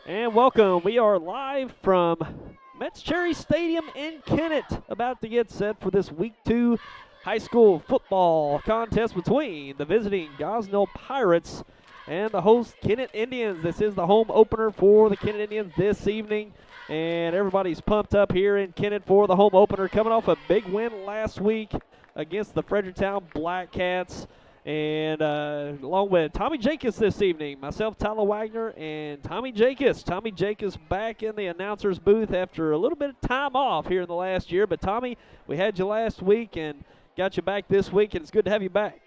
And welcome. We are live from Metz Cherry Stadium in Kennett, about to get set for this Week 2 high school football contest between the visiting Gosnell Pirates and the host Kennett Indians. This is the home opener for the Kennett Indians this evening, and everybody's pumped up here in Kennett for the home opener, coming off a big win last week against the Fredericktown Black Cats. And along with Tommy Jacobs this evening, myself, Tyler Wagner, and Tommy Jacobs. Tommy Jacobs back in the announcer's booth after a little bit of time off here in the last year. But Tommy, we had you last week and got you back this week, and it's good to have you back.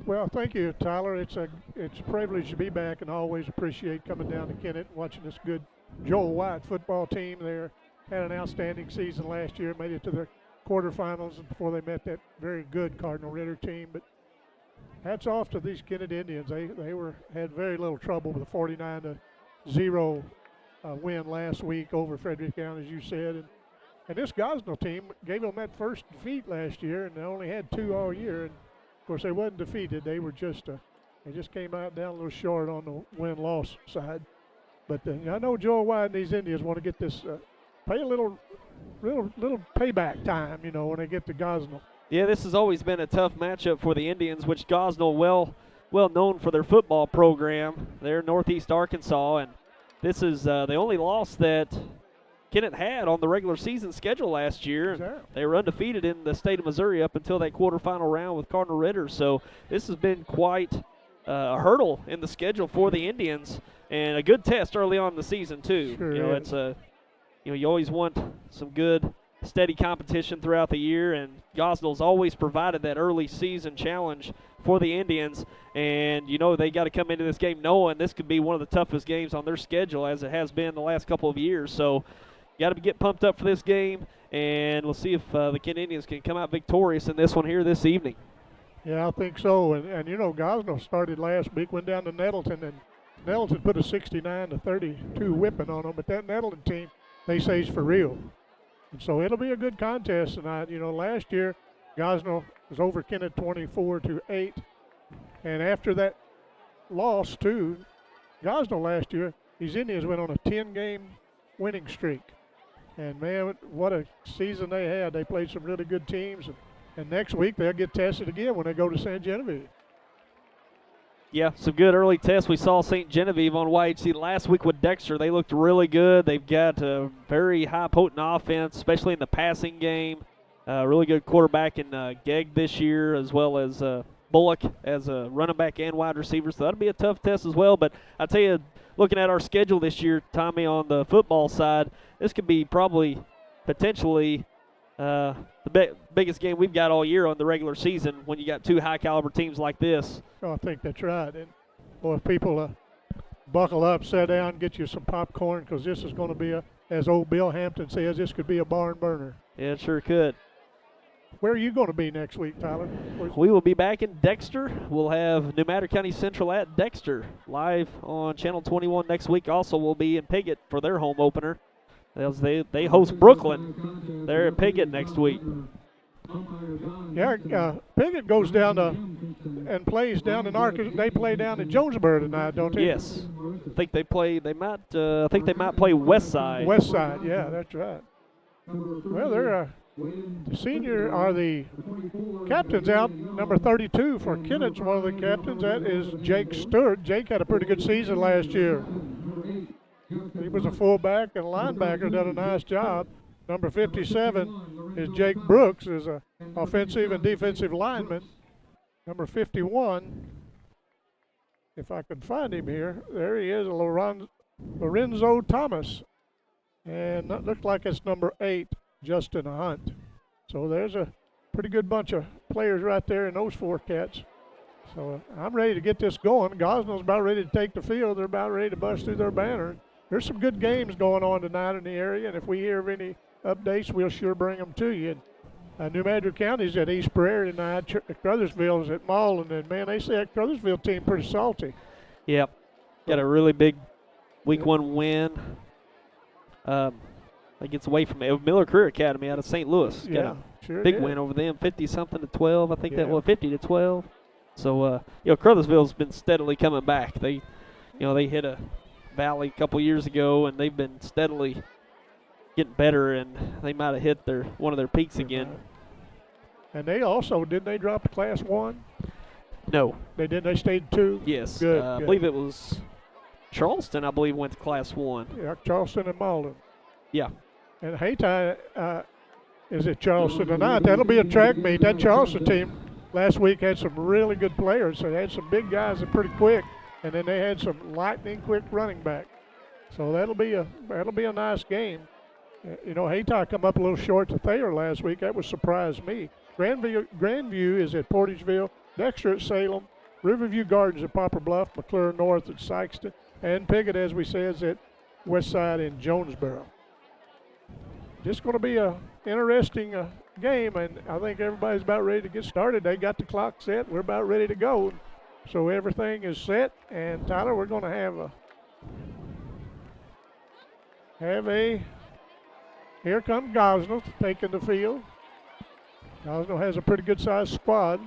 Well, thank you, Tyler. It's a privilege to be back, and I always appreciate coming down to Kennett and watching this good Joel White football team. They had an outstanding season last year, made it to the quarterfinals before they met that very good Cardinal Ritter team. But hats off to these Kennett Indians. They had very little trouble with a 49-0 win last week over Fredericktown, as you said, and this Gosnell team gave them that first defeat last year, and they only had two all year. And of course, they wasn't defeated. They were they just came out down a little short on the win-loss side. But I know Joel White and these Indians want to get this, pay a little payback time, when they get to Gosnell. Yeah, this has always been a tough matchup for the Indians, which Gosnell well known for their football program. They're Northeast Arkansas, and this is the only loss that Kennett had on the regular season schedule last year. Exactly. They were undefeated in the state of Missouri up until that quarterfinal round with Cardinal Ritter. So this has been quite a hurdle in the schedule for the Indians, and a good test early on in the season too. Sure It's you always want some good, steady competition throughout the year, and Gosnell's always provided that early season challenge for the Indians. And they got to come into this game knowing this could be one of the toughest games on their schedule, as it has been the last couple of years. So got to get pumped up for this game, and we'll see if the Kennett Indians can come out victorious in this one here this evening. Yeah, I think so. And Gosnell started last week, went down to Nettleton, and Nettleton put a 69-32 whipping on them. But that Nettleton team, they say, is for real. And so it'll be a good contest tonight. Last year, Gosnell was over Kennett 24-8. And after that loss to Gosnell last year, these Indians went on a 10-game winning streak. And, man, what a season they had. They played some really good teams. And next week they'll get tested again when they go to St. Genevieve. Yeah, some good early tests. We saw St. Genevieve on YHC last week with Dexter. They looked really good. They've got a very high potent offense, especially in the passing game. Really good quarterback in Gegg this year, as well as Bullock as a running back and wide receiver. So that'll be a tough test as well. But I tell you, looking at our schedule this year, Tommy, on the football side, this could be probably potentially the biggest game we've got all year on the regular season when you got two high-caliber teams like this. Oh, I think that's right. And, boy, if people buckle up, sit down, get you some popcorn, because this is going to be, as old Bill Hampton says, this could be a barn burner. Yeah, it sure could. Where are you going to be next week, Tyler? We will be back in Dexter. We'll have New Matter County Central at Dexter live on Channel 21 next week. Also, we'll be in Piggott for their home opener. They host Brooklyn. They're at Piggott next week. Yeah, Piggott goes down and plays down in Arkansas. They play down in Jonesboro tonight, don't they? Yes, I think they play. They might. I think they might play West Side. West Side, yeah, that's right. Well, they're the senior are the captains out. Number 32 for Kennett's one of the captains. That is Jake Stewart. Jake had a pretty good season last year. He was a fullback and a linebacker, done a nice job. Number 57 is Jake Brooks, is an offensive and defensive lineman. Number 51, if I can find him here, there he is, Lorenzo Thomas. And that looks like it's number 8, Justin Hunt. So there's a pretty good bunch of players right there in those four cats. So I'm ready to get this going. Gosnell's about ready to take the field. They're about ready to bust through their banner. There's some good games going on tonight in the area, and if we hear of any updates, we'll sure bring them to you. New Madrid County's at East Prairie tonight. Crothersville's at Malden, and man, they say that Crothersville team pretty salty. Yep, got a really big Week 1 win. That gets away from Miller Career Academy out of St. Louis. Got a big win over them, 50-something to 12. I think that was 50 to 12. So Crothersville's been steadily coming back. They hit a valley a couple years ago, and they've been steadily getting better, and they might have hit one of their peaks again. And they also, didn't they drop to Class 1? No. They didn't? They stayed 2? Yes. Good. I believe it was Charleston, went to Class 1. Yeah, Charleston and Malden. Yeah. And Hayti is at Charleston tonight. That'll be a track meet. That Charleston team last week had some really good players. So they had some big guys that are pretty quick, and then they had some lightning quick running back. So that'll be a nice game. Hayti come up a little short to Thayer last week. That would surprise me. Grandview is at Portageville, Dexter at Salem, Riverview Gardens at Poplar Bluff, McClure North at Sykeston, and Piggott, as we said, is at Westside in Jonesboro. Just going to be a interesting game, and I think everybody's about ready to get started. They got the clock set. We're about ready to go. So everything is set, and Tyler, we're going to have a here comes Gosnell taking the field. Gosnell has a pretty good-sized squad.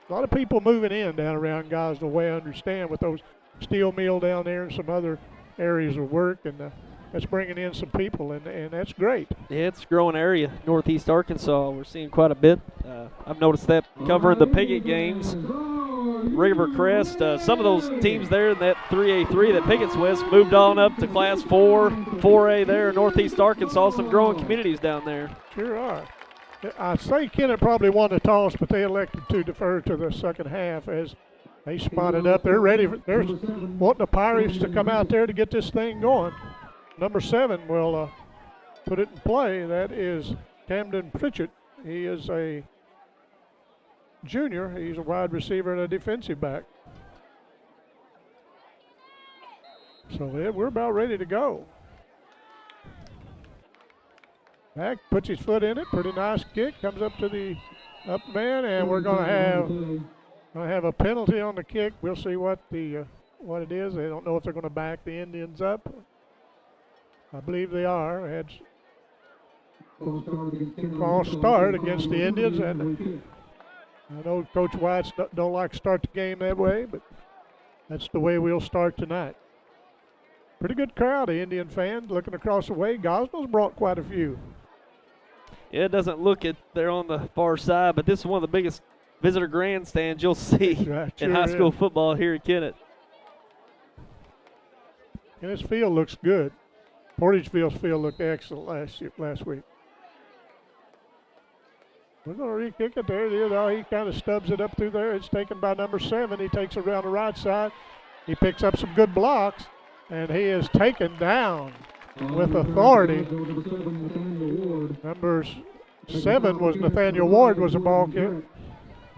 A lot of people moving in down around Gosnell, way I understand, with those steel mill down there and some other areas of work, and that's bringing in some people, and that's great. Yeah, it's a growing area, northeast Arkansas. We're seeing quite a bit. I've noticed that covering the Piggott games. Rivercrest, some of those teams there in that 3A3 that Piggott's with moved on up to Class 4, 4A there in northeast Arkansas. Some growing communities down there. Sure are. I say Kennett probably won the toss, but they elected to defer to the second half as they spotted up. They're ready. They're wanting the Pirates to come out there to get this thing going. Number 7 will put it in play. That is Camden Pritchett. He is a junior. He's a wide receiver and a defensive back. So we're about ready to go. Mack puts his foot in it. Pretty nice kick. Comes up to the up man, and we're going to have a penalty on the kick. We'll see what it is. They don't know if they're going to back the Indians up. I believe they are. Had false start against the Indians, and I know Coach White don't like to start the game that way, but that's the way we'll start tonight. Pretty good crowd of Indian fans looking across the way. Gosnell's brought quite a few. Yeah, it doesn't look it there on the far side, but this is one of the biggest visitor grandstands you'll see in high school football here at Kennett. And this field looks good. Portageville's field looked excellent last week. We're going to re-kick it there. He kind of stubs it up through there. It's taken by number 7. He takes it around the right side. He picks up some good blocks, and he is taken down with authority. Number 7 was Nathaniel Ward, was a ball kick.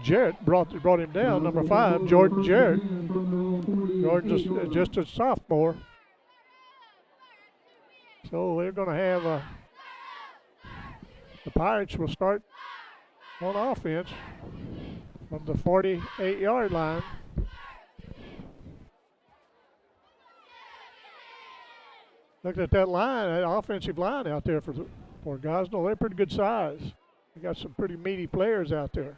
Jarrett brought him down. Number 5, Jordan Jarrett. Jordan's just a sophomore. So they're going to have the Pirates will start on offense from the 48-yard line. Look at that line, that offensive line out there for Gosnell. They're pretty good size. They got some pretty meaty players out there.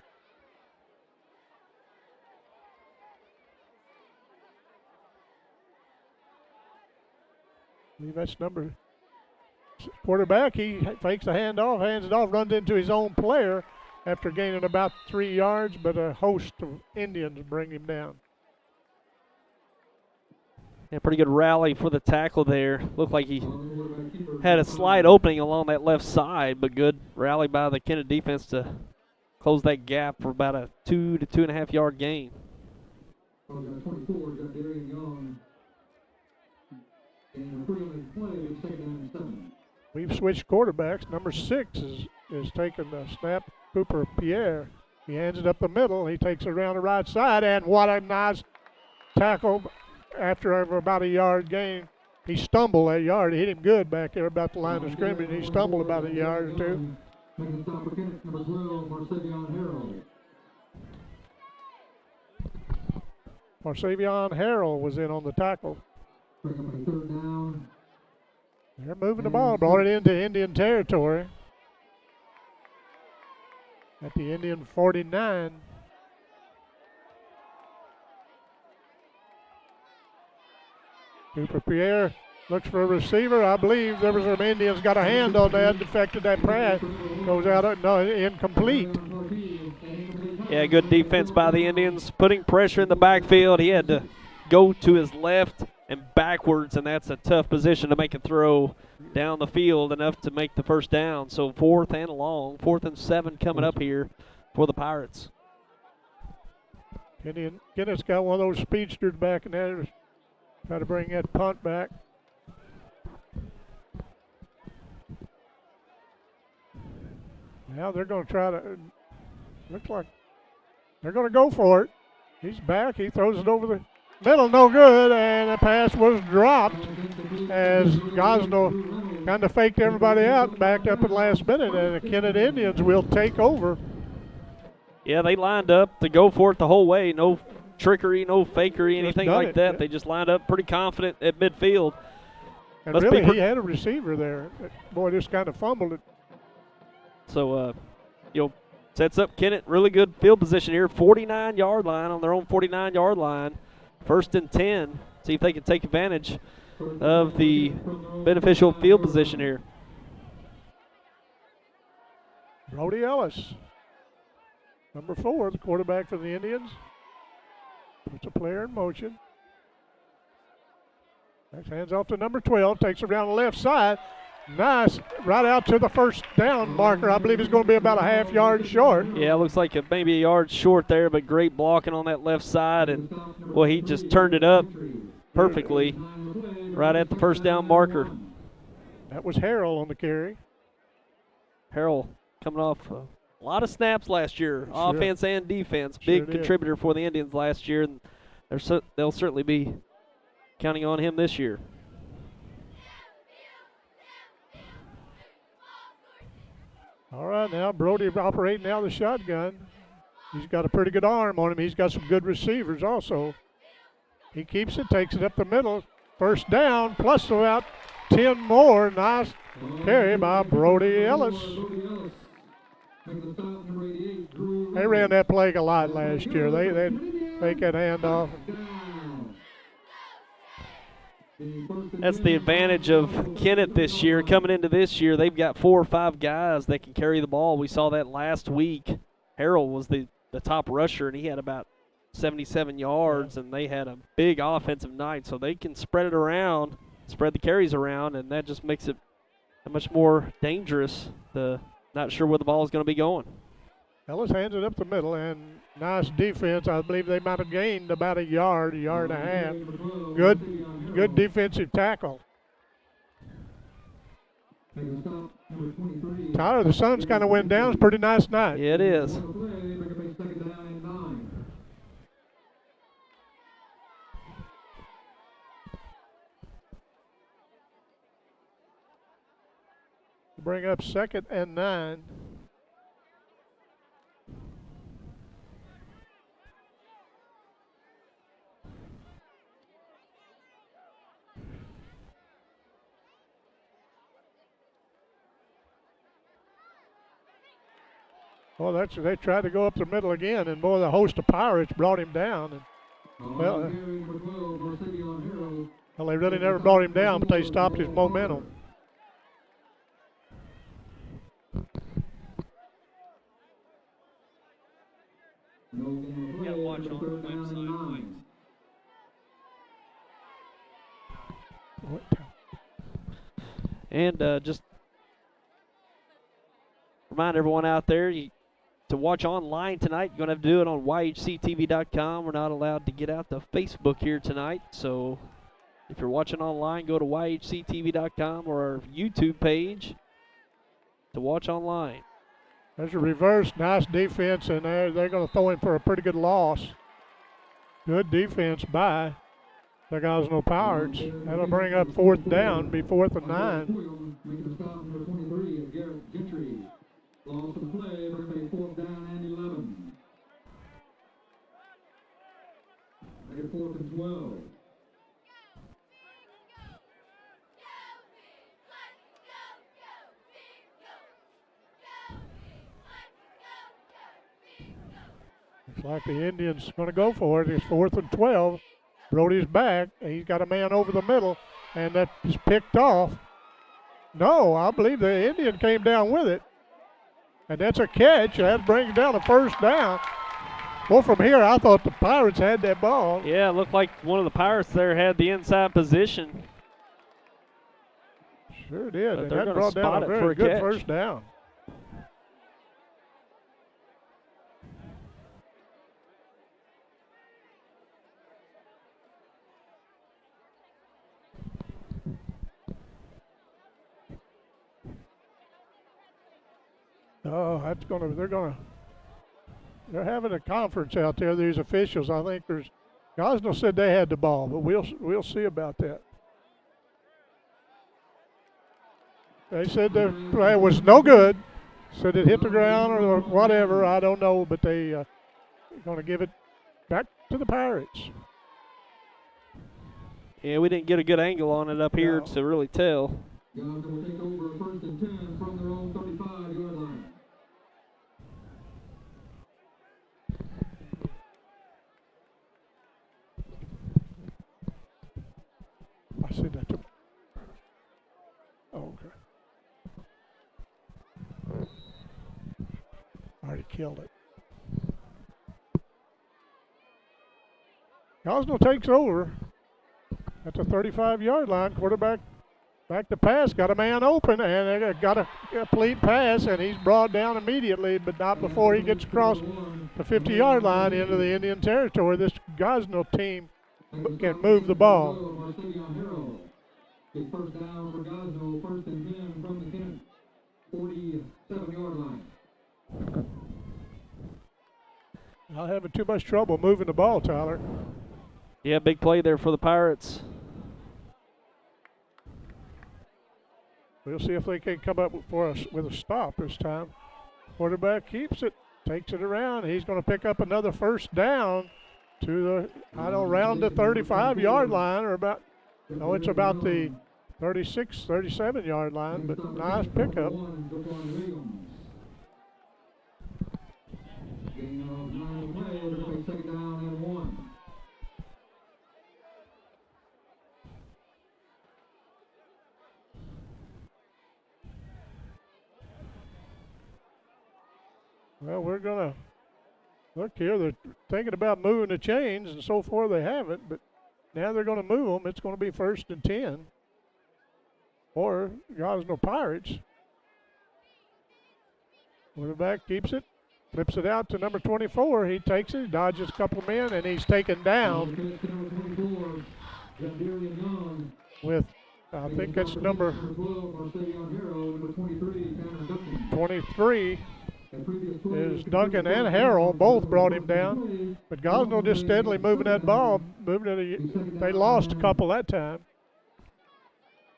I believe that's number quarterback. He fakes the handoff, hands it off, runs into his own player after gaining about 3 yards, but a host of Indians bring him down. Yeah, pretty good rally for the tackle there. Looked like he had a slight opening along that left side, but good rally by the Kennett defense to close that gap for about a 2 to 2.5 yard gain. We've switched quarterbacks. Number 6 is taking the snap. Cooper Pierre. He hands it up the middle. He takes it around the right side, and what a nice tackle after about a yard gain he stumbled that yard. He hit him good back there about the line of scrimmage. He stumbled about a yard or two. Making stop for Kennett, number 12, Marsavion Harrell was in on the tackle. Pick up a third down. They're moving the ball, brought it into Indian territory. At the Indian 49. Cooper Pierre looks for a receiver. I believe there was some Indians got a hand on that, defected that pass. Goes out, incomplete. Yeah, good defense by the Indians, putting pressure in the backfield. He had to go to his left and backwards, and that's a tough position to make a throw down the field enough to make the first down. So 4th and long, 4th and 7 coming up here for the Pirates. Kennett's got one of those speedsters back in there. Try to bring that punt back. Now they're going to try to, looks like they're going to go for it. He's back. He throws it over the middle. No good. And the pass was dropped as Gosnell kind of faked everybody out and backed up at the last minute. And the Kennett Indians will take over. Yeah, they lined up to go for it the whole way. No trickery, no fakery, anything like that. Yeah. They just lined up pretty confident at midfield. And really, he had a receiver there. Boy, just kind of fumbled it. So, sets up Kennett. Really good field position here. 49-yard line on their own 49-yard line. 1st and 10. See if they can take advantage of the beneficial field position here. Brody Ellis, number 4, the quarterback for the Indians. Puts a player in motion. Next hands off to number 12. Takes it around the left side. Nice. Right out to the first down marker. I believe he's going to be about a half yard short. Yeah, looks like maybe a yard short there, but great blocking on that left side. And, well, he just turned it up perfectly right at the first down marker. That was Harrell on the carry. Harrell coming off a lot of snaps last year, sure. Offense and defense. Big contributor for the Indians last year, and they'll certainly be counting on him this year. All right, now Brody operating out of the shotgun. He's got a pretty good arm on him. He's got some good receivers also. He keeps it, takes it up the middle. First down, plus about 10 more. Nice carry by Brody Ellis. They ran that play a lot last year. They make that handoff. That's the advantage of Kennett this year. Coming into this year, they've got 4 or 5 guys that can carry the ball. We saw that last week. Harrell was the top rusher, and he had about 77 yards, and they had a big offensive night. So they can spread it around, spread the carries around, and that just makes it much more dangerous. Not sure where the ball is going to be going. Ellis hands it up the middle, and nice defense. I believe they might have gained about a yard and a half. Good defensive tackle. Tyler, the sun's kind of went down. It's a pretty nice night. Yeah, it is. Bring up 2nd and 9. Well, they tried to go up the middle again, and boy, the host of Pirates brought him down. And, well, they really never brought him down, but they stopped his momentum. You gotta watch on the website. And just remind everyone out there, to watch online tonight, you're going to have to do it on yhctv.com. We're not allowed to get out to Facebook here tonight. So if you're watching online, go to yhctv.com or our YouTube page to watch online. There's a reverse, nice defense, and they're going to throw him for a pretty good loss. Good defense by the Gosnell Pirates. That'll bring up 4th down, be 4th and 9. Making the stop, number 23, Garrett Gentry. Loss of play, bring 4th down and 11. Make it 4th and 12. Looks like the Indians going to go for it. It's 4th and 12. Brody's back. He's got a man over the middle, and that is picked off. No, I believe the Indian came down with it. And that's a catch. That brings down a 1st down. Well, from here, I thought the Pirates had that ball. Yeah, it looked like one of the Pirates there had the inside position. Sure did. But And they're that gonna brought down spot a it for very a good catch. 1st down. Oh, they're having a conference out there, these officials. I think Gosnell said they had the ball, but we'll see about that. They said the play was no good. Said it hit the ground or whatever, I don't know, but they're going to give it back to the Pirates. Yeah, we didn't get a good angle on it up here No. to really tell. Gosnell will take over 1st and 10 from their own 35-yard line. I said that to. Oh, okay. Already killed it. Gosnell takes over at the 35-yard line. Quarterback back to pass. Got a man open, and they got a complete pass, and he's brought down immediately, but not before he gets across the 50-yard line into the Indian territory. This Gosnell team can move the ball. Big 1st down for Gosnell, 1st and 10 from the Kennett 47-yard line. Not having too much trouble moving the ball, Tyler. Yeah, big play there for the Pirates. We'll see if they can come up for us with a stop this time. Quarterback keeps it, takes it around. He's going to pick up another 1st down to around the 35-yard line, or about, no, it's about the 36, 37-yard line, but nice pickup. Gain of 9 play, everybody 2nd down and 1. Well, we're going to look here. They're thinking about moving the chains, and so far they haven't, but now they're going to move them. It's going to be 1st and 10 or Gosnell Pirates. Quarterback keeps it, flips it out to number 24. He takes it, dodges a couple men, and he's taken down with, I think that's number 23. Is Duncan and Harrell both brought him down, but Gosnell just steadily moving that ball, they lost a couple that time.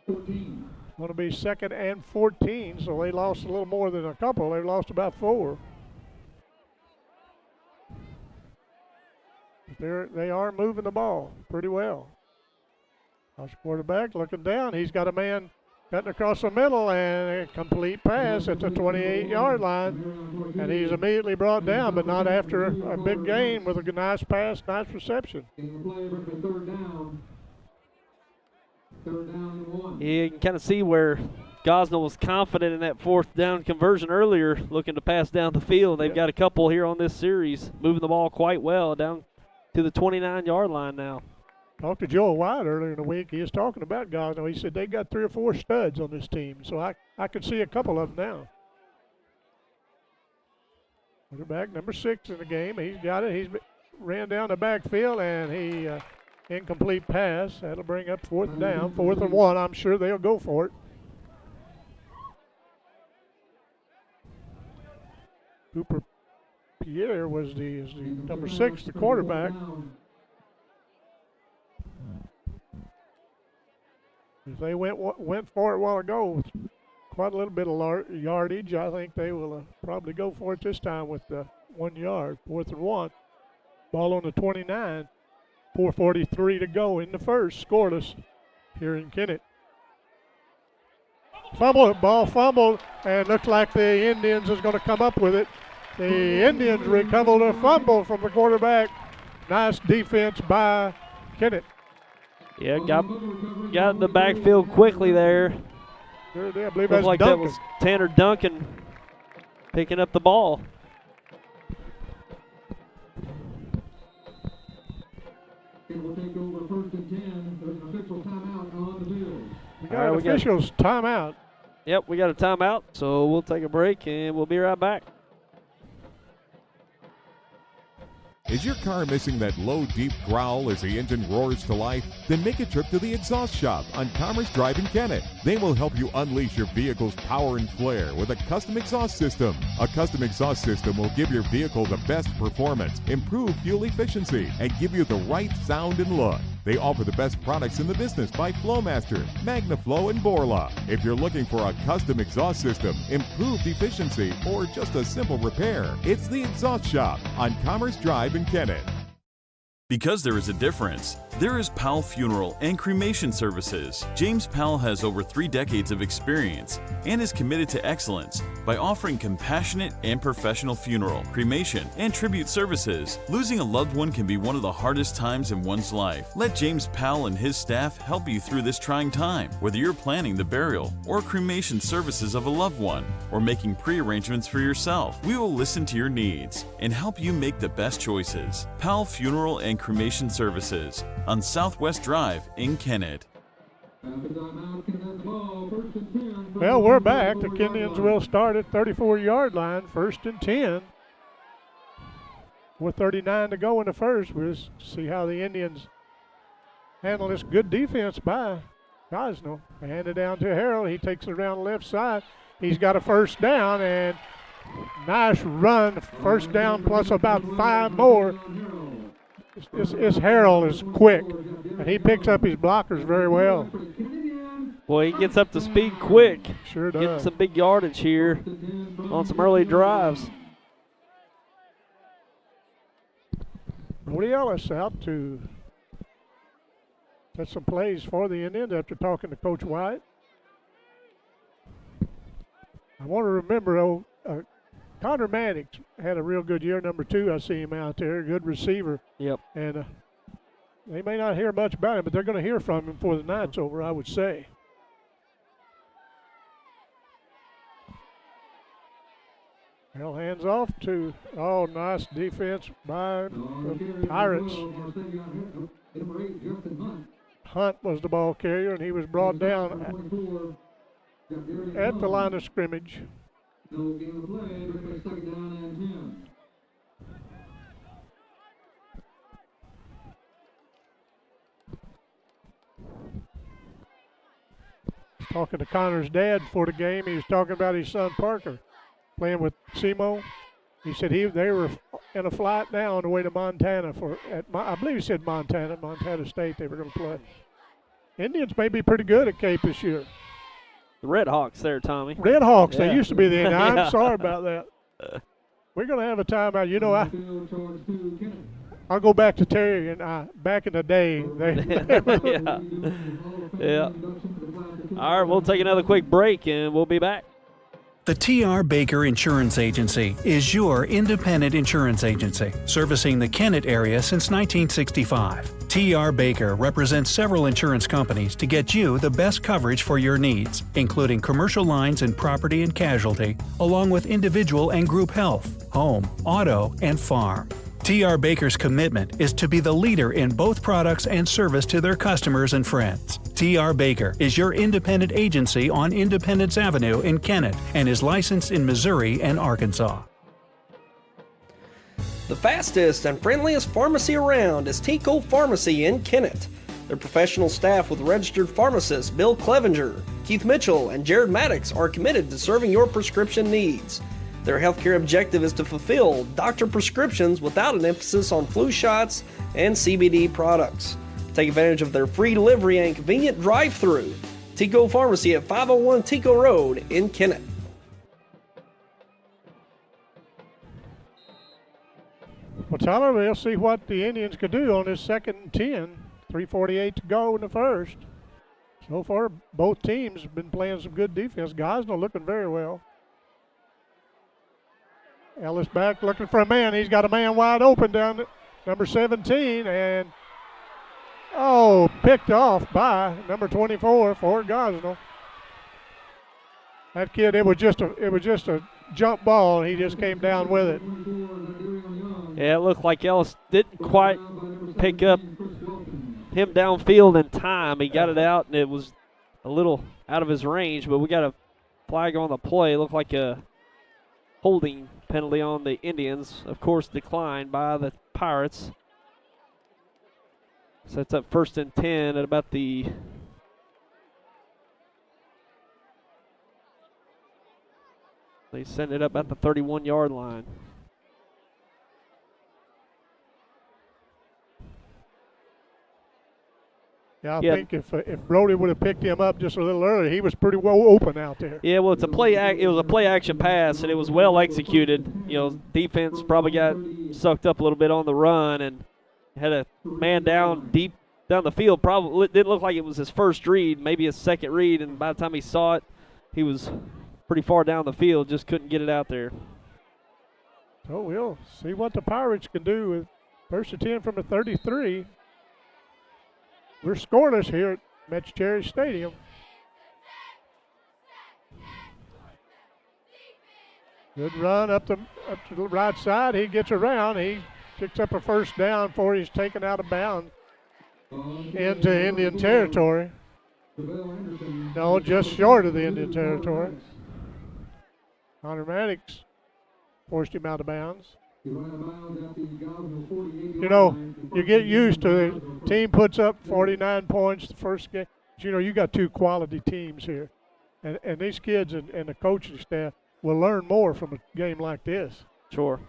Going to be 2nd and 14, so they lost a little more than a couple. They lost about 4. They are moving the ball pretty well. Our quarterback looking down. He's got a man cutting across the middle, and a complete pass at the 28-yard line. And he's immediately brought down, but not after a big gain with a nice pass, nice reception. Yeah, you can kind of see where Gosnell was confident in that 4th down conversion earlier, looking to pass down the field. They've got a couple here on this series, moving the ball quite well down to the 29-yard line now. Talked to Joel White earlier in the week. He was talking about Gosnell. He said they got 3 or 4 studs on this team, so I could see a couple of them now. Quarterback number 6 in the game. He's got it. He's ran down the backfield, and he incomplete pass. That'll bring up 4th down. 4th and 1. I'm sure they'll go for it. Cooper Pierre is the number 6, the quarterback. If they went for it a while ago with quite a little bit of yardage, I think they will probably go for it this time with the 1 yard, 4th and 1. Ball on the 29. 4:43 to go in the first, scoreless here in Kennett. Ball fumbled, and looks like the Indians is going to come up with it. The Indians recovered a fumble from the quarterback. Nice defense by Kennett. Yeah, got in the backfield quickly there. Sure did. I believe Looked that's like Duncan. that was Tanner Duncan picking up the ball. It will take over 1st and 10. There's an official timeout on the field. We got an official's timeout. Yep, we got a timeout, so we'll take a break and we'll be right back. Is your car missing that low, deep growl as the engine roars to life? Then make a trip to the Exhaust Shop on Commerce Drive in Kennett. They will help you unleash your vehicle's power and flair with a custom exhaust system. A custom exhaust system will give your vehicle the best performance, improve fuel efficiency, and give you the right sound and look. They offer the best products in the business by Flowmaster, MagnaFlow, and Borla. If you're looking for a custom exhaust system, improved efficiency, or just a simple repair, it's the Exhaust Shop on Commerce Drive in Kennett. Because there is a difference, there is Powell Funeral and Cremation Services. James Powell has over 3 decades of experience and is committed to excellence by offering compassionate and professional funeral, cremation, and tribute services. Losing a loved one can be one of the hardest times in one's life. Let James Powell and his staff help you through this trying time, whether you're planning the burial or cremation services of a loved one or making pre-arrangements for yourself. We will listen to your needs and help you make the best choices. Powell Funeral and Cremation Services on Southwest Drive in Kennett. Well, we're back. The Indians will start at 34-yard line, 1st and 10. With 39 to go in the first, we'll see how the Indians handle this good defense by Gosnell. Hand it down to Harold. He takes it around the left side. He's got a first down, and nice run. First down plus about 5 more. This Harold is quick, and he picks up his blockers very well. Boy, he gets up to speed quick. Sure does. Getting some big yardage here on some early drives. Brody Ellis out to set some plays for the Indians after talking to Coach White. I want to remember, Connor Maddox had a real good year, number 2. I see him out there, good receiver. Yep. And they may not hear much about him, but they're going to hear from him before the night's over, I would say. Well, hands off to, nice defense by the Pirates. Hunt was the ball carrier, and he was brought down at the line of scrimmage. No game of play, but they stuck it down and 10. Talking to Connor's dad before the game, he was talking about his son Parker playing with Simo. He said they were in a flight now on the way to Montana I believe he said Montana State they were going to play. Indians may be pretty good at Cape this year. The Red Hawks there, Tommy. Red Hawks, Yeah. They used to be the Indians. I'm Yeah. sorry about that. We're going to have a timeout. You know, I'll go back to Terry and back in the day. Yeah. All right, we'll take another quick break and we'll be back. The T.R. Baker Insurance Agency is your independent insurance agency, servicing the Kennett area since 1965. T.R. Baker represents several insurance companies to get you the best coverage for your needs, including commercial lines and property and casualty, along with individual and group health, home, auto, and farm. T.R. Baker's commitment is to be the leader in both products and service to their customers and friends. T.R. Baker is your independent agency on Independence Avenue in Kennett and is licensed in Missouri and Arkansas. The fastest and friendliest pharmacy around is Tico Pharmacy in Kennett. Their professional staff with registered pharmacists Bill Clevenger, Keith Mitchell, and Jared Maddox are committed to serving your prescription needs. Their healthcare objective is to fulfill doctor prescriptions without an emphasis on flu shots and CBD products. Take advantage of their free delivery and convenient drive-through. Tico Pharmacy at 501 Tico Road in Kennett. Well, Tyler, we'll see what the Indians could do on this 2nd and 10. 3:48 to go in the first. So far, both teams have been playing some good defense. Gosnell looking very well. Ellis back looking for a man. He's got a man wide open down at number 17, and picked off by number 24 for Gosnell. That kid, it was just a jump ball, and he just came down with it. Yeah, it looked like Ellis didn't quite pick up him downfield in time. He got it out, and it was a little out of his range, but we got a flag on the play. It looked like a holding penalty on the Indians, of course declined by the Pirates. Sets up 1st and 10 at about the they send it up at the 31-yard line. Yeah, I think if Brody would have picked him up just a little earlier, he was pretty well open out there. Yeah, well, it was a play action pass, and it was well executed. Defense probably got sucked up a little bit on the run and had a man down deep down the field. Probably didn't look like it was his first read, maybe his second read, and by the time he saw it, he was pretty far down the field, just couldn't get it out there. So we'll see what the Pirates can do with 1st and 10 from the 33. We're scoreless here at Metz Cherry Stadium. Good run up to the right side. He gets around. He picks up a 1st down before he's taken out of bounds into Indian territory. No, just short of the Indian territory. Connor Maddox forced him out of bounds. You get used to it. Team puts up 49 points the first game. But you got 2 quality teams here. And these kids and the coaching staff will learn more from a game like this. Sure.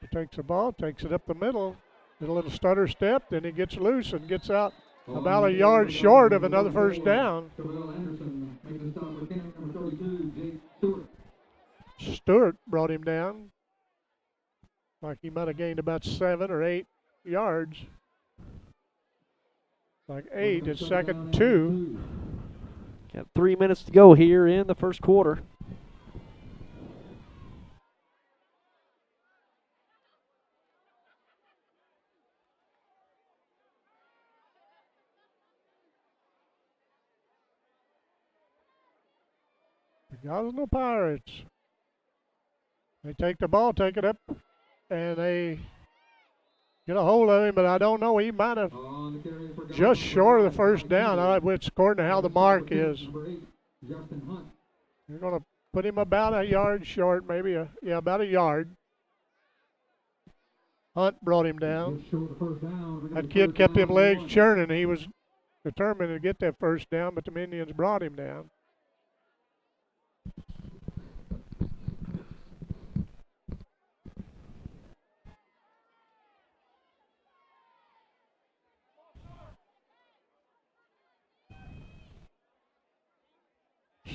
He takes the ball, takes it up the middle, did a little stutter step, then he gets loose and gets out about a yard short of another 1st down. Stewart brought him down. Like he might have gained about 7 or 8 yards. Like 8, it's 2nd and 2. Got 3 minutes to go here in the first quarter. The Gosnell Pirates. They take the ball, take it up, and they get a hold of him, but I don't know. He might have just short of the 1st down, which according to how the mark is. You're going to put him about a yard short, maybe about a yard. Hunt brought him down. That kid kept him legs churning. He was determined to get that 1st down, but the Indians brought him down.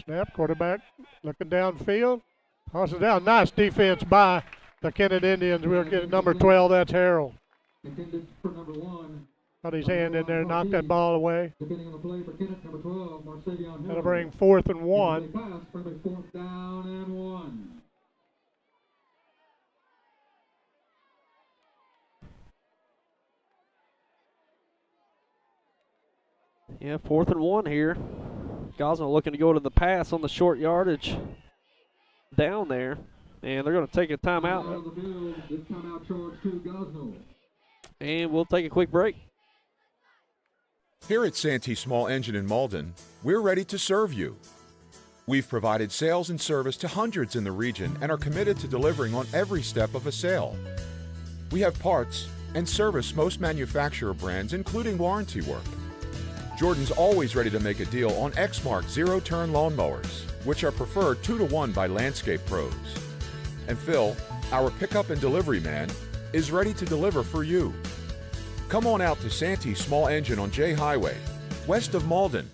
Snap, quarterback looking downfield. Tosses down. Nice defense by the Kennett Indians. We'll get number 12. That's Harold. Got his hand in there, knocked that ball away. That'll bring 4th and 1. Yeah, 4th and 1 here. Gosnell looking to go to the pass on the short yardage down there. And they're going to take a timeout. And we'll take a quick break. Here at Santee Small Engine in Malden, we're ready to serve you. We've provided sales and service to hundreds in the region and are committed to delivering on every step of a sale. We have parts and service most manufacturer brands, including warranty work. Jordan's always ready to make a deal on Exmark zero-turn lawnmowers, which are preferred 2-to-1 by landscape pros. And Phil, Our pickup and delivery man is ready to deliver for you. Come on out to Santee's Small Engine on J Highway, west of Malden.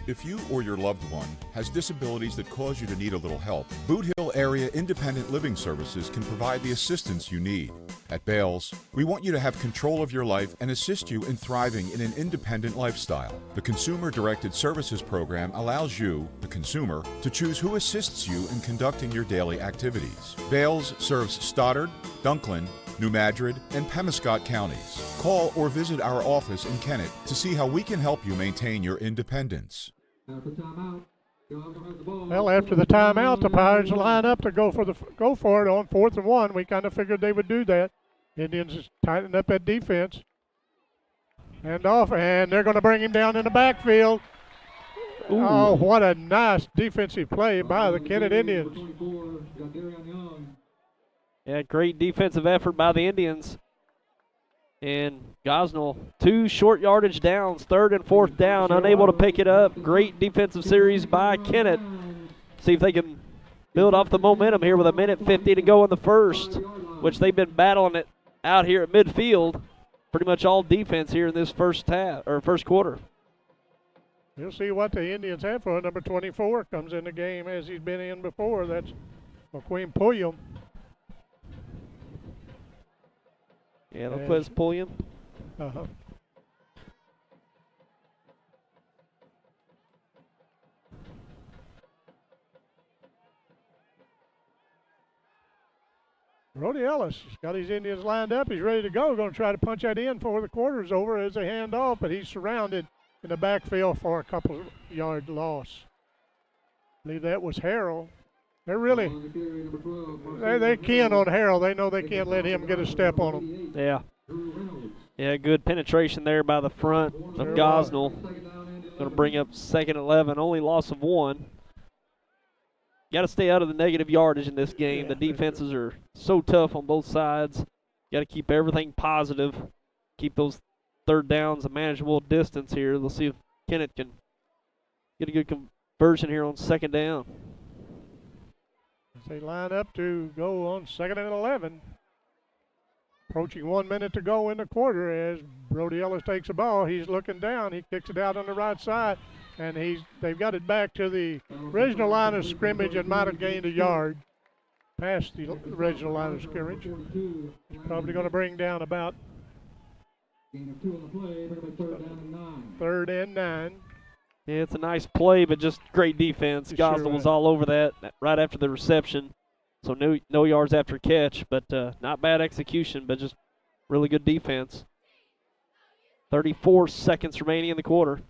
If you or your loved one has disabilities that cause you to need a little help, Boot Hill Area Independent Living Services can provide the assistance you need. At Bales, we want you to have control of your life and assist you in thriving in an independent lifestyle. The Consumer Directed Services Program allows you, the consumer, to choose who assists you in conducting your daily activities. Bales serves Stoddard, Dunklin, New Madrid, and Pemiscot counties. Call or visit our office in Kennett to see how we can help you maintain your independence. After timeout, Gosnell has the ball. Well, after the timeout, the Pirates line up to go for it on 4th and 1. We kind of figured they would do that. Indians is tightening up that defense. And off, and they're going to bring him down in the backfield. Ooh. Oh, what a nice defensive play by the Kennett Indians. 24, got Darian Young. Yeah, great defensive effort by the Indians. And Gosnell, 2 short yardage downs, 3rd and 4th down, unable to pick it up. Great defensive series by Kennett. See if they can build off the momentum here with 1:50 to go in the first, which they've been battling it out here at midfield. Pretty much all defense here in this first quarter. We'll see what the Indians have for number 24 comes in the game as he's been in before. That's McQueen Pulliam. Yeah, Lopez Pulliam. Uh-huh. Brody Ellis has got his Indians lined up. He's ready to go. Going to try to punch that in before the quarter's over as they hand off, but he's surrounded in the backfield for a couple yard loss. I believe that was Harrell. They're really, they're keen on Harrell. They know they can't let him get a step on them. Yeah. Yeah, good penetration there by the front of Gosnell. Going to bring up 2nd and 11, only loss of 1. Got to stay out of the negative yardage in this game. Yeah, the defenses are so tough on both sides. Got to keep everything positive. Keep those 3rd downs a manageable distance here. Let's see if Kennett can get a good conversion here on 2nd down. They line up to go on 2nd and 11. Approaching 1 minute to go in the quarter as Brody Ellis takes the ball. He's looking down. He kicks it out on the right side, and they've got it back to the original line of scrimmage and might have gained a yard past the original line of scrimmage. He's probably going to bring down about Gain of 2 on the play, bring up 3rd down and 9. 3rd and 9. Yeah, it's a nice play, but just great defense. It Gosnell sure was is. all over that right after the reception. So no yards after catch, but not bad execution, but just really good defense. 34 seconds remaining in the quarter.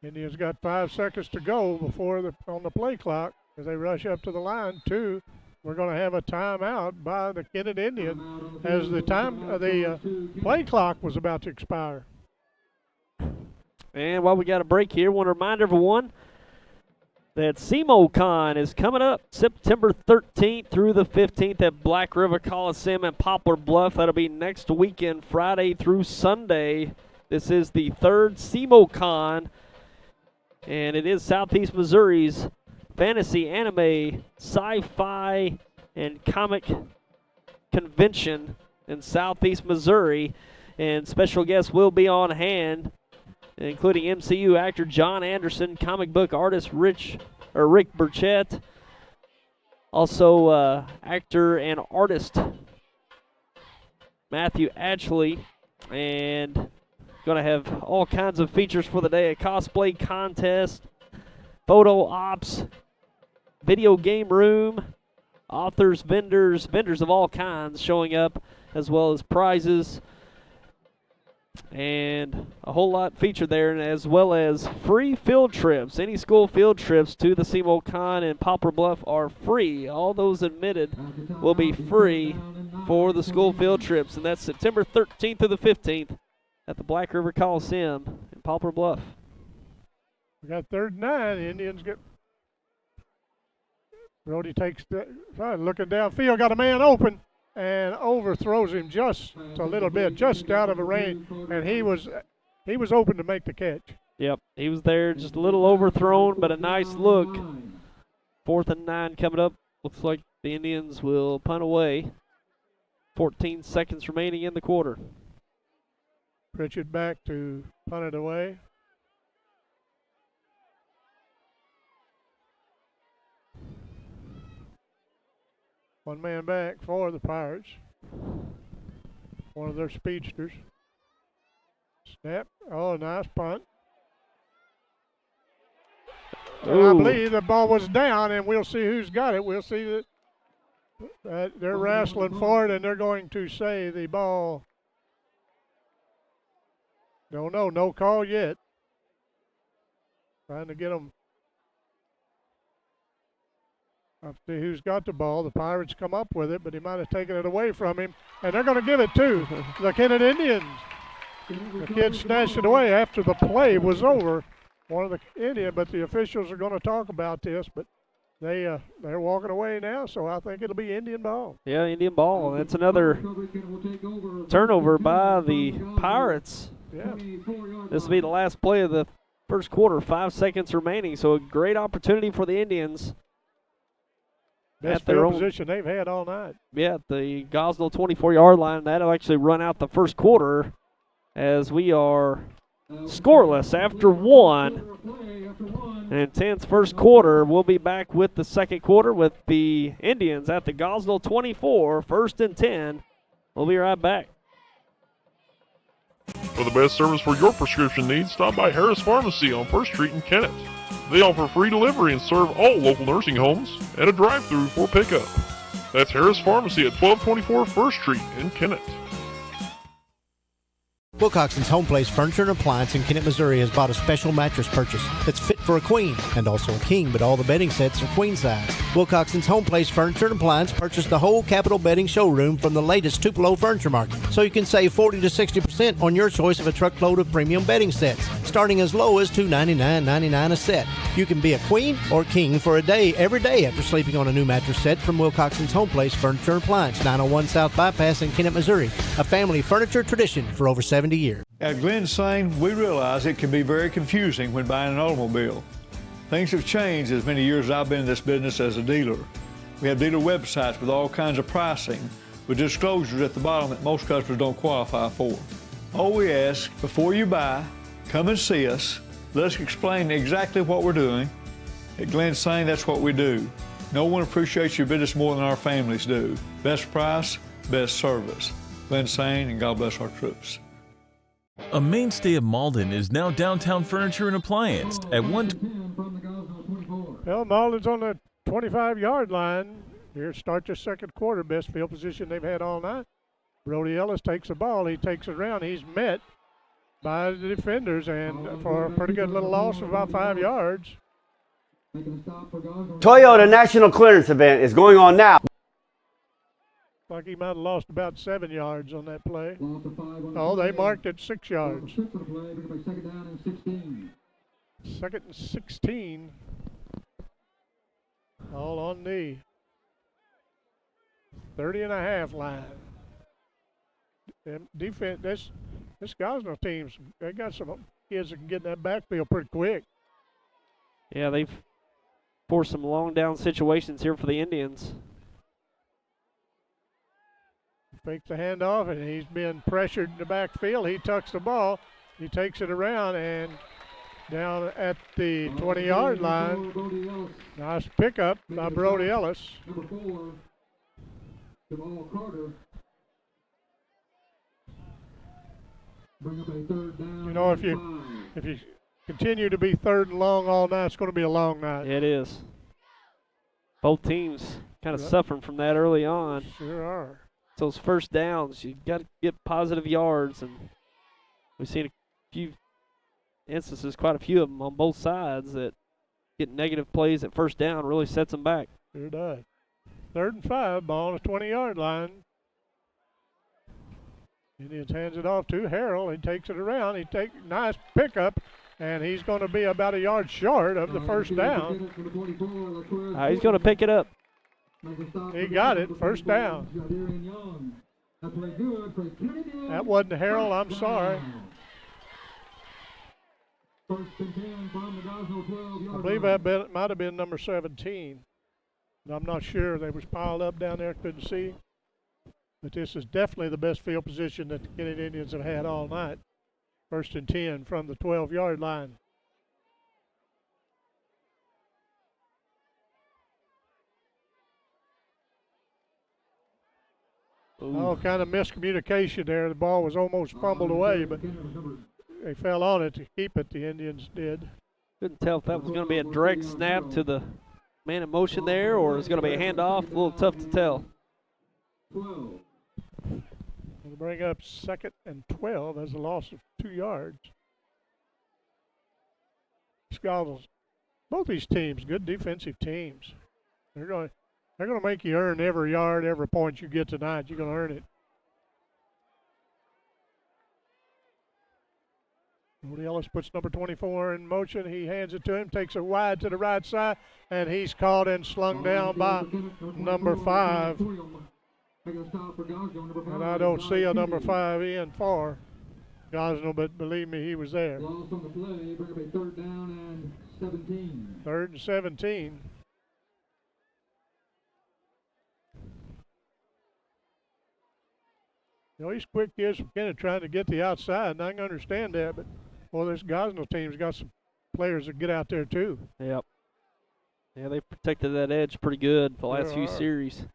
Indians got 5 seconds to go before on the play clock as they rush up to the line. 2. We're going to have a timeout by the Kennett Indians as the play clock was about to expire. And while we got a break here, I want to remind everyone that SEMOCon is coming up September 13th through the 15th at Black River Coliseum in Poplar Bluff. That'll be next weekend, Friday through Sunday. This is the 3rd SEMOCon, and it is Southeast Missouri's fantasy, anime, sci-fi, and comic convention in Southeast Missouri. And special guests will be on hand, including MCU actor John Anderson, comic book artist Rick Burchett, also actor and artist Matthew Ashley, and going to have all kinds of features for the day: a cosplay contest, photo ops, video game room, authors, vendors of all kinds showing up, as well as prizes. And a whole lot featured there, and as well as free field trips. Any school field trips to the SEMOCon in Poplar Bluff are free. All those admitted will be free for the school field trips, and that's September 13th through the 15th at the Black River Coliseum in Poplar Bluff. We got 3rd and 9. The Indians get. Brody takes looking downfield, got a man open, and overthrows him just a little bit, just out of a range, and he was open to make the catch. Yep, he was there, just a little overthrown, but a nice look. 4th and 9 coming up. Looks like the Indians will punt away. 14 seconds remaining in the quarter. Pritchett back to punt it away. One man back for the Pirates. One of their speedsters. Snap. Oh, nice punt. And I believe the ball was down, and we'll see who's got it. We'll see that they're wrestling for it, and they're going to say the ball. No call yet. Trying to get them. I'll see who's got the ball. The Pirates come up with it, but he might have taken it away from him, and they're going to give it to the Kennett Indians. The kid snatched it away after the play was over. One of the Indian, but the officials are going to talk about this, but they're walking away now, so I think it'll be Indian ball. Yeah, Indian ball. That's another turnover by the Pirates. Yeah. This will be the last play of the first quarter, 5 seconds remaining, so a great opportunity for the Indians. Best field position they've had all night. Yeah, the Gosnell 24-yard line. That'll actually run out the first quarter as we are scoreless after one. An intense first quarter. We'll be back with the second quarter with the Indians at the Gosnell 24, 1st and 10. We'll be right back. For the best service for your prescription needs, stop by Harris Pharmacy on 1st Street in Kennett. They offer free delivery and serve all local nursing homes and a drive-through for pickup. That's Harris Pharmacy at 1224 1st Street in Kennett. Wilcoxon's Home Place Furniture and Appliance in Kennett, Missouri has bought a special mattress purchase that's fit for a queen and also a king, but all the bedding sets are queen size. Wilcoxon's Home Place Furniture and Appliance purchased the whole Capitol Bedding showroom from the latest Tupelo furniture market, so you can save 40 to 60% on your choice of a truckload of premium bedding sets, starting as low as $299.99 a set. You can be a queen or king for a day every day after sleeping on a new mattress set from Wilcoxon's Home Place Furniture and Appliance, 901 South Bypass in Kennett, Missouri, a family furniture tradition for over 70 years. At Glenn Sane, we realize it can be very confusing when buying an automobile. Things have changed as many years as I've been in this business as a dealer. We have dealer websites with all kinds of pricing, with disclosures at the bottom that most customers don't qualify for. All we ask, before you buy, come and see us. Let us explain exactly what we're doing. At Glenn Sane, that's what we do. No one appreciates your business more than our families do. Best price, best service. Glenn Sane, and God bless our troops. A mainstay of Malden is now Downtown Furniture and Appliance at one. Well, Malden's on the 25-yard line. Here starts the second quarter. Best field position they've had all night. Brody Ellis takes the ball. He takes it around. He's met by the defenders, and for a pretty good little loss of about 5 yards. Toyota National Clearance Event is going on now. Like he might have lost about 7 yards on that play. Oh, they marked it 6 yards. 2nd and 16. All on the 30-and-a-half line. And defense, this Gosnell team's, they got some kids that can get in that backfield pretty quick. Yeah, they've forced some long down situations here for the Indians. Fakes the handoff, and he's being pressured in the backfield. He tucks the ball. He takes it around and down at the 20-yard line. Nice pickup by Brody Ellis. Number 4, Jamal Carter. Bring up a 3rd down. You know, if you continue to be 3rd and long all night, it's going to be a long night. It is. Both teams kind of suffering from that early on. Sure are. Those first downs, you got to get positive yards, and we've seen a few instances, quite a few of them on both sides, that get negative plays at first down really sets them back. Sure does. 3rd and 5, ball on the 20-yard line. Indians hands it off to Harrell. He takes it around. He takes nice pickup, and he's going to be about a yard short of the first down. He's going to pick it up. He got it, first down. That wasn't Harrell, I'm sorry. First and 10 from the Gosnell 12-yard I believe line. that might have been number 17. I'm not sure. They was piled up down there, couldn't see. But this is definitely the best field position that the Kennett Indians have had all night. First and 10 from the 12-yard line. All kind of miscommunication there. The ball was almost fumbled away, but they fell on it to keep it. The Indians did. Couldn't tell if that was going to be a direct snap to the man in motion there, or it's going to be a handoff. A little tough to tell. 12. We'll bring up 2nd and 12 as a loss of 2 yards. Scottles, both these teams, good defensive teams. They're going to make you earn every yard, every point you get tonight. You're going to earn it. Woody Ellis puts number 24 in motion. He hands it to him, takes it wide to the right side, and he's caught and slung down by number 5. And I don't see a number 5 in for Gosnell, but believe me, he was there. Lost on the play, bring up a 3rd down and 17. 3rd and 17. You know, these quick kids from Kennett trying to get the outside, and I can understand that, but, well, this Gosnell team's got some players that get out there, too. Yep. Yeah, they've protected that edge pretty good the last few series.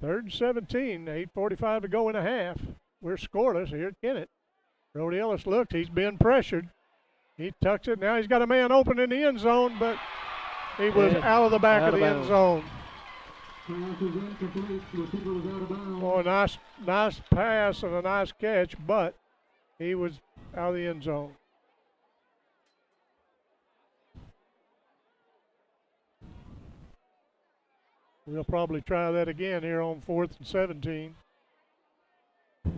3rd and 17, 8:45 to go in a half. We're scoreless here at Kennett. Brody Ellis looked, he's being pressured. He tucks it, now he's got a man open in the end zone, but he was out of the back of the end zone. Oh, nice pass and a nice catch, but he was out of the end zone. We'll probably try that again here on 4th and 17. That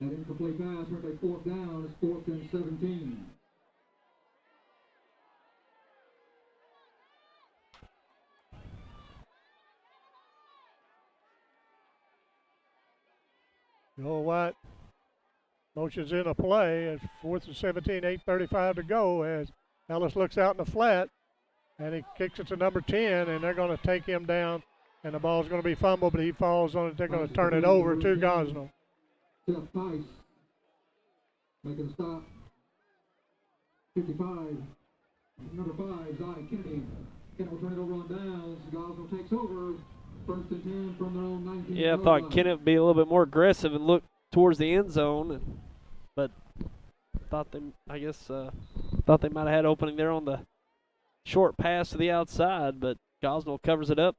incomplete pass, for a 4th down, it's 4th and 17. Joel White motions in a play. It's 4th and 17, 8:35 to go as Ellis looks out in the flat, and he kicks it to number 10, and they're going to take him down, and the ball's going to be fumbled, but he falls on it. They're going to turn it over to Gosnell. Seth Tice making a stop. 55. Number 5, Zion Kennedy. Kennett will turn it over on downs. Gosnell takes over. 1st and 10 from their own 19. Yeah, I thought Kennett would be a little bit more aggressive and look towards the end zone, but thought they might have had opening there on the short pass to the outside, but Gosnell covers it up.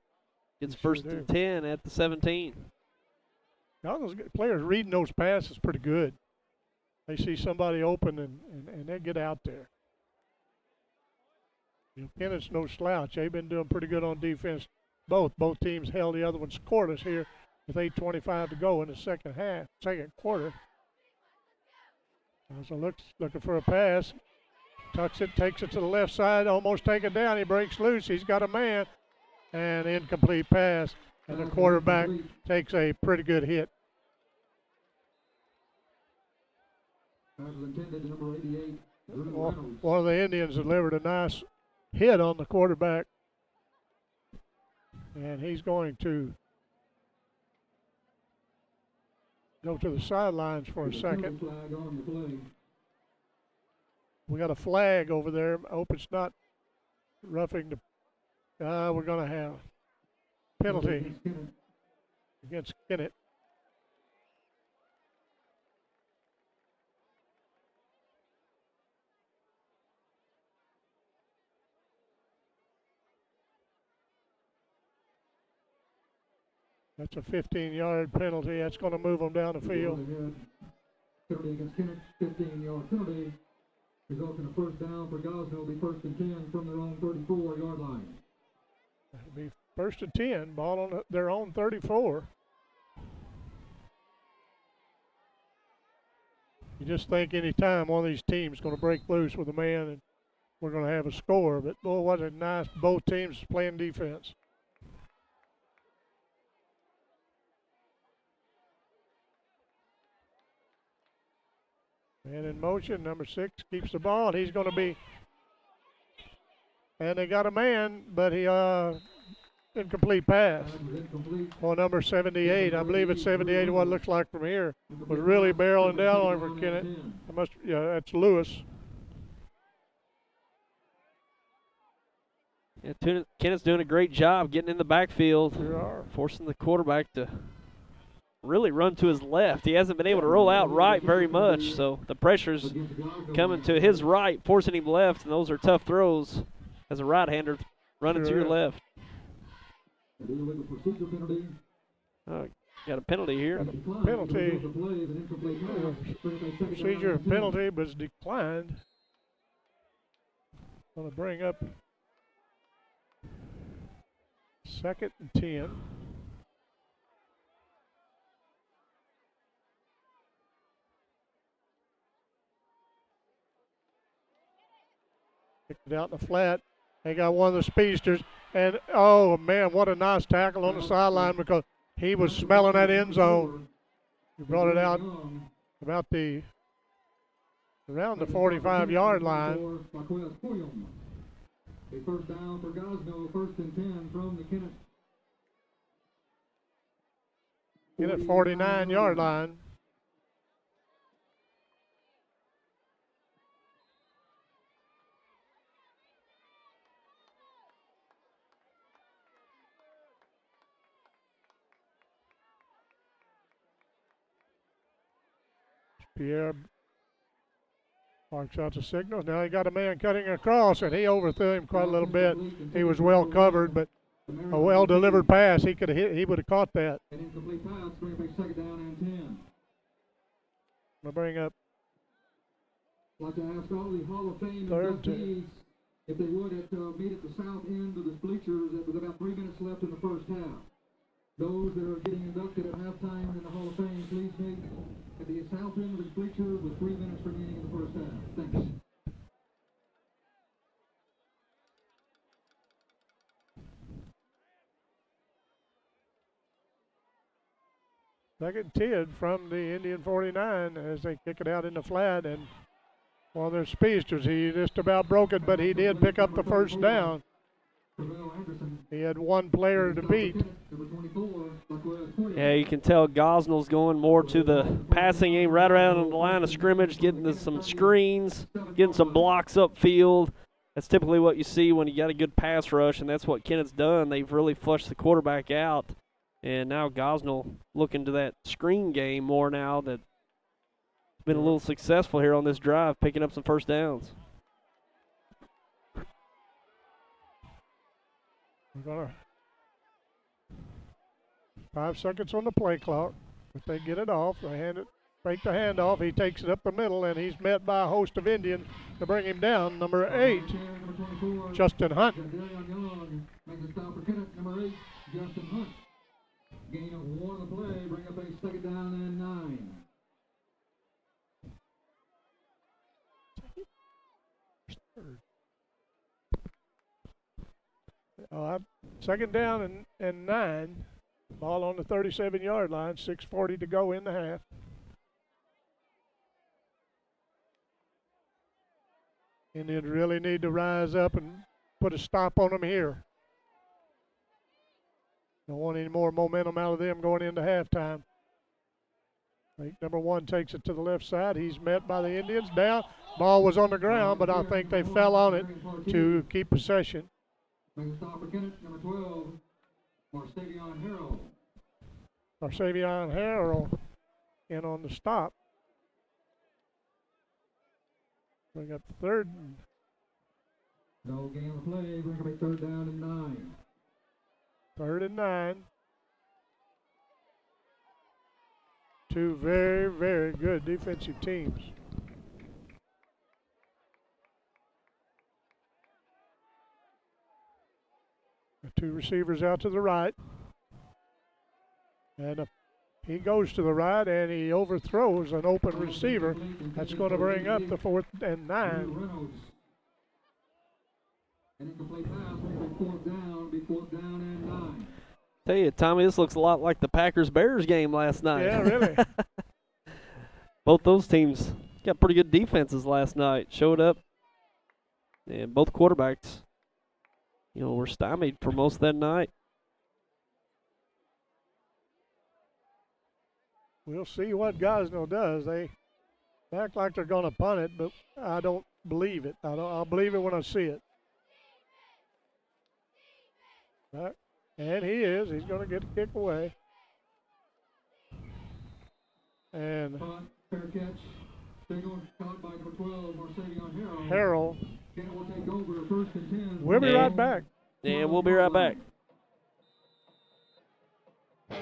Gets 1st and 10 at the 17. Gosnell's players reading those passes pretty good. They see somebody open and they get out there. You know, Kennett's no slouch. They've been doing pretty good on defense. Both teams held the other one scoreless here with 8:25 to go in the second quarter. So looking for a pass. Tucks it, takes it to the left side, almost taken down. He breaks loose. He's got a man. And incomplete pass. And the quarterback takes a pretty good hit. One of the Indians delivered a nice hit on the quarterback. And he's going to go to the sidelines for a second. We got a flag over there. I hope it's not roughing the. We're going to have penalty against Kennett. That's a 15-yard penalty. That's going to move them down the field. Penalty against Kennett, 15-yard penalty. Results in a 1st down for Gosnell. Will be 1st and 10 from their own 34-yard line. It'll be 1st and 10, ball on their own 34. You just think any time one of these teams is going to break loose with a man and we're going to have a score. But, boy, what a nice, both teams playing defense. And in motion, number 6 keeps the ball, and he's going to be. And they got a man, but he incomplete pass. On number 78, I believe it's 78. What it looks like from here was really barreling down on him for Kennett. That's Lewis. Yeah, Kennett's doing a great job getting in the backfield, Sure forcing the quarterback to really run to his left. He hasn't been able to roll out right very much, so the pressure's coming to his right, forcing him left, and those are tough throws as a right-hander running to your left. Oh, got a penalty here. Penalty. Procedure penalty was declined. Going to bring up 2nd and 10. Kicked it out in the flat. They got one of the speedsters. And, oh, man, what a nice tackle on the sideline because he was smelling that end zone. He brought it out about around the 45-yard line. A first down for Gosnell, 1st and 10 from the Kennett. Kennett 49-yard line. Pierre marks out the signals. Now he got a man cutting across, and he overthrew him quite a little bit. He was well covered, but a well-delivered pass. He could have hit. He would have caught that. An incomplete pass, bring up a 2nd down and 10. I'll bring up. I'd like to ask all the Hall of Fame Third inductees if they would meet at the south end of the bleachers. With about 3 minutes left in the first half. Those that are getting inducted at halftime in the Hall of Fame, please meet at the south end of the bleachers with 3 minutes remaining in the first half. Thanks. Second 10 from the Indian 49 as they kick it out in the flat, and one of their speedsters, he just about broke it, but he did pick up the first down. He had one player to beat. Yeah, you can tell Gosnell's going more to the passing game right around on the line of scrimmage, getting some screens, getting some blocks upfield. That's typically what you see when you got a good pass rush, and that's what Kennett's done. They've really flushed the quarterback out, and now Gosnell looking to that screen game more now that's been a little successful here on this drive, picking up some first downs. We're gonna 5 seconds on the play clock. If they get it off, they break the handoff. He takes it up the middle, and he's met by a host of Indians to bring him down. Number 8, Justin Hunt. Makes a stop for Kennett. Number 8, Justin Hunt. Gain of 1 on the play. Bring up a 2nd down and 9. Second down and 9. Ball on the 37-yard line. 6:40 to go in the half. Indians really need to rise up and put a stop on them here. Don't want any more momentum out of them going into halftime. I think number 1 takes it to the left side. He's met by the Indians. Down. Ball was on the ground, but I think they fell on it to keep possession. Make a stop for Kennett. Number 12, Marsavion Harrell. Marsavion Harrell in on the stop. Bring up 3rd. No gain on the play. Bring up a 3rd down and 9. 3rd and 9. Two very, very good defensive teams. The 2 receivers out to the right. And he goes to the right and he overthrows an open receiver. That's going to bring up the 4th and 9. An incomplete pass, be 4th down and 9. Tell you, Tommy, this looks a lot like the Packers-Bears game last night. Yeah, really. Both those teams got pretty good defenses last night. Showed up, and both quarterbacks, were stymied for most of that night. We'll see what Gosnell does. They act like they're going to punt it, but I don't believe it. I'll believe it when I see it. And he is. He's going to get the kick away. And fair catch. Single caught by number 12, Marcevion Harrell. Kennett will take over first and 10. We'll be right back. And we'll be right back.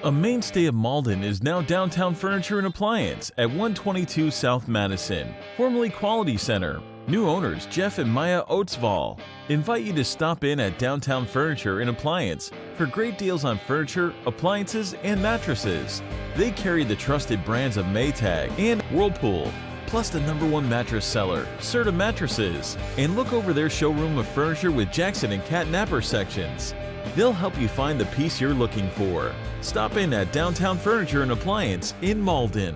A mainstay of Malden is now Downtown Furniture and Appliance at 122 South Madison, formerly Quality Center. New owners Jeff and Maya Oatsval invite you to stop in at Downtown Furniture and Appliance for great deals on furniture, appliances, and mattresses. They carry the trusted brands of Maytag and Whirlpool, plus the #1 mattress seller, Serta Mattresses, and look over their showroom of furniture with Jackson and Cat Napper sections. They'll help you find the piece you're looking for. Stop in at Downtown Furniture and Appliance in Malden.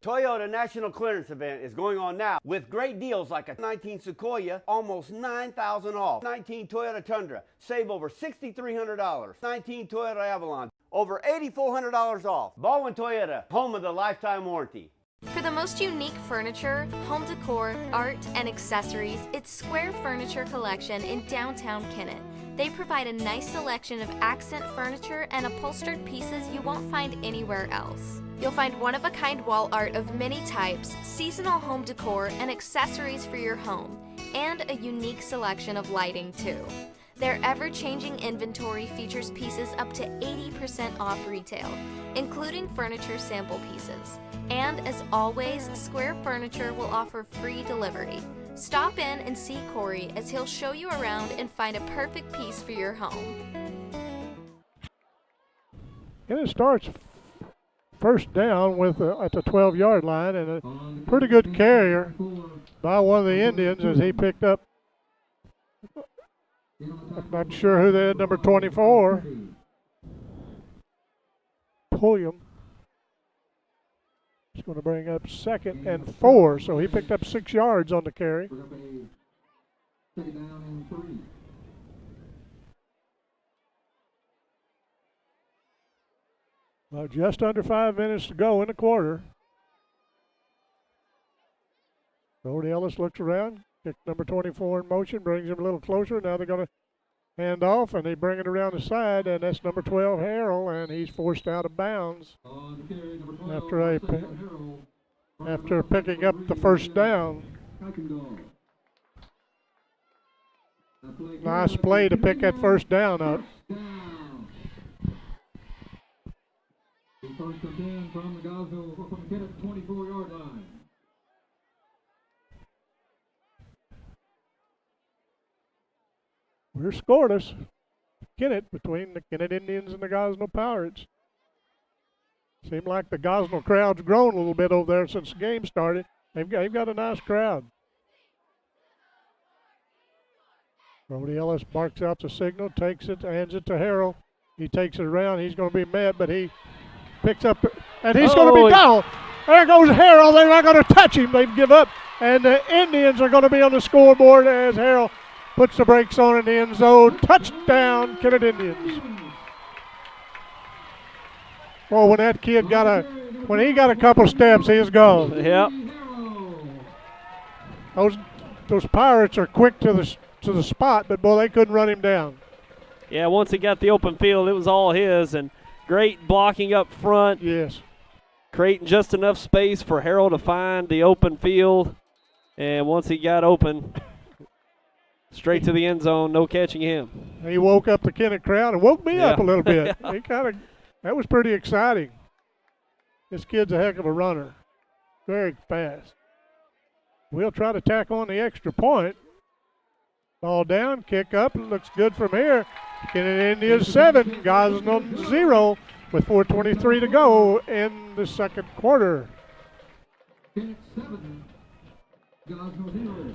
Toyota National Clearance Event is going on now with great deals like a 19 Sequoia, almost $9,000 off. 19 Toyota Tundra, save over $6,300. 19 Toyota Avalon, over $8,400 off. Baldwin Toyota, home of the lifetime warranty. For the most unique furniture, home decor, art, and accessories, it's Square Furniture Collection in downtown Kennett. They provide a nice selection of accent furniture and upholstered pieces you won't find anywhere else. You'll find one-of-a-kind wall art of many types, seasonal home decor, and accessories for your home, and a unique selection of lighting too. Their ever-changing inventory features pieces up to 80% off retail, including furniture sample pieces. And as always, Square Furniture will offer free delivery. Stop in and see Corey as he'll show you around and find a perfect piece for your home. And it starts first down with at the 12-yard line, and a pretty good carrier by one of the Indians as he picked up, I'm not sure who they had, number 24, Pulliam. He's going to bring up 2nd and 4, so he picked up 6 yards on the carry. Second down and 3. Well, just under 5 minutes to go in the quarter. Brody Ellis looks around, kick number 24 in motion, brings him a little closer. Now they're going to hand off, and they bring it around the side, and that's number 12, Harrell, and he's forced out of bounds after picking up the first down. Nice play to pick that first down up. First and 10 from the Gosnell, from the Kennett 24-yard line. We're scoreless. Kennett, between the Kennett Indians and the Gosnell Pirates. Seemed like the Gosnell crowd's grown a little bit over there since the game started. They've got a nice crowd. Brody Ellis barks out the signal, takes it, hands it to Harrell. He takes it around. He's going to be met, but he picks up, and he's going to be down. There goes Harrell. They're not going to touch him. They give up, and the Indians are going to be on the scoreboard as Harrell puts the brakes on in the end zone. Touchdown, Kennett Indians. Well, when that kid when he got a couple steps, he was gone. Yep. Those Pirates are quick to the spot, but boy, they couldn't run him down. Yeah, once he got the open field, it was all his, and great blocking up front. Yes. Creating just enough space for Harrell to find the open field, and once he got open, straight to the end zone, no catching him. He woke up the Kennett crowd and woke me up a little bit. That was pretty exciting. This kid's a heck of a runner. Very fast. We'll try to tack on the extra point. Ball down, kick up, it looks good from here. Kennett Indians 7, Gosnell 0 with 4:23 to go in the second quarter. Kennett 7, Gosnell 0.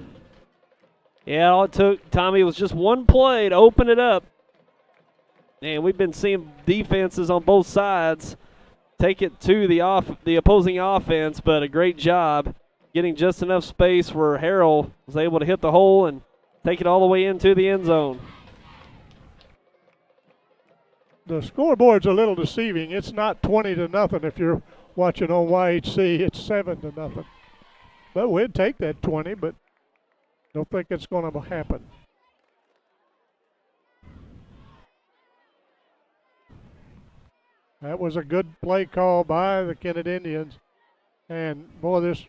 Yeah, all it took, Tommy, was just one play to open it up. And we've been seeing defenses on both sides take it to the opposing offense, but a great job getting just enough space where Harrell was able to hit the hole and take it all the way into the end zone. The scoreboard's a little deceiving. It's not 20-0 if you're watching on YHC. It's 7-0. But we'd take that 20, but don't think it's going to happen. That was a good play call by the Kennett Indians. And, boy, this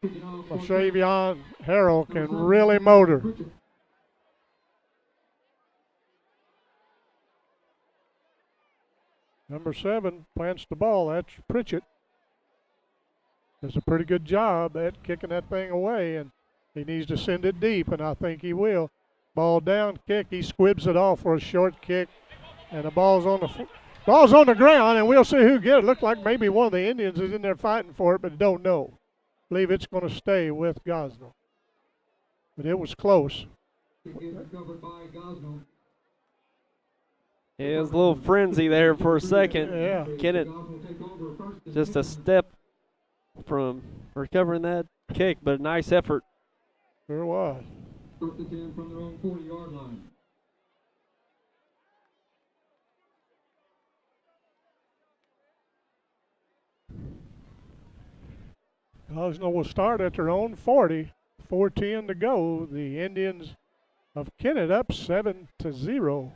Shavion Harrell can really motor. Number 7 plants the ball. That's Pritchett. Does a pretty good job at kicking that thing away, and he needs to send it deep, and I think he will. Ball down, kick. He squibs it off for a short kick, and the ball's on the ground, and we'll see who gets it. Looked like maybe one of the Indians is in there fighting for it, but don't know. Believe it's going to stay with Gosnell. But it was close. Yeah, it was a little frenzy there for a second. Yeah. Kennett just a step from recovering that kick, but a nice effort. Sure was. First and 10 from their own 40-yard line. Gosnell will start at their own 40. 4:10 to go. The Indians of Kennett up 7-0.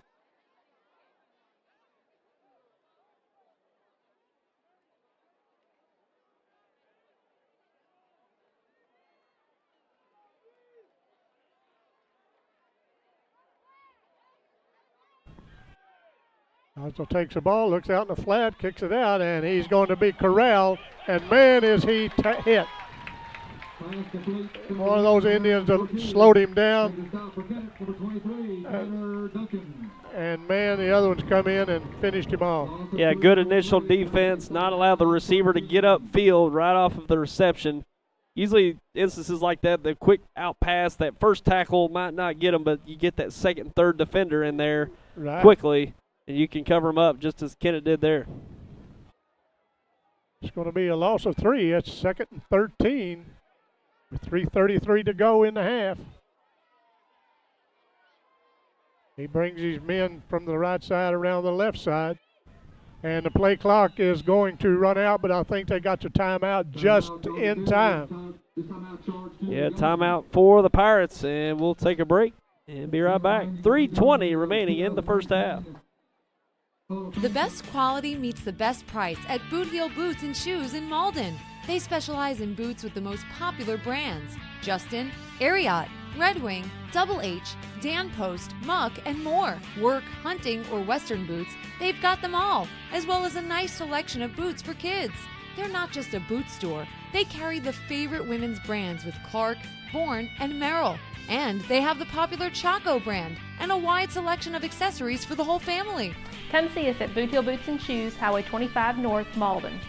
Gosnell takes the ball, looks out in the flat, kicks it out, and he's going to be corralled. And man, is he hit. One of those Indians that slowed him down. And man, the other one's come in and finished him off. Yeah, good initial defense, not allow the receiver to get upfield right off of the reception. Usually instances like that, the quick out pass, that first tackle might not get them, but you get that second, third defender in there quickly, and you can cover them up just as Kennett did there. It's going to be a loss of 3. It's 2nd and 13 with 3:33 to go in the half. He brings his men from the right side around the left side. And the play clock is going to run out, but I think they got their timeout just in time. Yeah, timeout for the Pirates, and we'll take a break and be right back. 3:20 remaining in the first half. The best quality meets the best price at Boot Heel Boots and Shoes in Malden. They specialize in boots with the most popular brands: Justin, Ariat, Red Wing, Double H, Dan Post, Muck, and more. Work, hunting, or Western boots, they've got them all, as well as a nice selection of boots for kids. They're not just a boot store. They carry the favorite women's brands with Clark, Bourne, and Merrill. And they have the popular Chaco brand and a wide selection of accessories for the whole family. Come see us at Boot Heel Boots and Shoes, Highway 25 North, Malden.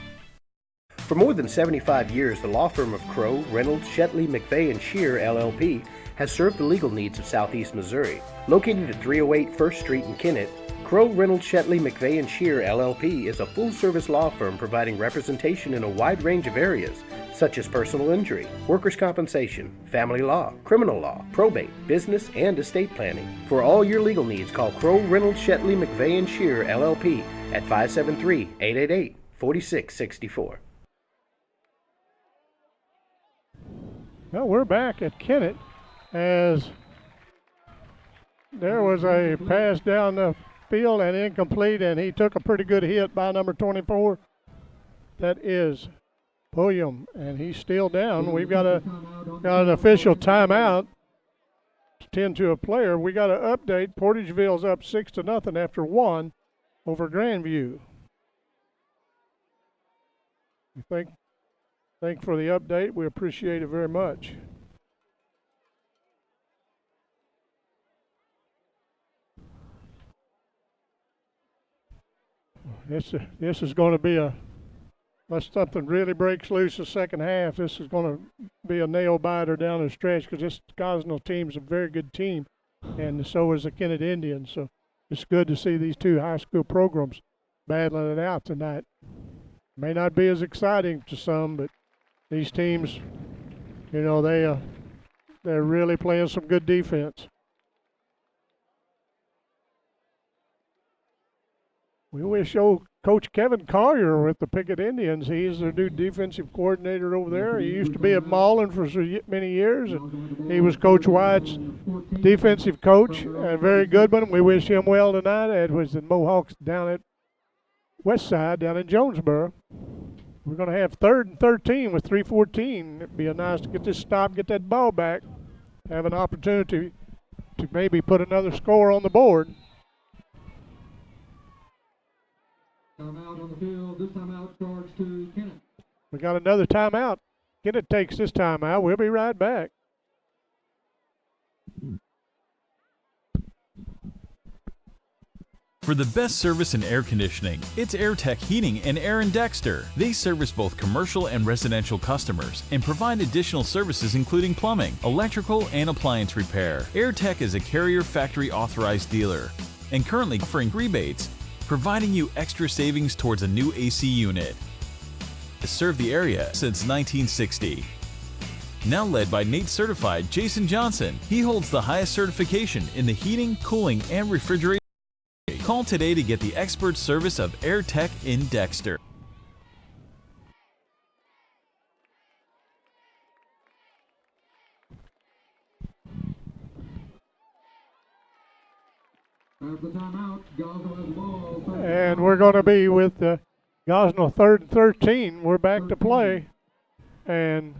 For more than 75 years, the law firm of Crow, Reynolds, Shetley, McVeigh & Shear, LLP, has served the legal needs of Southeast Missouri. Located at 308 First Street in Kennett, Crow, Reynolds, Shetley, McVeigh & Shear, LLP is a full-service law firm providing representation in a wide range of areas, such as personal injury, workers' compensation, family law, criminal law, probate, business, and estate planning. For all your legal needs, call Crow, Reynolds, Shetley, McVeigh & Shear, LLP at 573-888-4664. Well, we're back at Kennett as there was a pass down the field and incomplete, and he took a pretty good hit by number 24. That is William, and he's still down. We've got an official timeout to tend to a player. We got an update. Portageville's up 6-0 after 1 over Grandview. Thank for the update. We appreciate it very much. This is going to be unless something really breaks loose the second half, this is going to be a nail biter down the stretch, because this Gosnell team's a very good team, and so is the Kennett Indians. So it's good to see these two high school programs battling it out tonight. May not be as exciting to some, but These teams, you know, they're really playing some good defense. We wish old Coach Kevin Collier with the Pickett Indians. He's their new defensive coordinator over there. He used to be at Mullen for so many years, and he was Coach White's defensive coach. A very good one. We wish him well tonight. It was the Mohawks down at West Side, down in Jonesboro. We're going to have 3rd and 13 with 3:14. It'd be nice to get this stop, get that ball back, have an opportunity to maybe put another score on the board. Timeout on the field. This timeout charged to Kennett. We got another timeout. Kennett takes this timeout. We'll be right back. For the best service in air conditioning, it's AirTech Heating and Air in Dexter. They service both commercial and residential customers and provide additional services including plumbing, electrical, and appliance repair. AirTech is a Carrier Factory authorized dealer and currently offering rebates, providing you extra savings towards a new AC unit. Has served the area since 1960. Now led by NATE certified Jason Johnson, he holds the highest certification in the heating, cooling, and refrigeration. Call today to get the expert service of AirTech in Dexter. After the timeout, Gosnell has the ball. And we're going to be with Gosnell 3rd and 13. We're back to play. And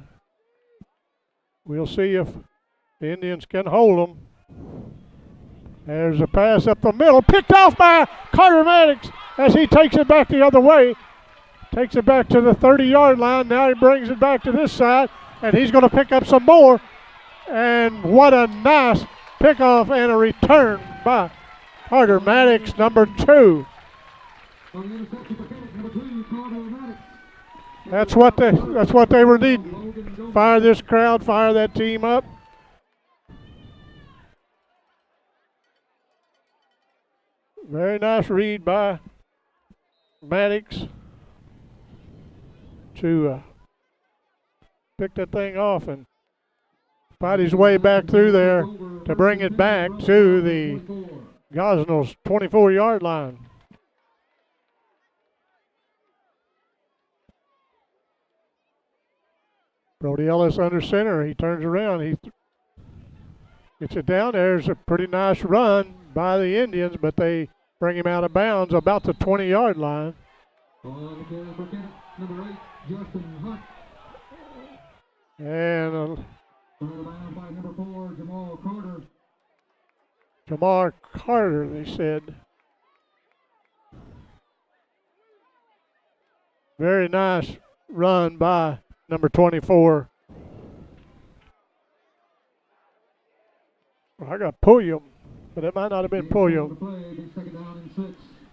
we'll see if the Indians can hold them. There's a pass up the middle, picked off by Carter Maddox as he takes it back the other way. Takes it back to the 30-yard line. Now he brings it back to this side, and he's going to pick up some more. And what a nice pickoff and a return by Carter Maddox, number 2. That's what they were needing. Fire this crowd, fire that team up. Very nice read by Maddox to pick that thing off and fight his way back through there to bring it back to the Gosnell's 24-yard line. Brody Ellis under center. He turns around. He gets it down. There's a pretty nice run by the Indians, but they bring him out of bounds about the 20-yard line. On the carry for Kennett, number 8, Justin Hunt. And Down by number 4, Jamal Carter. Jamar Carter, they said. Very nice run by number 24. I got Pulliam, but it might not have been Pulliam.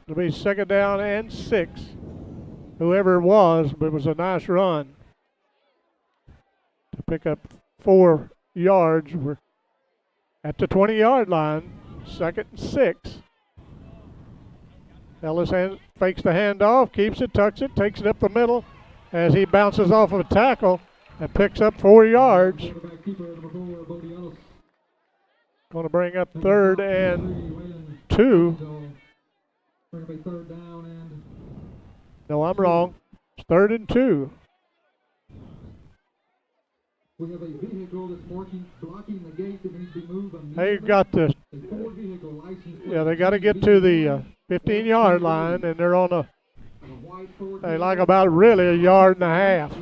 It'll be 2nd down and 6. Whoever it was, but it was a nice run to pick up 4 yards. We're at the 20-yard line, 2nd and 6. Ellis fakes the handoff, keeps it, tucks it, takes it up the middle as he bounces off of a tackle and picks up 4 yards. Going to bring up 3rd and 2. No, I'm wrong. It's 3rd and 2. We have a vehicle that's blocking the gate that needs to be moved. They got the, yeah, they got to get to the 15-yard line, and they're on they like about really a yard and a half.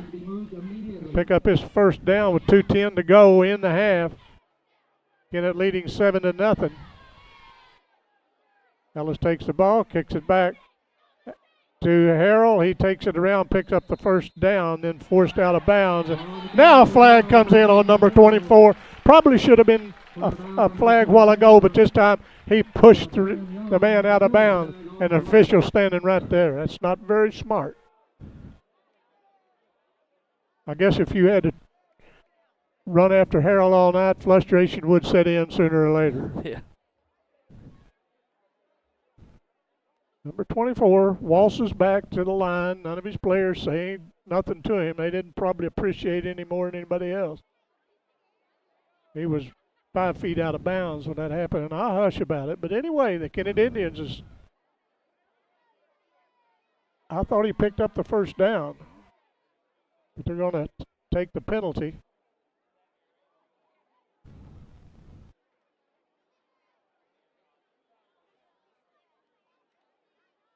Pick up his first down with 2:10 to go in the half. Kennett leading 7-0. Ellis takes the ball, kicks it back to Harrell. He takes it around, picks up the first down, then forced out of bounds. And now a flag comes in on number 24. Probably should have been a flag a while ago, but this time he pushed the man out of bounds, and the official standing right there. That's not very smart. I guess if you had to run after Harrell all night, frustration would set in sooner or later. Yeah. Number 24 waltzes back to the line. None of his players saying nothing to him. They didn't probably appreciate any more than anybody else. He was 5 feet out of bounds when that happened, and I'll hush about it. But anyway, the Kennett Indians I thought he picked up the first down, but they're going to take the penalty.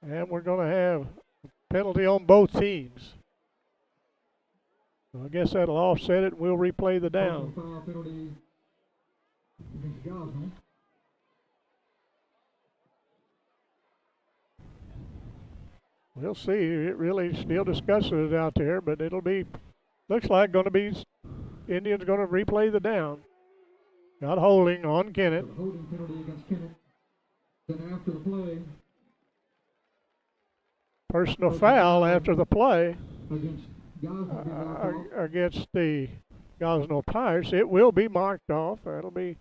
And we're going to have a penalty on both teams. So I guess that'll offset it. We'll replay the down. We'll see. It really still discussing it out there, but it'll be, looks like going to be, Indians going to replay the down. Got holding on Kennett. Holding penalty against Kennett. Then after the play, personal foul after the play against against the Gosnell Pirates. It will be marked off. That'll be.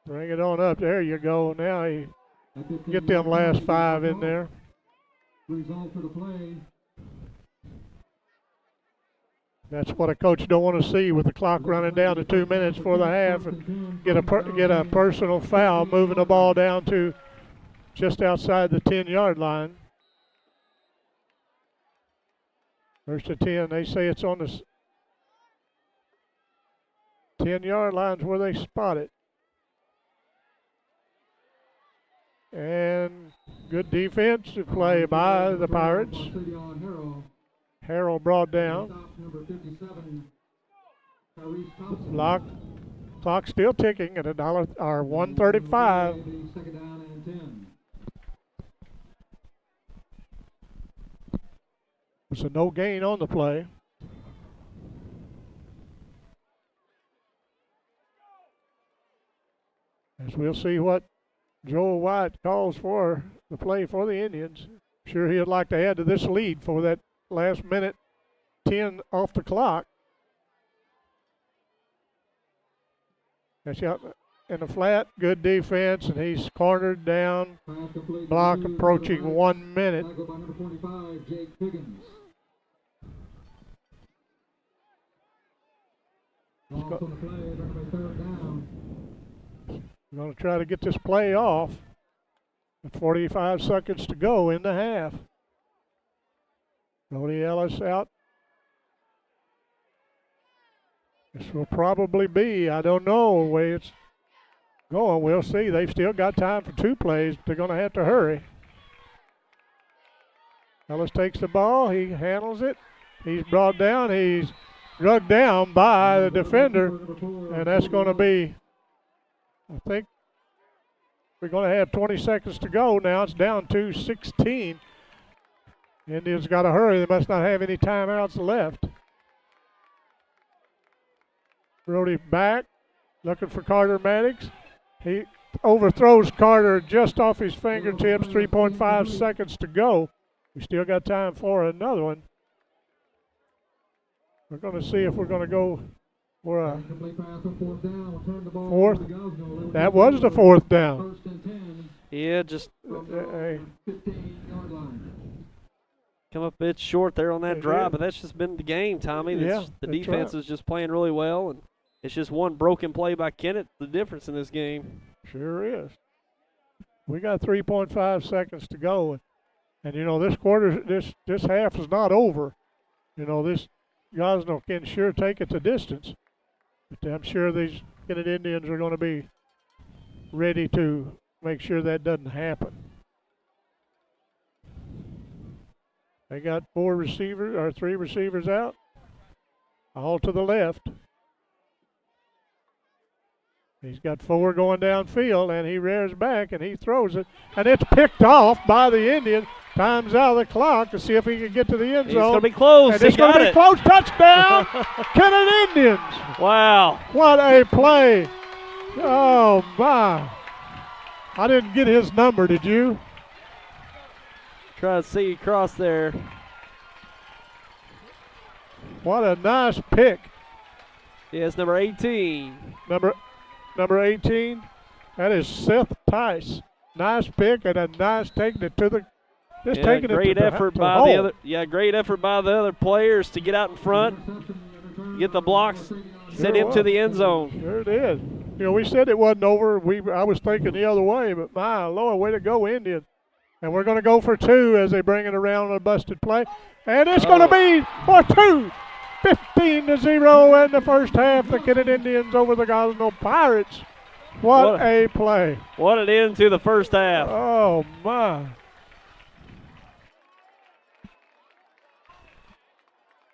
Bring it on up. There you go. Now you get them last 5 in there. Result for the play. That's what a coach don't want to see with the clock running down to 2 minutes for the half and get a personal foul, moving the ball down to just outside the 10-yard line. First to 10. They say it's on the 10-yard lines where they spot it. And good defensive play by the Pirates. Harrell brought down. Clock still ticking at $1:35. It's a no gain on the play. As we'll see what Joel White calls for the play for the Indians. Sure he'd like to add to this lead for that last minute 10 off the clock. That's out in the flat, good defense, and he's cornered down. Block approaching 1 minute. We're going to try to get this play off. With 45 seconds to go in the half. Cody Ellis out. This will probably be, I don't know the way it's going. We'll see. They've still got time for 2 plays. They're going to have to hurry. Ellis takes the ball. He handles it. He's brought down. He's drugged down by the defender. And that's going to be, I think, we're going to have 20 seconds to go now. It's down to 16. Indians got to hurry. They must not have any timeouts left. Brody back, looking for Carter Maddox. He overthrows Carter just off his fingertips. 3.5 seconds to go. We still got time for another one. We're going to see if we're going to go for a fourth. That was the 4th down. Yeah, just come up a bit short there on that drive, but that's just been the game, Tommy. Yeah, the defense is just playing really well, and it's just one broken play by Kennett, the difference in this game. Sure is. We got 3.5 seconds to go, and you know this quarter, this half is not over. You know this Gosnell can sure take it to distance, but I'm sure these Kennett Indians are going to be ready to make sure that doesn't happen. They got 3 receivers out, all to the left. He's got 4 going downfield, and he rears back, and he throws it, and it's picked off by the Indian. Time's out of the clock to see if he can get to the end zone. It's going to be close. And it's going to be close. Touchdown, Kennett Indians. Wow. What a play. Oh, my. I didn't get his number, did you? Try to see across there. What a nice pick. Yeah, it's number 18. Number 18. That is Seth Tice. Nice pick and a nice taking it to the. Just Yeah, taking great it to effort the by hole. the other. Yeah, great effort by the other players to get out in front, get the blocks, send him to the end zone. There it is. You know, we said it wasn't over. I was thinking the other way, but my Lord, way to go, Indians. And we're going to go for two as they bring it around on a busted play. And it's going to be for two. 15-0 in the first half. The Kennett Indians over the Gosnell Pirates. What a play. What an end to the first half. Oh, my.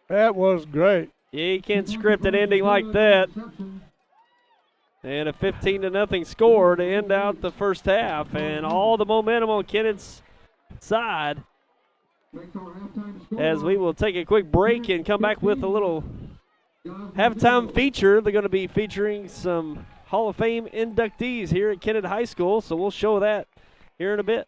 That was great. Yeah, you can't script an ending like that. And a 15-0 score to end out the first half. And all the momentum on Kennett's side. As we will take a quick break and come back with a little halftime feature. They're going to be featuring some Hall of Fame inductees here at Kennett High School. So we'll show that here in a bit.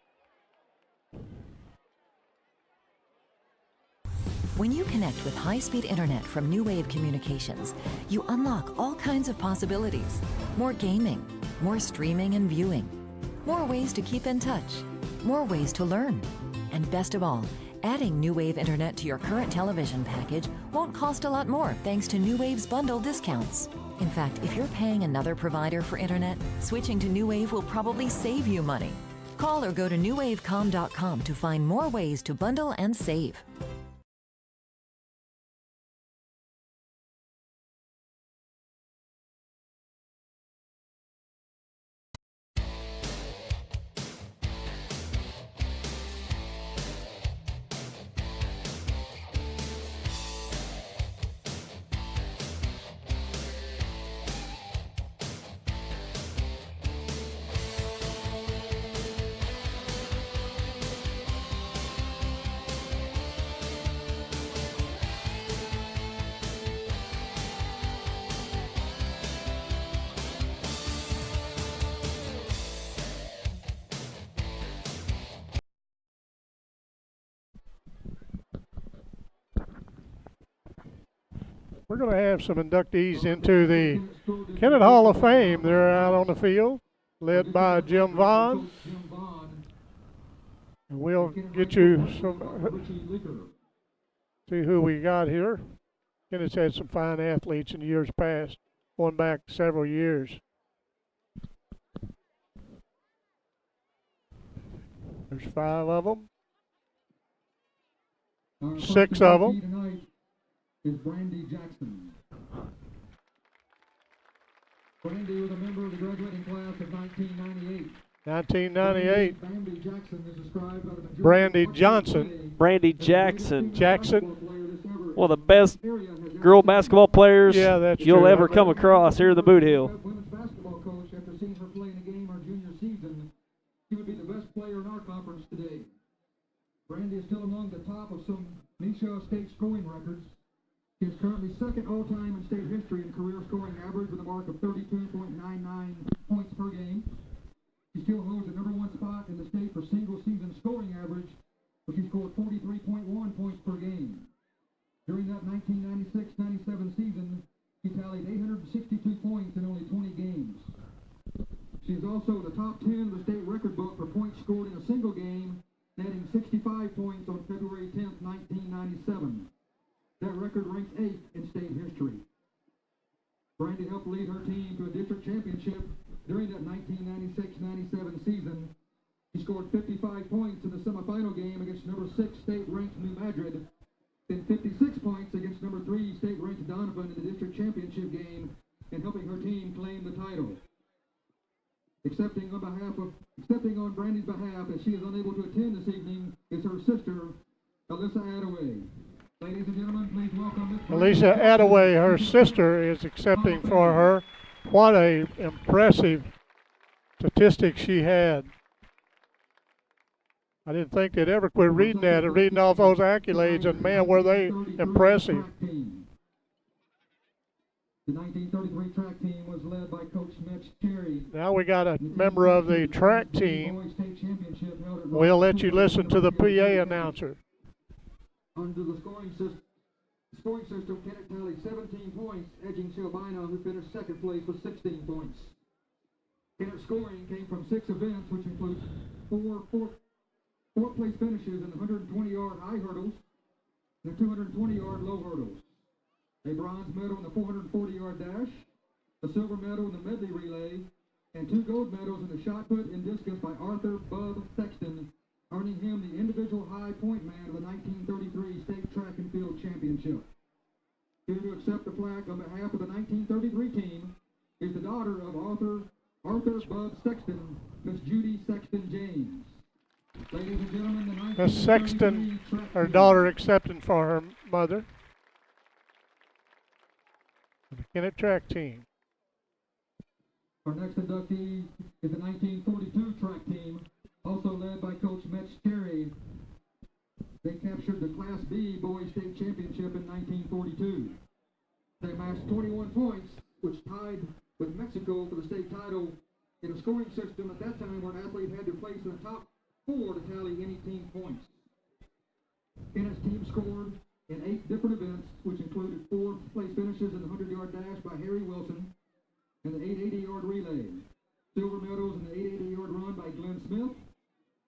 When you connect with high-speed internet from New Wave Communications, you unlock all kinds of possibilities. More gaming, more streaming and viewing, more ways to keep in touch, more ways to learn. And best of all, adding New Wave internet to your current television package won't cost a lot more thanks to New Wave's bundle discounts. In fact, if you're paying another provider for internet, switching to New Wave will probably save you money. Call or go to newwavecom.com to find more ways to bundle and save. We're going to have some inductees into the Kennett Hall of Fame. They're out on the field, led by Jim Vaughn. And we'll get you some, see who we got here. Kennett's had some fine athletes in years past, going back several years. There's 5 of them. 6 of them. Is Brandy Jackson. Brandy was a member of the graduating class of 1998. 1998. Brandy Jackson is described by the majority Brandy Johnson. Brandy Jackson. Jackson. One of the best girl basketball players you'll true. ever come across here in the Boot Hill. Women's basketball coach, after seeing her play in a game her junior season, she would be the best player in our conference today. Brandy is still among the top of some Nisha State scoring records. He is currently second all-time in state history in career scoring average with a mark of 32.99 points per game. She still holds the #1 spot in the state for single-season scoring average, where she scored 43.1 points per game. During that 1996-97 season, she tallied 862 points in only 20 games. She is also the top 10 of the state record book for points scored in a single game, netting 65 points on February 10th, 1997. That record ranks 8th in state history. Brandy helped lead her team to a district championship during that 1996-97 season. She scored 55 points in the semifinal game against #6 state-ranked New Madrid, then 56 points against #3 state-ranked Donovan in the district championship game, and helping her team claim the title. Accepting on Brandy's behalf, as she is unable to attend this evening, is her sister, Alyssa Attaway. Ladies and gentlemen, please welcome Miss Alicia Attaway, her sister, is accepting for her. What a impressive statistic she had. I didn't think they'd ever quit reading that and reading off those accolades, and man, were they impressive. The 1933 track team was led by Coach Mitch Cherry. Now we got a member of the track team. We'll let you listen to the PA announcer. Under the scoring system, Kennett tallied 17 points, edging Shelbina, who finished second place with 16 points. Kennett scoring came from 6 events, which includes fourth place finishes in the 120-yard high hurdles and the 220-yard low hurdles. A bronze medal in the 440-yard dash, a silver medal in the medley relay, and 2 gold medals in the shot put and discus by Arthur Bub Sexton, earning him the individual high point man of the 1933 State Track and Field Championship. Here to accept the flag on behalf of the 1933 team is the daughter of Arthur Bub Sexton, Miss Judy Sexton James. Ladies and gentlemen, the 1933 Miss Sexton, her daughter accepting for her mother. The Kennett track team. Our next inductee is the 1942 track team, also led by Coach Metz Cherry. They captured the Class B Boys State Championship in 1942. They amassed 21 points, which tied with Mexico for the state title in a scoring system at that time where an athlete had to place in the top 4 to tally any team points. Kennett's team scored in 8 different events, which included 4th place finishes in the 100-yard dash by Harry Wilson and the 880-yard relay, silver medals in the 880-yard run by Glenn Smith,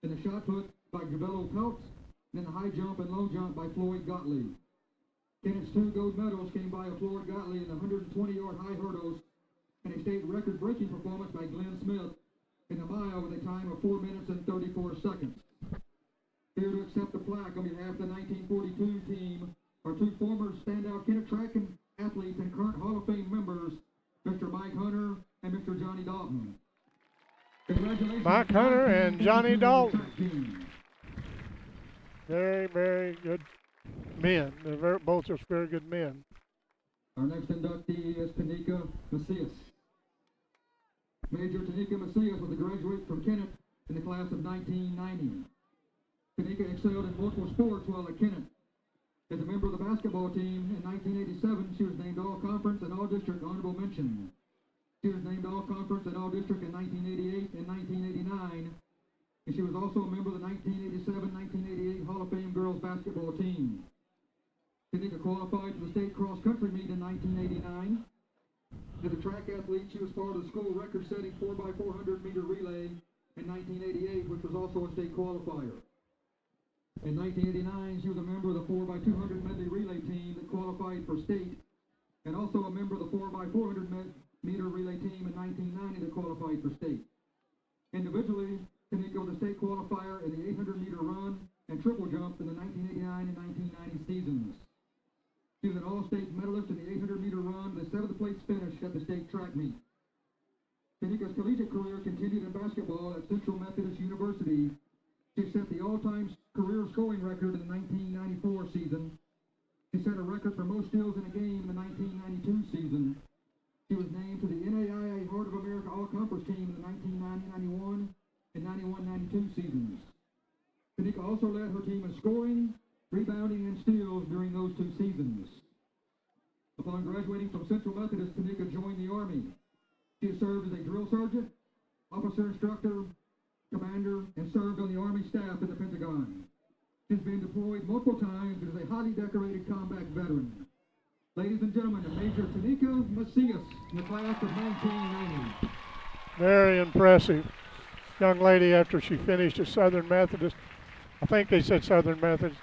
and the shot put by Javello Peltz, and then the high jump and low jump by Floyd Gottlieb. Kennett's 2 gold medals came by Floyd Gottlieb in the 120-yard high hurdles, and a state record-breaking performance by Glenn Smith in the mile with a time of 4 minutes and 34 seconds. Here to accept the plaque on behalf of the 1942 team are 2 former standout Kennett track athletes and current Hall of Fame members, Mr. Mike Hunter and Mr. Johnny Dalton. Congratulations, Mike Hunter and Johnny Dalton. Very, very good men. They're both just very good men. Our next inductee is Tanika Macias. Major Tanika Macias was a graduate from Kennett in the class of 1990. Tanika excelled in multiple sports while at Kennett. As a member of the basketball team in 1987, she was named All-Conference and All-District Honorable Mention. She was named All-Conference and All-District in 1988 and 1989, and she was also a member of the 1987-1988 Hall of Fame girls basketball team. Tanika qualified for the state cross-country meet in 1989. As a track athlete, she was part of the school record-setting 4x400 meter relay in 1988, which was also a state qualifier. In 1989, she was a member of the 4x200 medley relay team that qualified for state, and also a member of the 4x400 meter relay team in 1990 that qualified for state. Individually, Tanika was a state qualifier in the 800 meter run and triple jump in the 1989 and 1990 seasons. She was an all-state medalist in the 800 meter run with a 7th place finish at the state track meet. Tanika's collegiate career continued in basketball at Central Methodist University. She set the all-time career scoring record in the 1994 season. She set a record for most steals in a game in the 1992 season. She was named to the NAIA Heart of America All-Conference team in the 1990-91 and 91-92 seasons. Tanika also led her team in scoring, rebounding, and steals during those 2 seasons. Upon graduating from Central Methodist, Tanika joined the Army. She has served as a drill sergeant, officer instructor, commander, and served on the Army staff at the Pentagon. She's been deployed multiple times and is a highly decorated combat veteran. Ladies and gentlemen, Major Tanika Macias in the class of 1990. Very impressive young lady after she finished at Southern Methodist. I think they said Southern Methodist.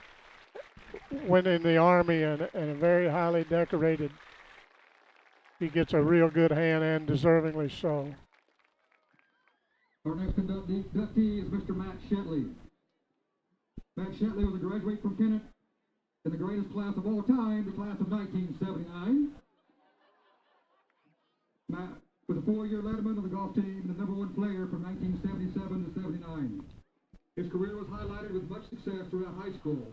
Went in the Army and a very highly decorated. He gets a real good hand, and deservingly so. Our next inductee is Mr. Matt Shetley. Matt Shetley was a graduate from Kennett in the greatest class of all time, the class of 1979. Matt was a 4-year letterman of the golf team and the #1 player from 1977 to 79. His career was highlighted with much success throughout high school.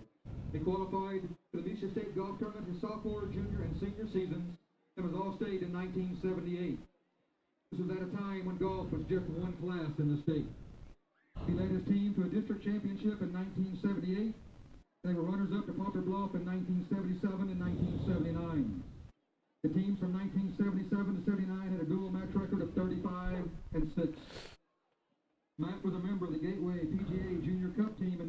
He qualified for the Misha State Golf Tournament his sophomore, junior, and senior seasons and was All-State in 1978. This was at a time when golf was just one class in the state. He led his team to a district championship in 1978. They were runners-up to Poplar Bluff in 1977 and 1979. The teams from 1977 to 79 had a dual match record of 35 and 6. Matt was a member of the Gateway PGA Junior Cup team in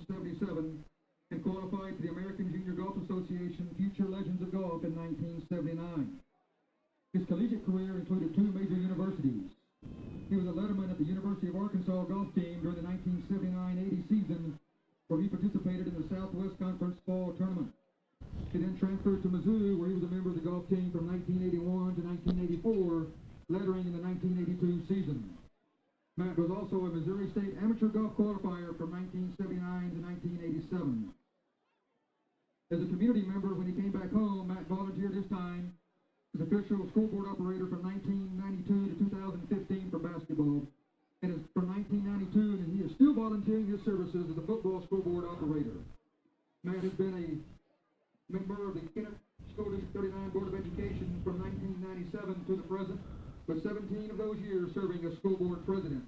1977 and qualified for the American Junior Golf Association Future Legends of Golf in 1979. His collegiate career included 2 major universities. He He was a letterman at the University of Arkansas golf team during the 1979-80 season, where he participated in the Southwest Conference Fall Tournament. He then transferred to Mizzou, where he was a member of the golf team from 1981 to 1984, lettering in the 1982 season. Matt was also a Missouri State amateur golf qualifier from 1979 to 1987. As a community member, when he came back home, Matt volunteered his time as official scoreboard operator from 1992 to 2015 for basketball, and is from 1992, and he is still volunteering his services as a football scoreboard operator. Matt has been a member of the Kennett School District 39 Board of Education from 1997 to the present, with 17 of those years serving as school board president.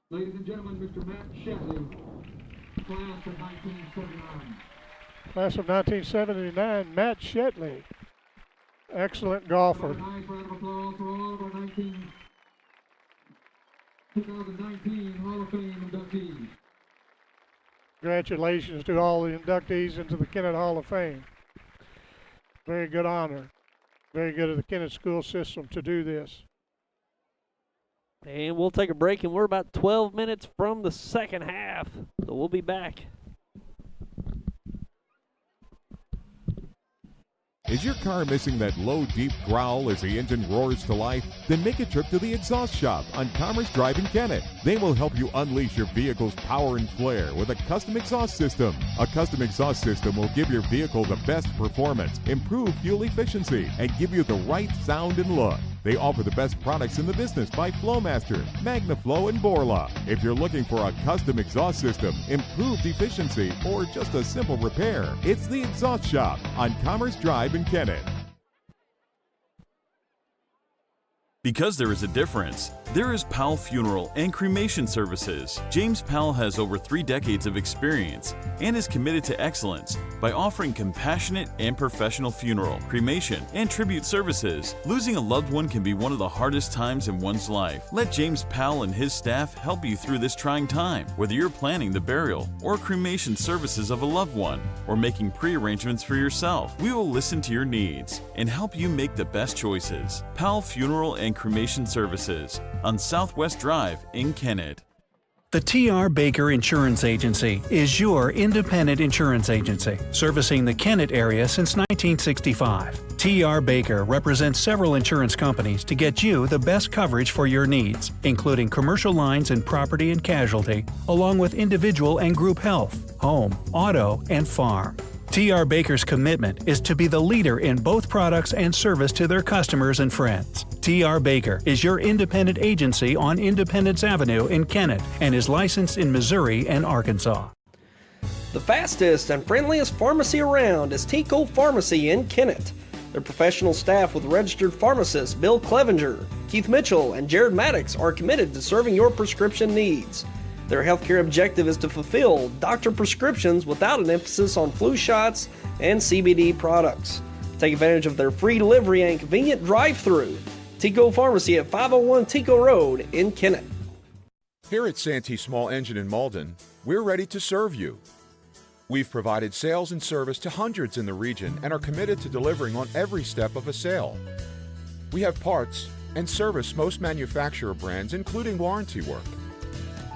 Ladies and gentlemen, Mr. Matt Shetley, class of 1979. Class of 1979, Matt Shetley. Excellent golfer. A nice round of applause for all of our 2019 Hall of Fame inductees. Congratulations to all the inductees into the Kennett Hall of Fame. Very good honor. Very good of the Kennett school system to do this. And we'll take a break, and we're about 12 minutes from the second half, so we'll be back. Is your car missing that low, deep growl as the engine roars to life? Then make a trip to the Exhaust Shop on Commerce Drive in Kennett. They will help you unleash your vehicle's power and flair with a custom exhaust system. A custom exhaust system will give your vehicle the best performance, improve fuel efficiency, and give you the right sound and look. They offer the best products in the business by Flowmaster, MagnaFlow, and Borla. If you're looking for a custom exhaust system, improved efficiency, or just a simple repair, it's the Exhaust Shop on Commerce Drive in Kennett. Because there is a difference, there is Powell Funeral and Cremation Services. James Powell has over 3 decades of experience and is committed to excellence by offering compassionate and professional funeral, cremation, and tribute services. Losing a loved one can be one of the hardest times in one's life. Let James Powell and his staff help you through this trying time. Whether you're planning the burial or cremation services of a loved one, or making pre-arrangements for yourself, we will listen to your needs and help you make the best choices. Powell Funeral and Cremation Services on Southwest Drive in Kennett. The T.R. Baker Insurance Agency is your independent insurance agency, servicing the Kennett area since 1965. T.R. Baker represents several insurance companies to get you the best coverage for your needs, including commercial lines and property and casualty, along with individual and group health, home, auto, and farm. T.R. Baker's commitment is to be the leader in both products and service to their customers and friends. T.R. Baker is your independent agency on Independence Avenue in Kennett and is licensed in Missouri and Arkansas. The fastest and friendliest pharmacy around is Tico Pharmacy in Kennett. Their professional staff with registered pharmacists Bill Clevenger, Keith Mitchell, and Jared Maddox are committed to serving your prescription needs. Their healthcare objective is to fulfill doctor prescriptions without an emphasis on flu shots and CBD products. Take advantage of their free delivery and convenient drive-through. Tico Pharmacy at 501 Tico Road in Kennett. Here at Santee Small Engine in Malden, we're ready to serve you. We've provided sales and service to hundreds in the region and are committed to delivering on every step of a sale. We have parts and service most manufacturer brands, including warranty work.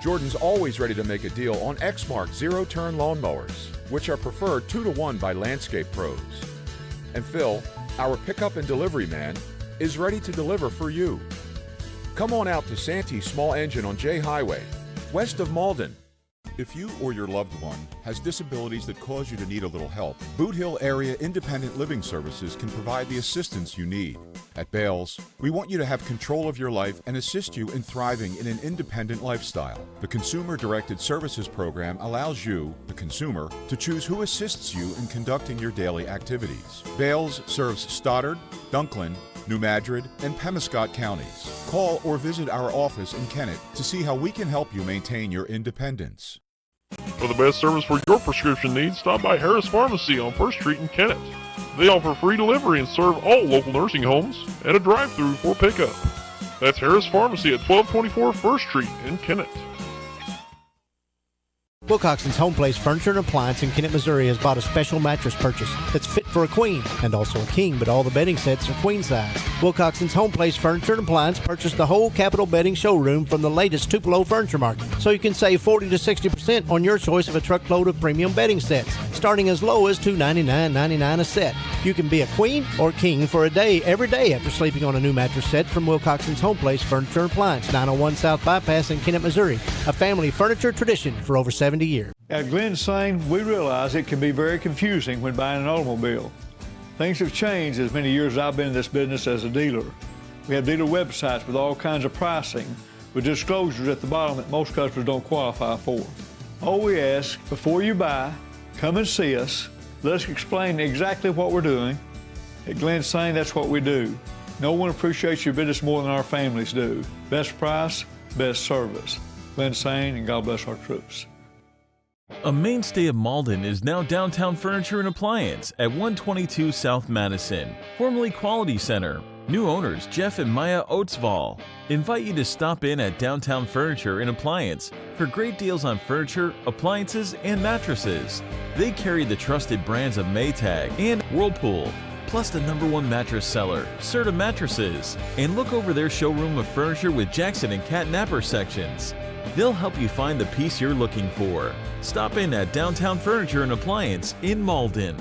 Jordan's always ready to make a deal on Exmark zero-turn lawnmowers, which are preferred 2-to-1 by landscape pros. And Phil, our pickup and delivery man, is ready to deliver for you. Come on out to Santee Small Engine on J Highway, west of Malden. If you or your loved one has disabilities that cause you to need a little help, Boot Hill Area Independent Living Services can provide the assistance you need. At Bales, we want you to have control of your life and assist you in thriving in an independent lifestyle. The Consumer-Directed Services Program allows you, the consumer, to choose who assists you in conducting your daily activities. Bales serves Stoddard, Dunklin, New Madrid, and Pemiscot counties. Call or visit our office in Kennett to see how we can help you maintain your independence. For the best service for your prescription needs, stop by Harris Pharmacy on 1st Street in Kennett. They offer free delivery and serve all local nursing homes and a drive-through for pickup. That's Harris Pharmacy at 1224 1st Street in Kennett. Wilcoxon's Home Place Furniture and Appliance in Kennett, Missouri has bought a special mattress purchase that's fit for a queen and also a king, but all the bedding sets are queen size. Wilcoxon's Home Place Furniture and Appliance purchased the whole Capitol Bedding showroom from the latest Tupelo furniture market, so you can save 40 to 60% on your choice of a truckload of premium bedding sets, starting as low as $299.99 a set. You can be a queen or king for a day every day after sleeping on a new mattress set from Wilcoxon's Home Place Furniture and Appliance, 901 South Bypass in Kennett, Missouri, a family furniture tradition for over 70 years. At Glen Sane, we realize it can be very confusing when buying an automobile. Things have changed as many years as I've been in this business as a dealer. We have dealer websites with all kinds of pricing, with disclosures at the bottom that most customers don't qualify for. All we ask, before you buy, come and see us. Let us explain exactly what we're doing. At Glen Sane, that's what we do. No one appreciates your business more than our families do. Best price, best service. Glen Sane, and God bless our troops. A mainstay of Malden is now Downtown Furniture and Appliance at 122 South Madison, formerly Quality Center. New owners Jeff and Maya Oatsval invite you to stop in at Downtown Furniture and Appliance for great deals on furniture, appliances, and mattresses. They carry the trusted brands of Maytag and Whirlpool, plus the #1 mattress seller, Serta Mattresses, and look over their showroom of furniture with Jackson and Cat Napper sections. They'll help you find the piece you're looking for. Stop in at Downtown Furniture and Appliance in Malden.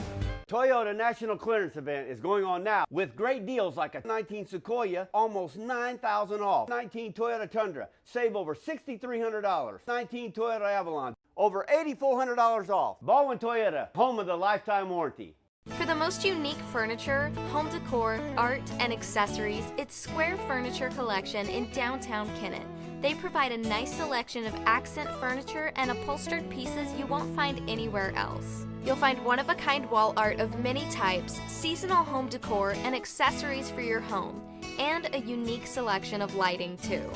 Toyota National Clearance Event is going on now with great deals like a 19 Sequoia, almost $9,000 off. 19 Toyota Tundra, save over $6,300. 19 Toyota Avalon, over $8,400 off. Baldwin Toyota, home of the lifetime warranty. For the most unique furniture, home decor, art, and accessories, it's Square Furniture Collection in downtown Kennett. They provide a nice selection of accent furniture and upholstered pieces you won't find anywhere else. You'll find one-of-a-kind wall art of many types, seasonal home decor, and accessories for your home, and a unique selection of lighting too.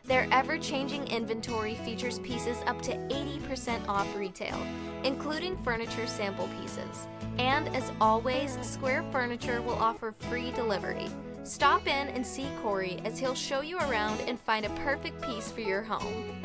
Their ever-changing inventory features pieces up to 80% off retail, including furniture sample pieces. And as always, Square Furniture will offer free delivery. Stop in and see Corey as he'll show you around and find a perfect piece for your home.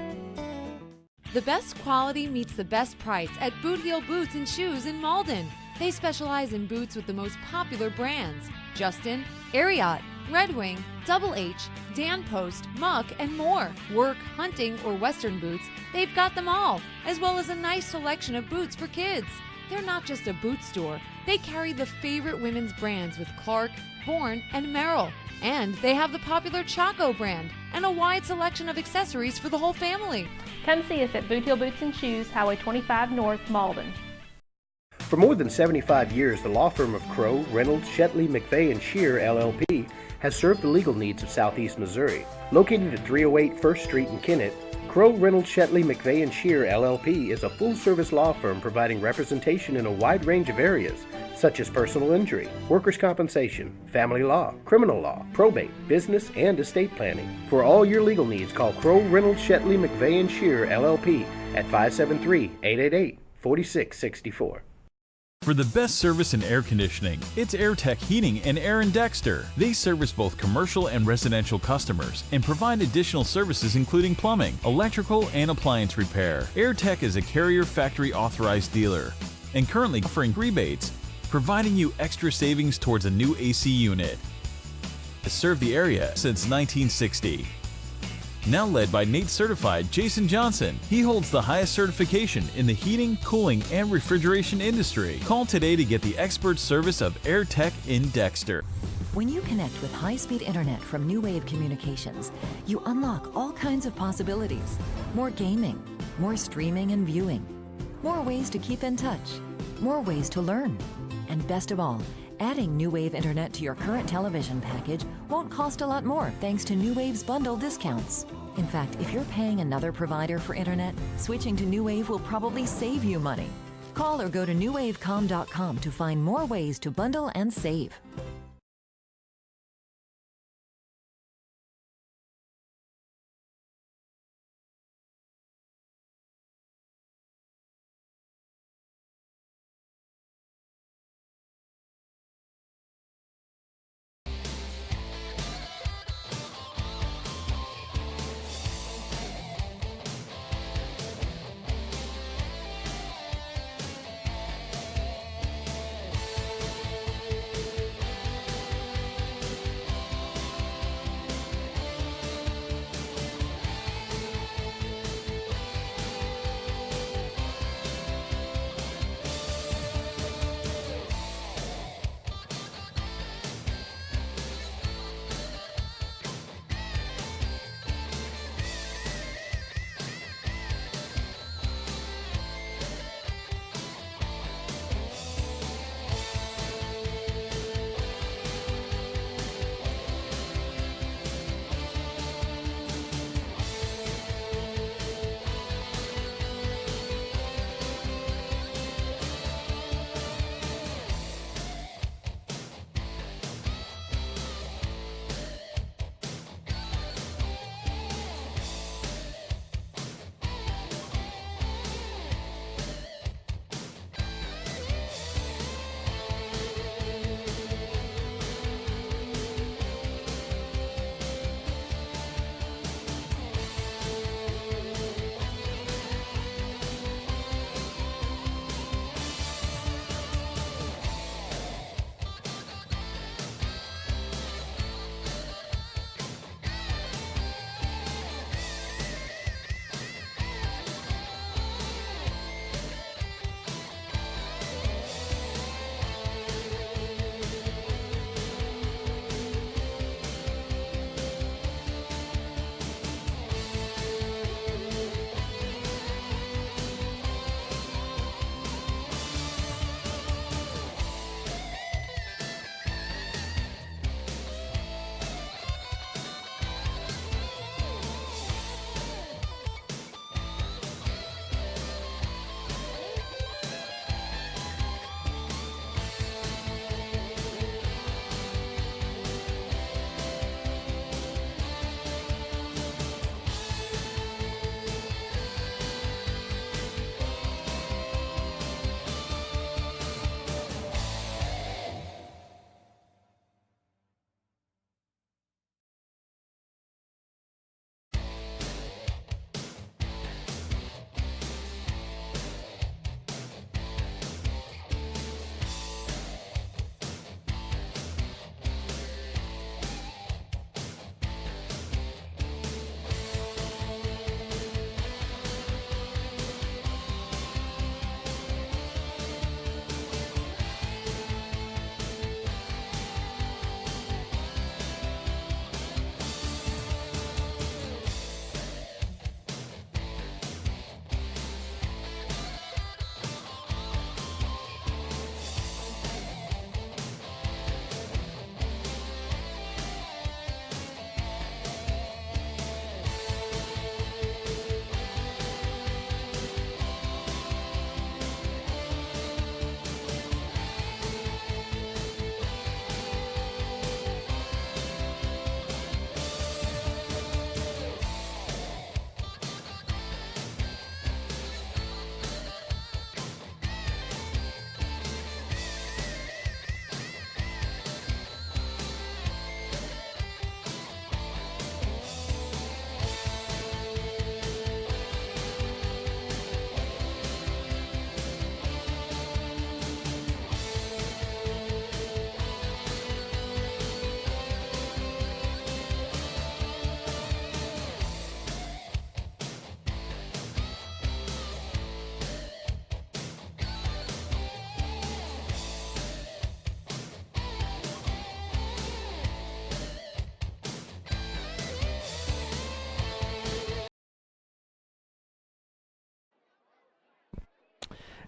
The best quality meets the best price at Boot Heel Boots and Shoes in Malden. They specialize in boots with the most popular brands: Justin, Ariat, Red Wing, Double H, Dan Post, Muck, and more. Work, hunting, or western boots, they've got them all, as well as a nice selection of boots for kids. They're not just a boot store. They carry the favorite women's brands with Clark, Bourne, and Merrill. And they have the popular Chaco brand and a wide selection of accessories for the whole family. Come see us at Boot Heel Boots and Shoes, Highway 25 North, Malden. For more than 75 years, the law firm of Crow, Reynolds, Shetley, McVeigh, and Shear, LLP, has served the legal needs of Southeast Missouri. Located at 308 1st Street in Kennett, Crow, Reynolds, Shetley, McVeigh, and Shear, LLP is a full-service law firm providing representation in a wide range of areas, such as personal injury, workers' compensation, family law, criminal law, probate, business, and estate planning. For all your legal needs, call Crow, Reynolds, Shetley, McVeigh, and Shear, LLP at 573-888-4664. For the best service in air conditioning, it's AirTech Heating and Air in Dexter. They service both commercial and residential customers and provide additional services including plumbing, electrical, and appliance repair. AirTech is a Carrier Factory authorized dealer and currently offering rebates, providing you extra savings towards a new AC unit. Has served the area since 1960. Now led by NATE certified Jason Johnson. He holds the highest certification in the heating, cooling, and refrigeration industry. Call today to get the expert service of AirTech in Dexter. When you connect with high-speed internet from New Wave Communications, you unlock all kinds of possibilities. More gaming, more streaming and viewing, more ways to keep in touch, more ways to learn. And best of all, adding New Wave Internet to your current television package won't cost a lot more thanks to New Wave's bundle discounts. In fact, if you're paying another provider for internet, switching to New Wave will probably save you money. Call or go to newwavecom.com to find more ways to bundle and save.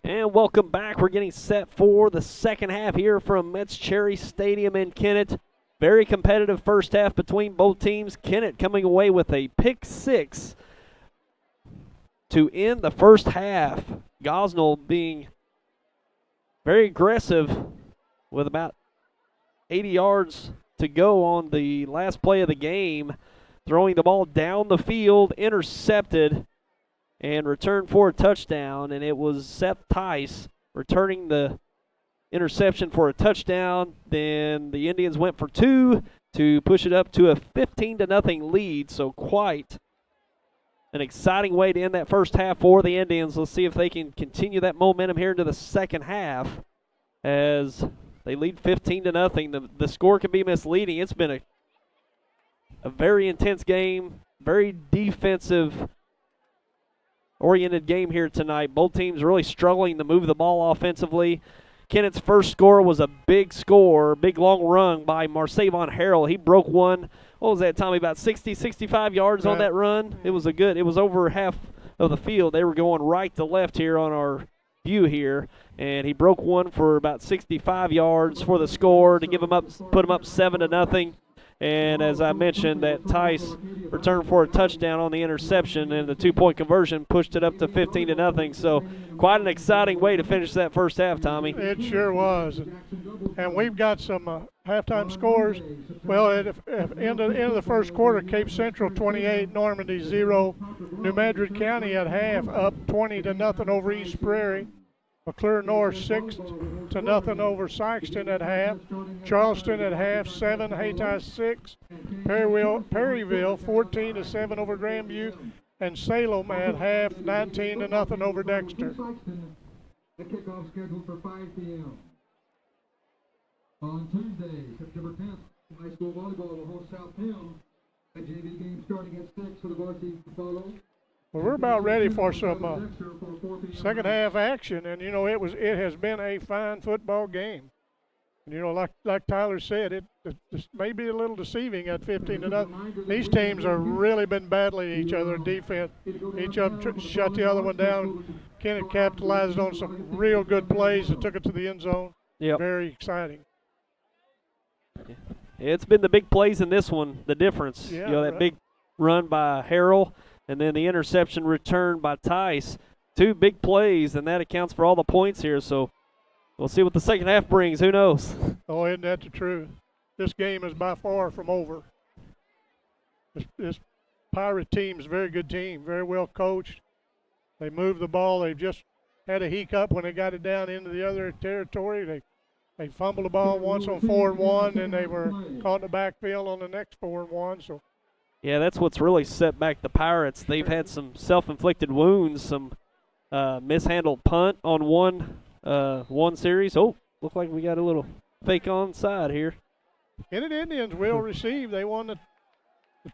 And welcome back. We're getting set for the second half here from Metz Cherry Stadium in Kennett. Very competitive first half between both teams. Kennett coming away with a pick 6 to end the first half. Gosnell being very aggressive with about 80 yards to go on the last play of the game, throwing the ball down the field, intercepted, and returned for a touchdown. And it was Seth Tice returning the interception for a touchdown. Then the Indians went for 2 to push it up to a 15-0 lead. So quite an exciting way to end that first half for the Indians. Let's see if they can continue that momentum here into the second half as they lead 15-0. The score can be misleading. It's been a very intense game, very defensive-oriented game here tonight. Both teams really struggling to move the ball offensively. Kennett's first score was a big score, big long run by Marcavon Harrell. He broke one. What was that, Tommy? About 60, 65 yards on that run. It was over half of the field. They were going right to left here on our view here, and he broke one for about 65 yards for the score to put him up 7-0. And as I mentioned, that Tice returned for a touchdown on the interception, and the 2-point conversion pushed it up to 15-0. So quite an exciting way to finish that first half, Tommy. It sure was. And we've got some halftime scores. Well, at end of the first quarter, Cape Central 28, Normandy 0. New Madrid County at half up 20-0 over East Prairie. McClure North 6-0 over Sykeston at half. Charleston at half 7, Hayti 6. Perryville 14-7 over Grandview, and Salem at half 19-0 over Dexter. The kickoff scheduled for 5 p.m. On Tuesday, September 10th, high school volleyball will host South Penn. A JV game starting at 6 for the varsity to follow. Well, we're about ready for some second half action, and you know it has been a fine football game. And, you know, like Tyler said, it may be a little deceiving at 15-0. These teams have really been battling each other in defense. Each of them shut the other one down. Kennett capitalized on some real good plays and took it to the end zone. Yep. Very exciting. It's been the big plays in this one, the difference. Yeah, you know, that big run by Harrell, and then the interception return by Tice. 2 big plays, and that accounts for all the points here. So we'll see what the second half brings. Who knows? Oh, isn't that the truth? This game is by far from over. This Pirate team is a very good team, very well coached. They move the ball. They've just had a hiccup when they got it down into the other territory. They fumbled the ball once on 4-1, and they were caught in the backfield on the next 4-1. So. Yeah, that's what's really set back the Pirates. They've had some self-inflicted wounds, some mishandled punt on one series. Oh, looked like we got a little fake onside here. Kennett Indians will receive. They won the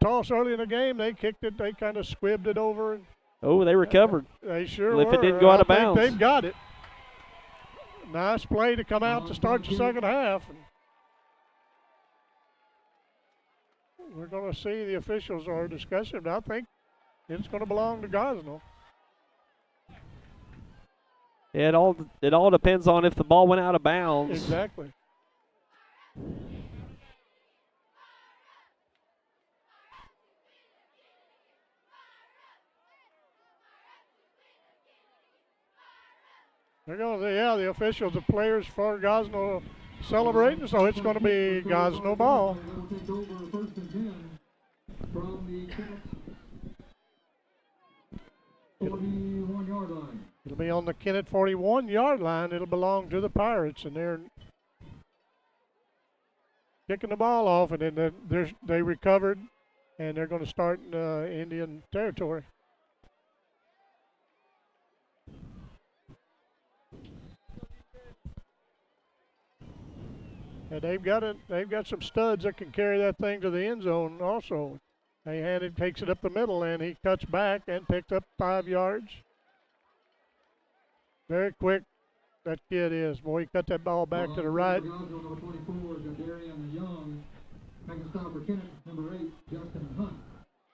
toss early in the game. They kicked it. They kind of squibbed it over. And they recovered. They sure well, were. If it didn't go out of bounds. They've got it. Nice play to come out to start the second half. We're going to see the officials are discussing, but I think it's going to belong to Gosnell. It all depends on if the ball went out of bounds. Exactly. They're going to, the officials, the players for Gosnell celebrating, so it's going to be Gosnell ball. It'll be on the Kennett 41-yard line. It'll belong to the Pirates, and they're kicking the ball off, and then they recovered, and they're going to start in Indian territory. And they've got some studs that can carry that thing to the end zone also. Takes it up the middle, and he cuts back and picks up 5 yards. Very quick, that kid is. Boy, he cut that ball back to the right.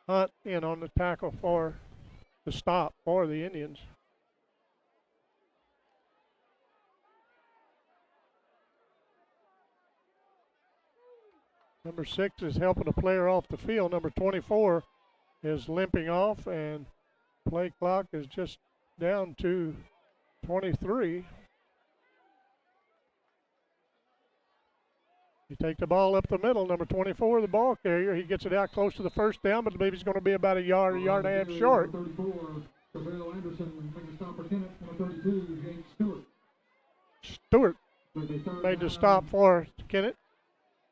Hunt in on the tackle for the stop for the Indians. Number 6 is helping a player off the field. Number 24 is limping off, and play clock is just down to 23. You take the ball up the middle. Number 24, the ball carrier. He gets it out close to the first down, but maybe he's going to be about a yard and a half short. Stewart made the stop for Kennett.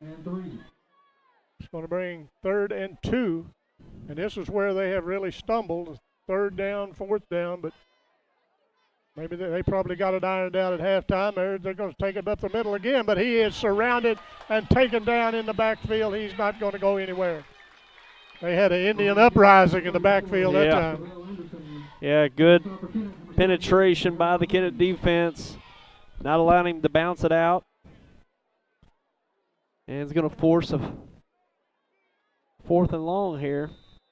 It's going to bring 3rd and 2. And this is where they have really stumbled. 3rd down, 4th down, but maybe they probably got it ironed out at halftime. They're going to take it up the middle again, but he is surrounded and taken down in the backfield. He's not going to go anywhere. They had an Indian uprising in the backfield that time. Yeah, good penetration by the Kennett defense, not allowing him to bounce it out. And it's going to force a 4th and long here.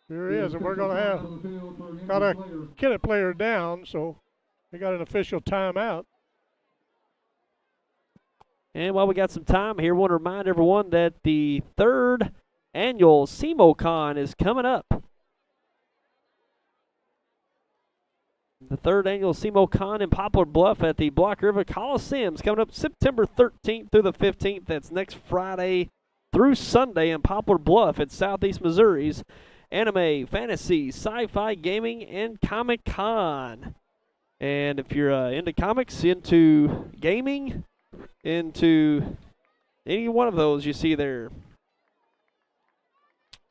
Here he is, and we're going to have got a Kennett player down, so they got an official timeout. And while we got some time here, I want to remind everyone that the 3rd annual SEMOCon is coming up. The 3rd annual SEMOCon in Poplar Bluff at the Block River Coliseum is coming up September 13th through the 15th. That's next Friday through Sunday in Poplar Bluff at Southeast Missouri's Anime, Fantasy, Sci-Fi, Gaming, and Comic Con. And if you're into comics, into gaming, into any one of those you see there,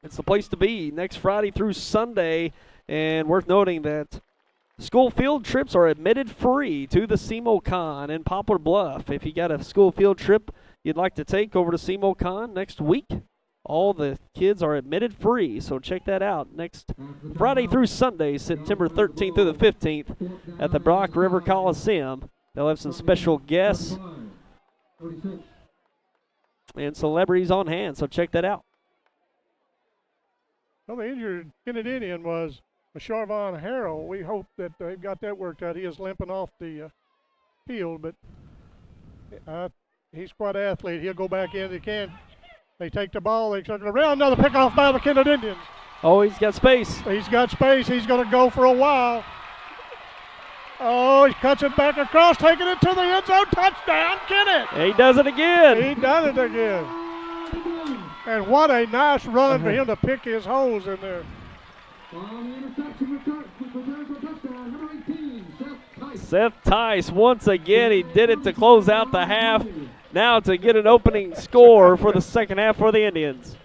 it's the place to be next Friday through Sunday. And worth noting that school field trips are admitted free to the SEMOCon in Poplar Bluff. If you got a school field trip you'd like to take over to SEMOCon next week, all the kids are admitted free, so check that out next Friday through Sunday, September 13th through the 15th at the Block River Coliseum. They'll have some special guests and celebrities on hand, so check that out. Well, the injured Kennett Indian was Sharvon Harrell. We hope that they've got that worked out. He is limping off the field, but he's quite an athlete. He'll go back in. They take the ball. They circle around. Another pick off by the Kennett Indians. Oh, he's got space. He's got space. He's going to go for a while. Oh, he cuts it back across, taking it to the end zone. Touchdown, Kennett. He does it again. He does it again. And what a nice run for him to pick his holes in there. Seth Tice, once again, he did it to close out the half. Now to get an opening score for the second half for the Indians.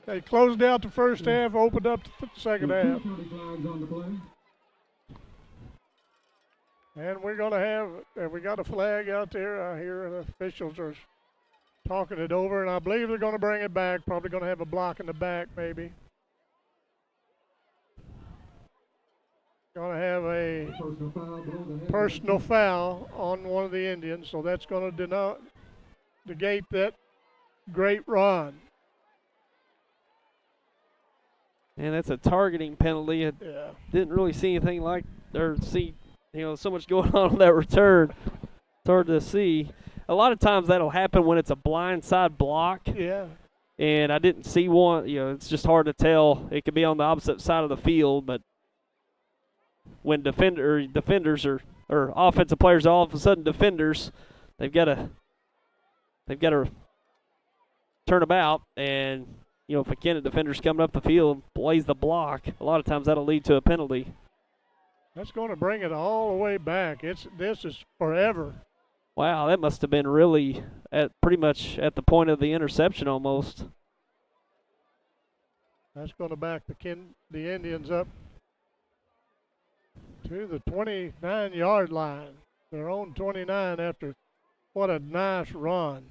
They closed out the first half, opened up the second half. And we're going to have, we got a flag out there. I hear the officials are talking it over, and I believe they're going to bring it back. Probably going to have a block in the back, maybe. Going to have a personal foul on one of the Indians, so that's going to negate that great run. And that's a targeting penalty. I didn't really see anything like, or see, so much going on that return. It's hard to see. A lot of times that'll happen when it's a blindside block. Yeah. And I didn't see one. It's just hard to tell. It could be on the opposite side of the field, but when defenders or offensive players are all of a sudden defenders, they've got to turn about, and if a Kennett defender's coming up the field, plays the block, a lot of times that'll lead to a penalty. That's going to bring it all the way back. This is forever. Wow, that must have been really pretty much at the point of the interception almost. That's going to back the Indians up to the 29-yard line. Their own 29 after what a nice run.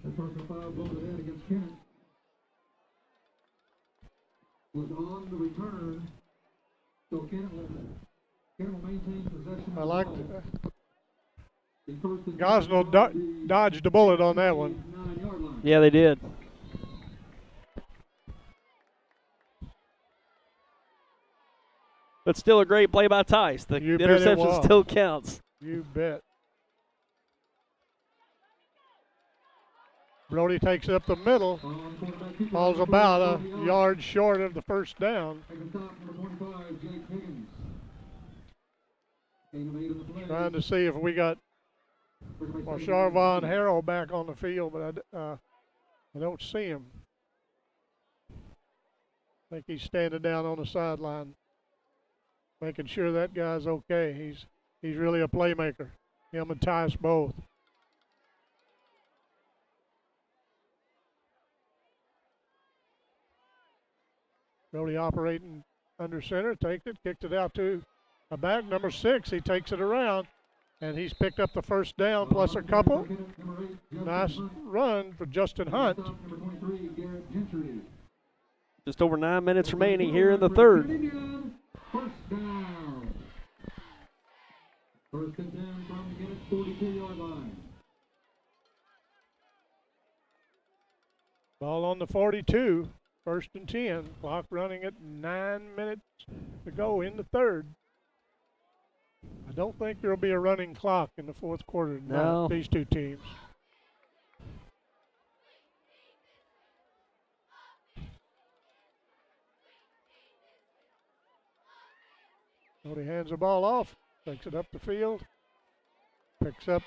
Was on the return, so Kennett will maintain possession. I like Gosnell dodged a bullet on that one. Yeah, they did. But still a great play by Tice. The interception still counts. You bet. Brody takes it up the middle, falls about a yard short of the first down. Trying to see if we got Marshawn Harrell back on the field, but I don't see him. I think he's standing down on the sideline, making sure that guy's okay. He's really a playmaker. Him and Tice both. Brody operating under center, takes it, kicked it out to a back, number 6. He takes it around, and he's picked up the first down plus a couple. Nice run for Justin Hunt. Just over 9 minutes remaining here in the third. First down. First and 10 from the Kennett 42-yard line. Ball on the 42. First and 10. Clock running at 9 minutes to go in the third. I don't think there'll be a running clock in the fourth quarter tonight, no. These two teams. Brody hands the ball off, takes it up the field, picks up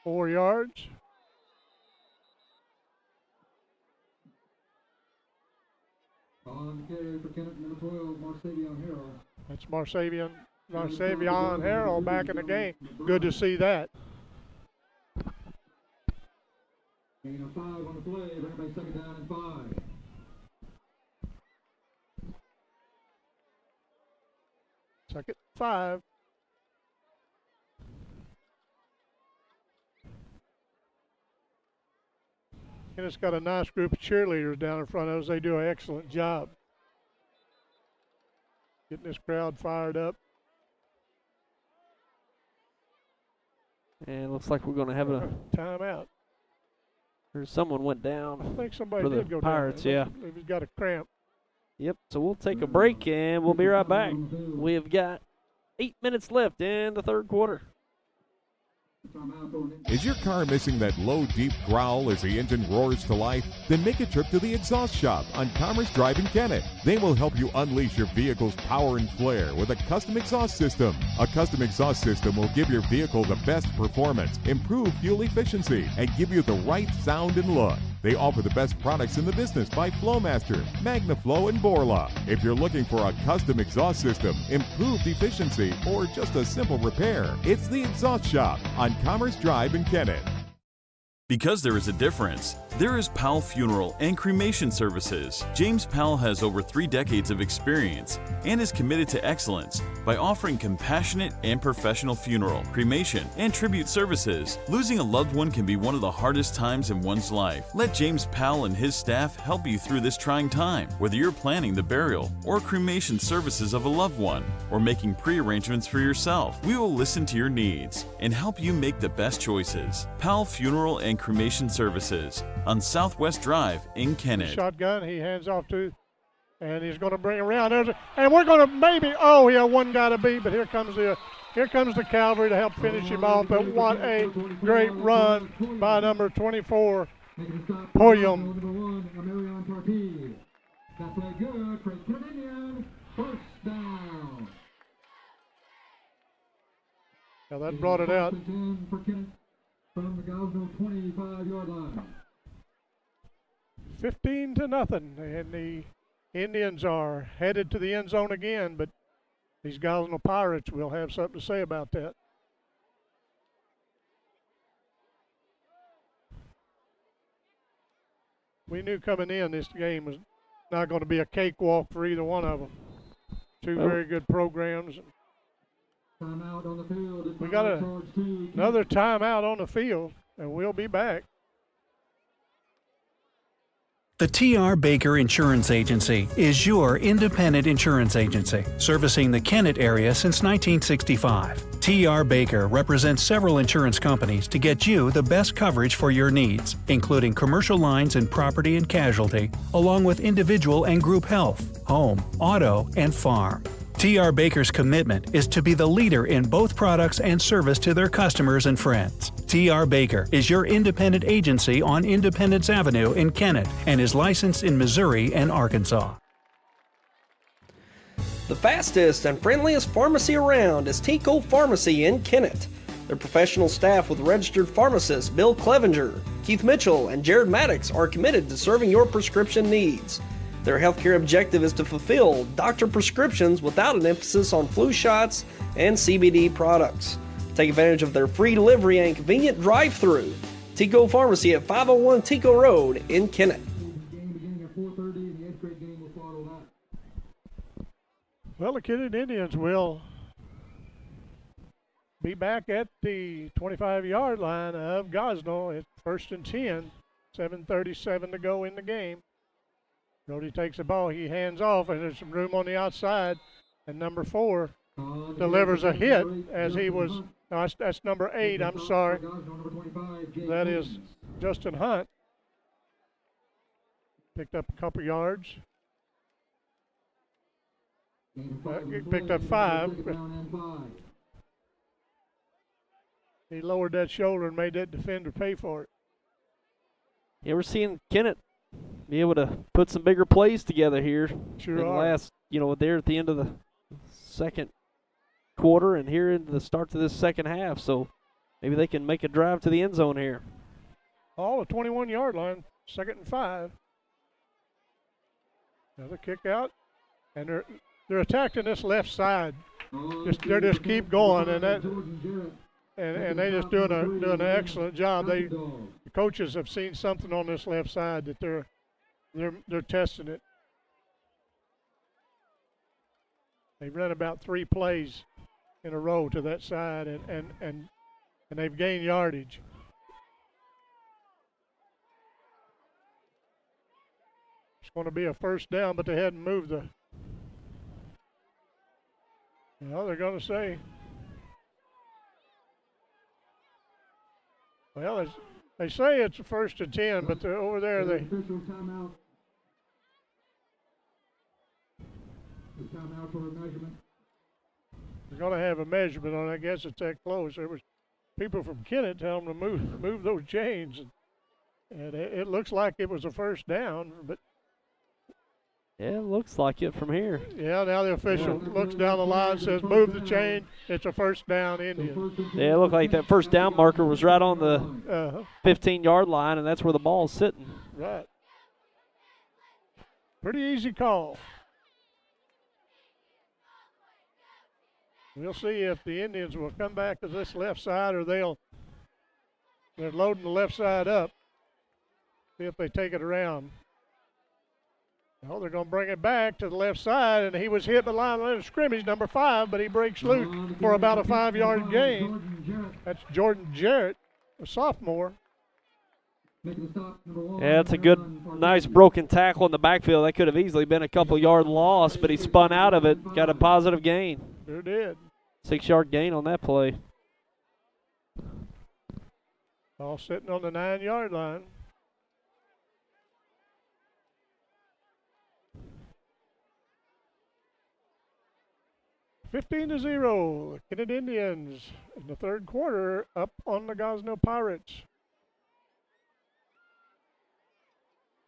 4 yards. On the carry for Kennett, number 12, Marsavion Harrell. That's Marsavion Harrell back in the game. Good to see that. Gain of 5 on the play, bring back second down and 5. Second 5. Kennett's got a nice group of cheerleaders down in front of us. They do an excellent job getting this crowd fired up. And it looks like we're going to have a timeout. Or someone went down. I think somebody for the did go Pirates, down. yeah. If he's got a cramp. Yep, so we'll take a break and we'll be right back. We've got 8 minutes left in the third quarter. Is your car missing that low, deep growl as the engine roars to life? Then make a trip to the Exhaust Shop on Commerce Drive in Kennett. They will help you unleash your vehicle's power and flair with a custom exhaust system. A custom exhaust system will give your vehicle the best performance, improve fuel efficiency, and give you the right sound and look. They offer the best products in the business by Flowmaster, MagnaFlow, and Borla. If you're looking for a custom exhaust system, improved efficiency, or just a simple repair, it's the Exhaust Shop on Commerce Drive in Kennett. Because there is a difference, there is Powell Funeral and Cremation Services. James Powell has over 3 decades of experience and is committed to excellence by offering compassionate and professional funeral, cremation, and tribute services. Losing a loved one can be one of the hardest times in one's life. Let James Powell and his staff help you through this trying time, whether you're planning the burial or cremation services of a loved one, or making pre-arrangements for yourself. We will listen to your needs and help you make the best choices. Powell Funeral and Cremation Services on Southwest Drive in Kennett. Shotgun, he hands off to, and he's going to bring around. And we're going to maybe, one guy to beat, but here comes the cavalry to help finish him off. But what a great run by number 24, Pulliam. That play good for Kennett. First down. Now that brought it out. From the Gosnell 25-yard line. 15-0, and the Indians are headed to the end zone again, but these Gosnell Pirates will have something to say about that. We knew coming in this game was not going to be a cakewalk for either one of them. Two very good programs. Timeout on the field. We got another timeout on the field, and we'll be back. The T.R. Baker Insurance Agency is your independent insurance agency, servicing the Kennett area since 1965. T.R. Baker represents several insurance companies to get you the best coverage for your needs, including commercial lines and property and casualty, along with individual and group health, home, auto, and farm. T.R. Baker's commitment is to be the leader in both products and service to their customers and friends. T.R. Baker is your independent agency on Independence Avenue in Kennett and is licensed in Missouri and Arkansas. The fastest and friendliest pharmacy around is Tico Pharmacy in Kennett. Their professional staff with registered pharmacists Bill Clevenger, Keith Mitchell, and Jared Maddox are committed to serving your prescription needs. Their healthcare objective is to fulfill doctor prescriptions without an emphasis on flu shots and CBD products. Take advantage of their free delivery and convenient drive-through. Tico Pharmacy at 501 Tico Road in Kennett. Well, the Kennett Indians will be back at the 25-yard line of Gosnell at 1st and 10. 7:37 to go in the game. Brody takes the ball, he hands off, and there's some room on the outside. And number 4 delivers a hit as he was, no, that's number 8, I'm sorry. That is Justin Hunt. Picked up a couple yards. Picked up 5. He lowered that shoulder and made that defender pay for it. Yeah, we're seeing Kennett be able to put some bigger plays together here. Sure in are. Last, there at the end of the second quarter and here into the start to this second half. So maybe they can make a drive to the end zone here. All the 21-yard line, 2nd and 5. Another kick out, and they're attacking this left side. They just keep going, and they just doing an excellent job. The coaches have seen something on this left side that they're testing it. They've run about 3 plays in a row to that side, and they've gained yardage. It's going to be a first down, but they hadn't moved the. Well, they're going to say. Well, they say it's a 1st and 10, but over there they. They're going to have a measurement on it. I guess it's that close. There was people from Kennett telling them to move those chains, and it looks like it was a first down, but. Yeah, it looks like it from here. Yeah, now the official looks down the line, says move the chain. It's a first down, Indian. Yeah, it looked like that first down marker was right on the 15-yard line, and that's where the ball's sitting. Right. Pretty easy call. We'll see if the Indians will come back to this left side or they're loading the left side up. See if they take it around. Well, they're going to bring it back to the left side, and he was hit the line of scrimmage, number 5, but he breaks loose for about a 5-yard gain. That's Jordan Jarrett, a sophomore. Yeah, it's a good, nice broken tackle in the backfield. That could have easily been a couple-yard loss, but he spun out of it, got a positive gain. Sure did. 6-yard gain on that play. All sitting on the 9-yard line. $15-0, the Kennett Indians in the third quarter up on the Gosnell Pirates.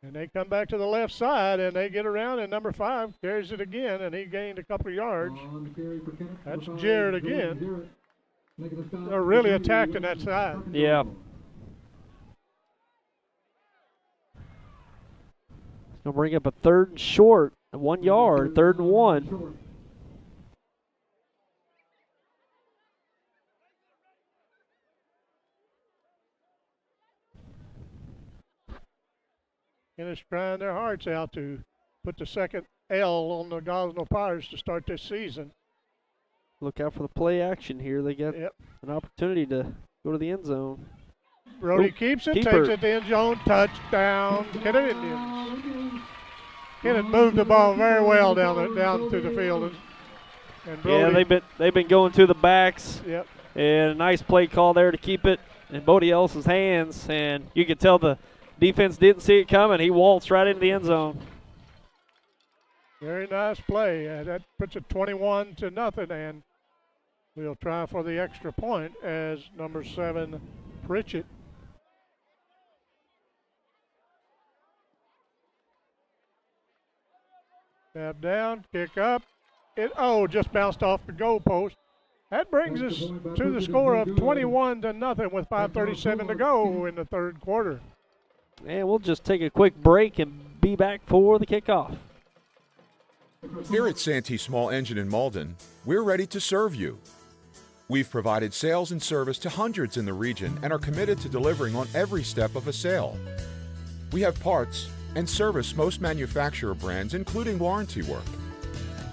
And they come back to the left side and they get around, and number 5 carries it again, and he gained a couple of yards. That's Jared again. They're really attacking that side. Yeah. It's going to bring up a 3rd and short, 1 yard, 3rd and 1. And it's trying their hearts out to put the second L on the Gosnell Pirates to start this season. Look out for the play action here. They got an opportunity to go to the end zone. Brody keeps it, takes it to the end zone, touchdown, Kennett Indians. Kennett moved the ball very well down through the field. And Brody, yeah, they've been going to the backs. Yep. And a nice play call there to keep it in Bodie Ellis's hands, and you could tell the defense didn't see it coming. He waltzed right into the end zone. Very nice play. That puts it 21-0, and we'll try for the extra point as number 7, Pritchett. Tap down, kick up. Just bounced off the goalpost. That brings us to the score of 21-0 with 5:37 to go in the third quarter. And we'll just take a quick break and be back for the kickoff. Here at Santee Small Engine in Malden, we're ready to serve you. We've provided sales and service to hundreds in the region and are committed to delivering on every step of a sale. We have parts and service most manufacturer brands, including warranty work.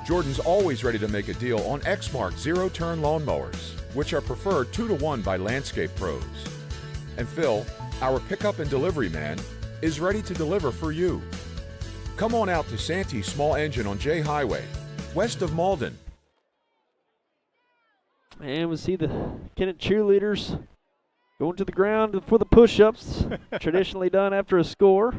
Jordan's always ready to make a deal on Exmark zero-turn lawnmowers, which are preferred 2-to-1 by landscape pros. And Phil, our pickup and delivery man, is ready to deliver for you. Come on out to Santee Small Engine on J Highway, west of Malden. And we see the Kennett cheerleaders going to the ground for the push-ups, traditionally done after a score.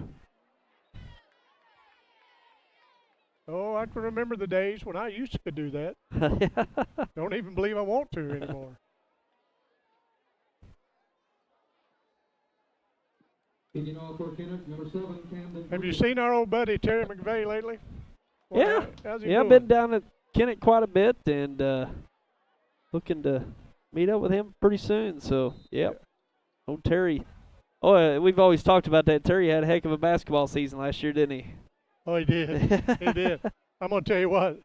Oh, I can remember the days when I used to do that. Don't even believe I want to anymore. Have you seen our old buddy Terry McVeigh lately? Yeah, how's he I've doing? been down at Kennett quite a bit and looking to meet up with him pretty soon. So, yep. Old Terry. We've always talked about that. Terry had a heck of a basketball season last year, didn't he? Oh, he did. He did. I'm going to tell you what,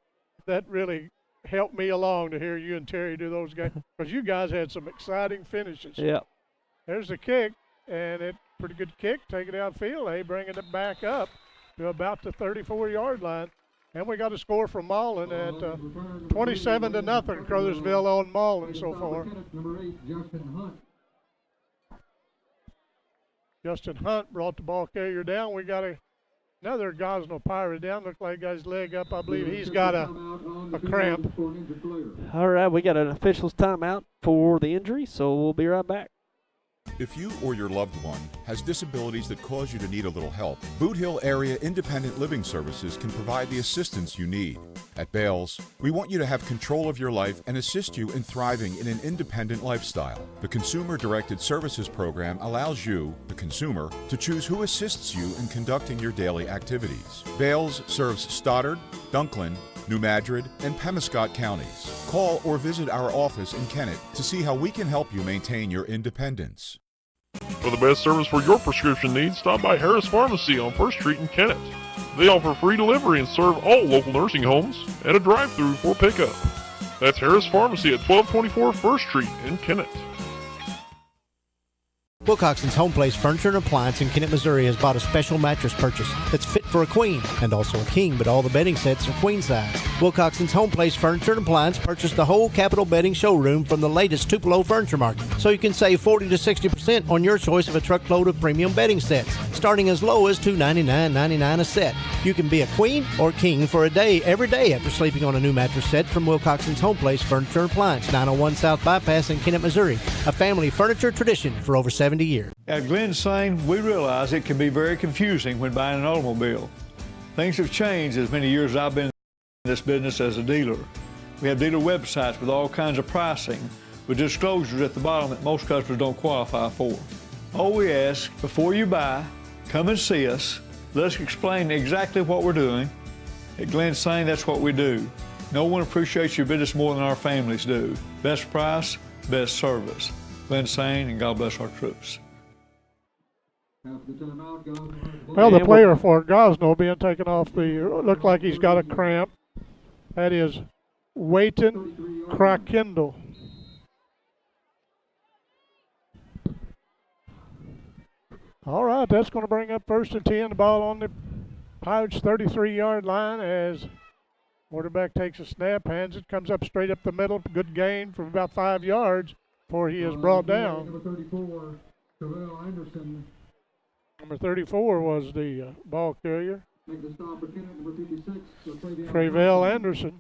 that really helped me along to hear you and Terry do those games because you guys had some exciting finishes. Yeah. There's the kick, and it's a pretty good kick. Take it outfield. They bringing it back up to about the 34-yard line. And we got a score from Mullen at 27-0, Crothersville on Mullen so far. Number 8, Justin Hunt. Justin Hunt brought the ball carrier down. We got another Gosnell Pirate down. Looks like he got his leg up. I believe he's got a cramp. All right, we got an official's timeout for the injury, so we'll be right back. If you or your loved one has disabilities that cause you to need a little help, Boot Hill Area Independent Living Services can provide the assistance you need. At Bales, we want you to have control of your life and assist you in thriving in an independent lifestyle. The Consumer Directed Services Program allows you, the consumer, to choose who assists you in conducting your daily activities. Bales serves Stoddard, Dunklin, New Madrid, and Pemiscot counties. Call or visit our office in Kennett to see how we can help you maintain your independence. For the best service for your prescription needs, stop by Harris Pharmacy on 1st Street in Kennett. They offer free delivery and serve all local nursing homes and a drive-through for pickup. That's Harris Pharmacy at 1224 1st Street in Kennett. Wilcoxon's Home Place Furniture and Appliance in Kennett, Missouri has bought a special mattress purchase that's fit for a queen and also a king, but all the bedding sets are queen size. Wilcoxon's Home Place Furniture and Appliance purchased the whole Capitol Bedding showroom from the latest Tupelo Furniture Market, so you can save 40 to 60% on your choice of a truckload of premium bedding sets, starting as low as $299.99 a set. You can be a queen or king for a day every day after sleeping on a new mattress set from Wilcoxon's Home Place Furniture and Appliance, 901 South Bypass in Kennett, Missouri, a family furniture tradition for over 70 years. At Glen Sane, we realize it can be very confusing when buying an automobile. Things have changed as many years as I've been in this business as a dealer. We have dealer websites with all kinds of pricing, with disclosures at the bottom that most customers don't qualify for. All we ask, before you buy, come and see us. Let us explain exactly what we're doing. At Glen Sane, that's what we do. No one appreciates your business more than our families do. Best price, best service. Glen Sane, and God bless our troops. Well, the player for Gosnell being taken off looked like he's got a cramp. That is Wayton Krakendall. All right, that's going to bring up 1st and 10. The ball on the Pirates' 33-yard line as quarterback takes a snap, hands it, comes up straight up the middle. Good gain from about 5 yards before he is brought down. Number 34, Terrell Anderson. Number 34 was the ball carrier. Make the stop for Kennett, number 56. Trayvell Anderson.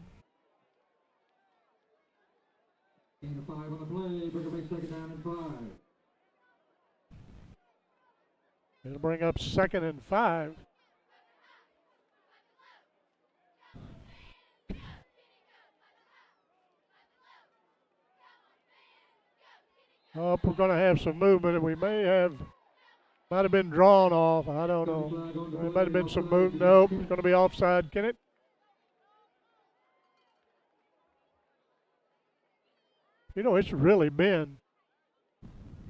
Gain of 5 on the play. Bring up 2nd down and 5. It'll bring up 2nd and 5. We're going to have some movement, and we might have been drawn off. I don't know. There might have been some movement. Nope, it's going to be offside, Kennett. You know, it's really been,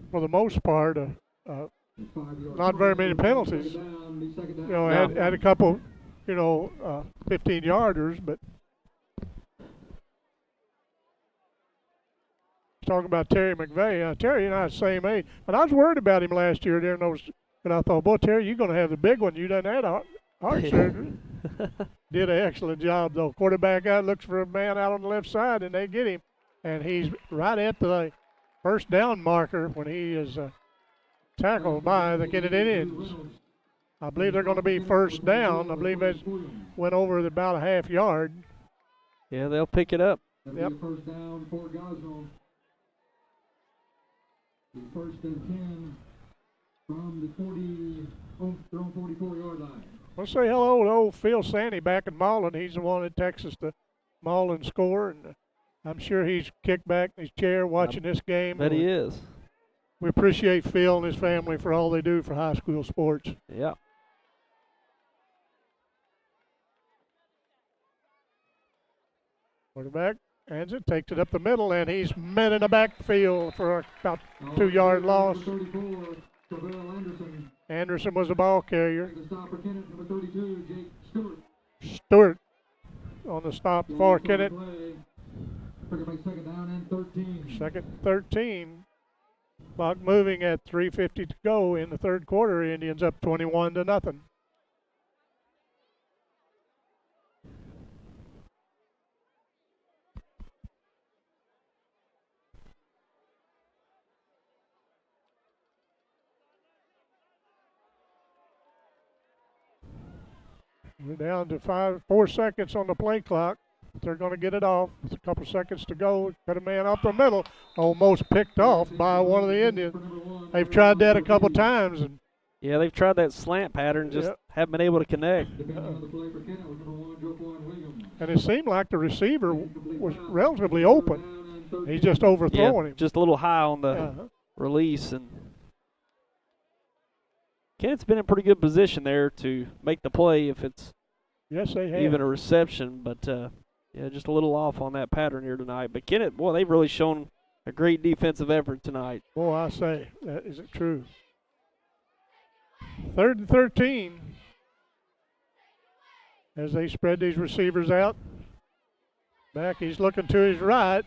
for the most part, not very many penalties. You know, had a couple, 15-yarders, but talking about Terry McVeigh. Terry and I are the same age, but I was worried about him last year there, and I thought, boy, Terry, you're going to have the big one. You done had heart surgery. Did an excellent job, though. Quarterback out looks for a man out on the left side, and they get him. And he's right at the first down marker when he is tackled by the Kennett Indians. I believe they're going to be first down. I believe it went over about a half yard. Yeah, they'll pick it up. Yep. First down for Gosnell. First and 10 from the 44-yard line. Let's say hello to old Phil Sandy back in Mullen. He's the one that texts us the Mullen score, and I'm sure he's kicked back in his chair watching this game. Bet he is. We appreciate Phil and his family for all they do for high school sports. Yeah. Quarterback hands it, takes it up the middle, and he's met in the backfield for about 2-yard loss. Anderson was the ball carrier. Stewart on the stop for Kennett. Second down and 13. Second 13. Clock moving at 3:50 to go in the third quarter. Indians up 21-0. We're down to 4 seconds on the play clock. They're going to get it off. With a couple seconds to go. Got a man up the middle. Almost picked off by one of the Indians. They've tried that a couple times. And yeah, they've tried that slant pattern, just haven't been able to connect. And it seemed like the receiver was relatively open. He's just overthrowing him. Just a little high on the release. And Kennett's been in pretty good position there to make the play if it's even a reception. But, yeah, just a little off on that pattern here tonight. But Kennett, boy, they've really shown a great defensive effort tonight. Boy, I say, is it true? 3rd and 13 as they spread these receivers out. Back, he's looking to his right,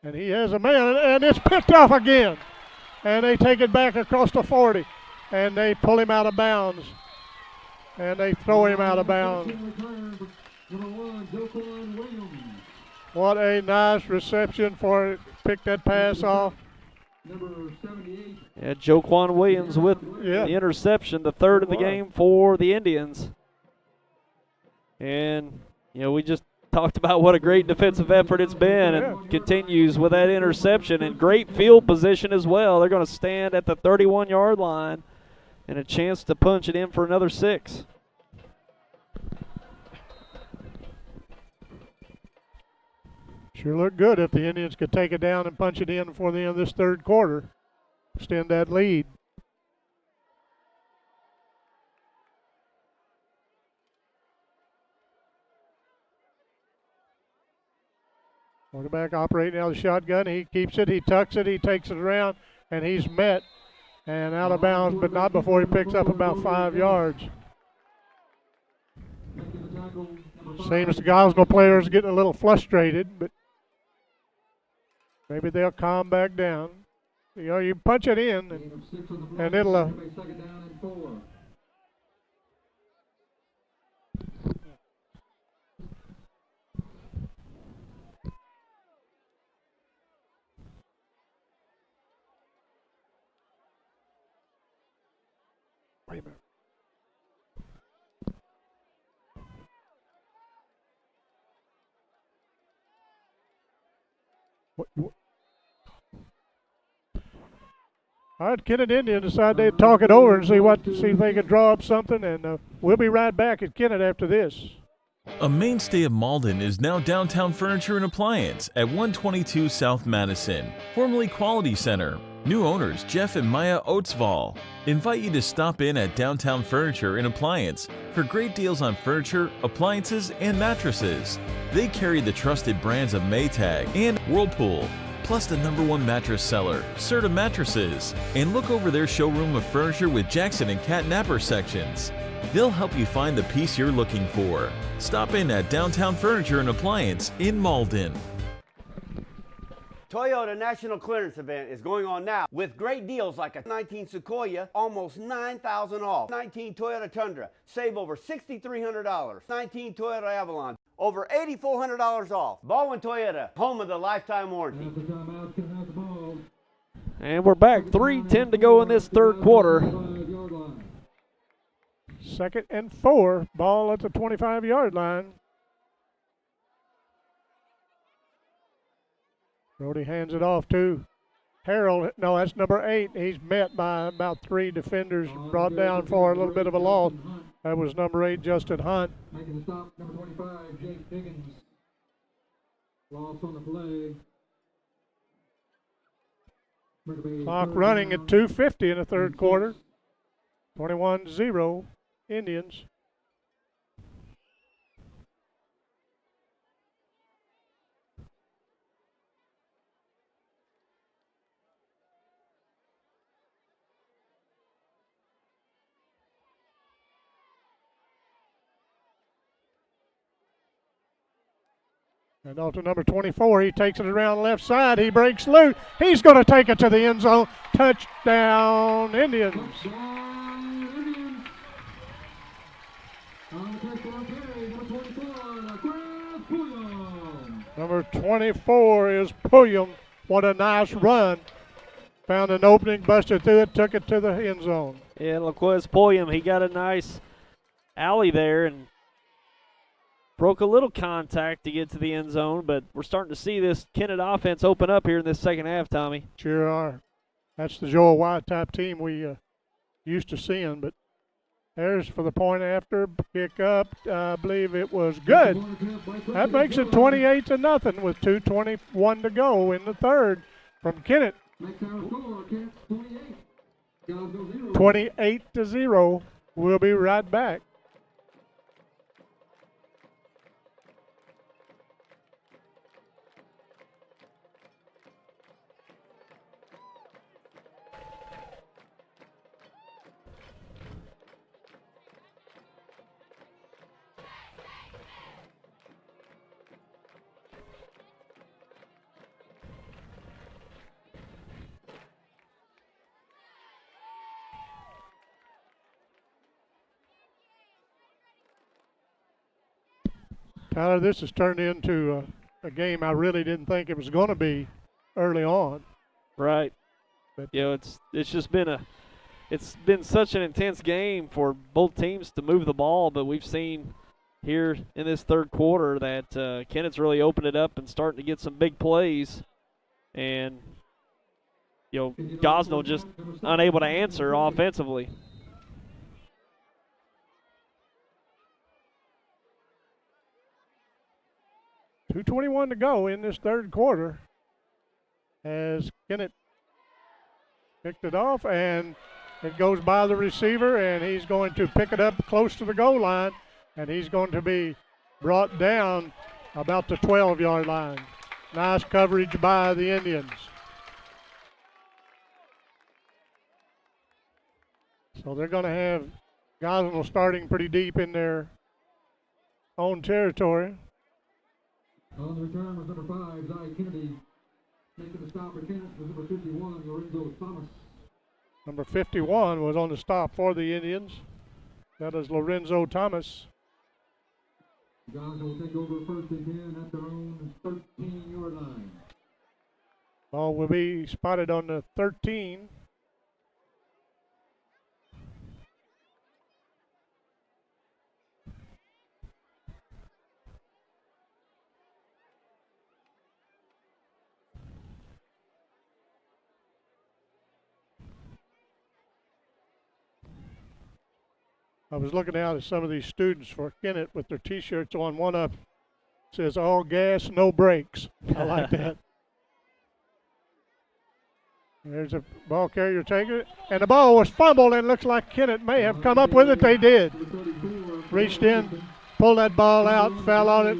and he has a man, and it's picked off again. And they take it back across the 40, and they pull him out of bounds, and they throw him out of bounds. What a nice reception for it. Pick that pass off. Yeah, Joquan Williams with the interception, the third of the game for the Indians. And, we just talked about what a great defensive effort it's been, and continues with that interception and great field position as well. They're going to stand at the 31-yard line and a chance to punch it in for another 6. Sure looked good if the Indians could take it down and punch it in before the end of this third quarter. Extend that lead. Quarterback operating out of the shotgun. He keeps it, he tucks it, he takes it around, and he's met and out of bounds, but not before he picks up about 5 yards. Seems the Gosnell players getting a little frustrated, but maybe they'll calm back down. You punch it in, and it'll. Wait a minute. What? All right, Kennett Indians decided they'd talk it over and see if they could draw up something, and we'll be right back at Kennett after this. A mainstay of Malden is now Downtown Furniture and Appliance at 122 South Madison, formerly Quality Center. New owners Jeff and Maya Oatsval invite you to stop in at Downtown Furniture and Appliance for great deals on furniture, appliances, and mattresses. They carry the trusted brands of Maytag and Whirlpool, plus the #1 mattress seller, Serta Mattresses, and look over their showroom of furniture with Jackson and Cat Napper sections. They'll help you find the piece you're looking for. Stop in at Downtown Furniture and Appliance in Malden. Toyota National Clearance Event is going on now with great deals like a 19 Sequoia, almost $9,000 off. 19 Toyota Tundra, save over $6,300. 19 Toyota Avalon, over $8,400 off. Baldwin Toyota, home of the lifetime warranty. And we're back. 3:10 to go in this third quarter. 2nd and 4, ball at the 25-yard line. Brody hands it off to Harold. No, that's number 8. He's met by about 3 defenders, brought down for a little bit of a loss. That was number 8, Justin Hunt. Making the stop, number 25, Jake Higgins. Loss on the play. Clock running at 2:50 in the third quarter. 21-0 Indians. And off to number 24. He takes it around the left side. He breaks loose. He's going to take it to the end zone. Touchdown, Indians. Number 24 is Pulliam. What a nice run. Found an opening, busted through it, took it to the end zone. Yeah, LaQuez Pulliam, he got a nice alley there and broke a little contact to get to the end zone, but we're starting to see this Kennett offense open up here in this second half, Tommy. Sure are. That's the Joel White type team we used to seeing, but there's for the point after kick up. I believe it was good. That makes it 28-0 with 2:21 to go in the third from Kennett. 28-0. We'll be right back. Tyler, this has turned into a game I really didn't think it was going to be early on. Right. But you know, it's just been it's been such an intense game for both teams to move the ball, but we've seen here in this third quarter that Kennett's really opened it up and starting to get some big plays, and you know, Gosnell just unable to answer offensively. 2:21 to go in this third quarter as Kennett picked it off, and it goes by the receiver, and he's going to pick it up close to the goal line, and he's going to be brought down about the 12-yard line. Nice coverage by the Indians. So they're going to have Gosnell starting pretty deep in their own territory. On the return was number 5, Zai Kennedy. Making the stop for Kennett was number 51, Lorenzo Thomas. Number 51 was on the stop for the Indians. That is Lorenzo Thomas. Gosnell will take over 1st and 10 at their own 13-yard line. Ball will be spotted on the 13. I was looking out at some of these students for Kennett with their T-shirts on. One up says, "All gas, no brakes." I like that. There's a ball carrier taking it, and the ball was fumbled, and looks like Kennett may have come up with it. They did. Reached in, pulled that ball out, fell on it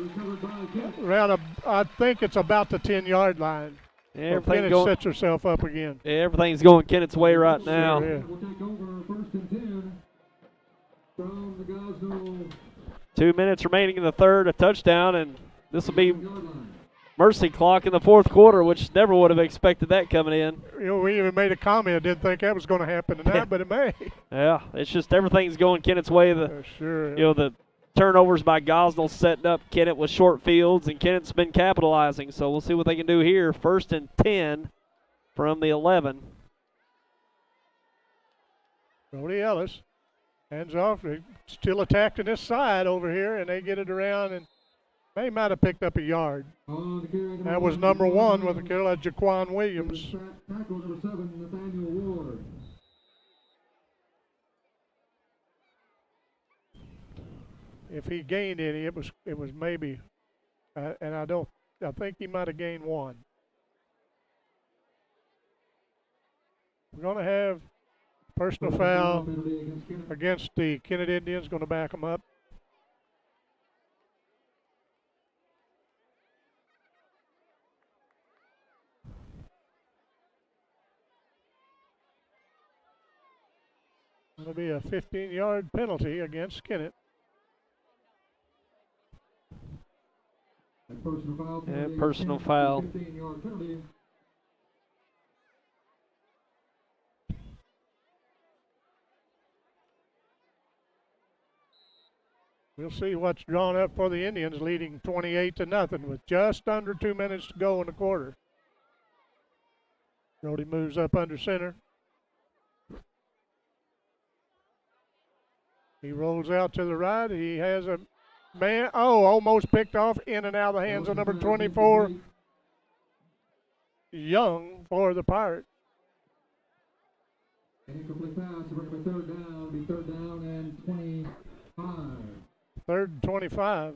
around, I think it's about the 10-yard line. Everything Kennett sets herself up again. Everything's going Kennett's way right now. Sure, yeah. We'll take over first and 10 from the Gosnell 2 minutes remaining in the third, a touchdown, and this will be mercy clock in the fourth quarter, which never would have expected that coming in. You know, we even made a comment. Didn't think that was going to happen tonight, but it may. Yeah, it's just everything's going Kennett's way. Sure. You know, the turnovers by Gosnell setting up Kennett with short fields, and Kennett's been capitalizing. So we'll see what they can do here. First and 10 from the 11. Brody Ellis hands off. They're still attacking this side over here, and they get it around, and they might have picked up a yard. That was number 1 with the kill at Jaquan Williams. Tackle number 7, Nathaniel Ward. If he gained any, it was maybe, and I think he might have gained 1. We're going to have personal foul against the Kennett Indians. Going to back them up. It'll be a 15-yard penalty against Kennett. Personal foul. 15-yard penalty. We'll see what's drawn up for the Indians, leading 28-0 with just under 2 minutes to go in the quarter. Brody moves up under center. He rolls out to the right. He has a man, almost picked off in and out of the hands of number 24, Young, for the Pirates. Incomplete pass, bring up a third down, be third down and 25. Third and 25.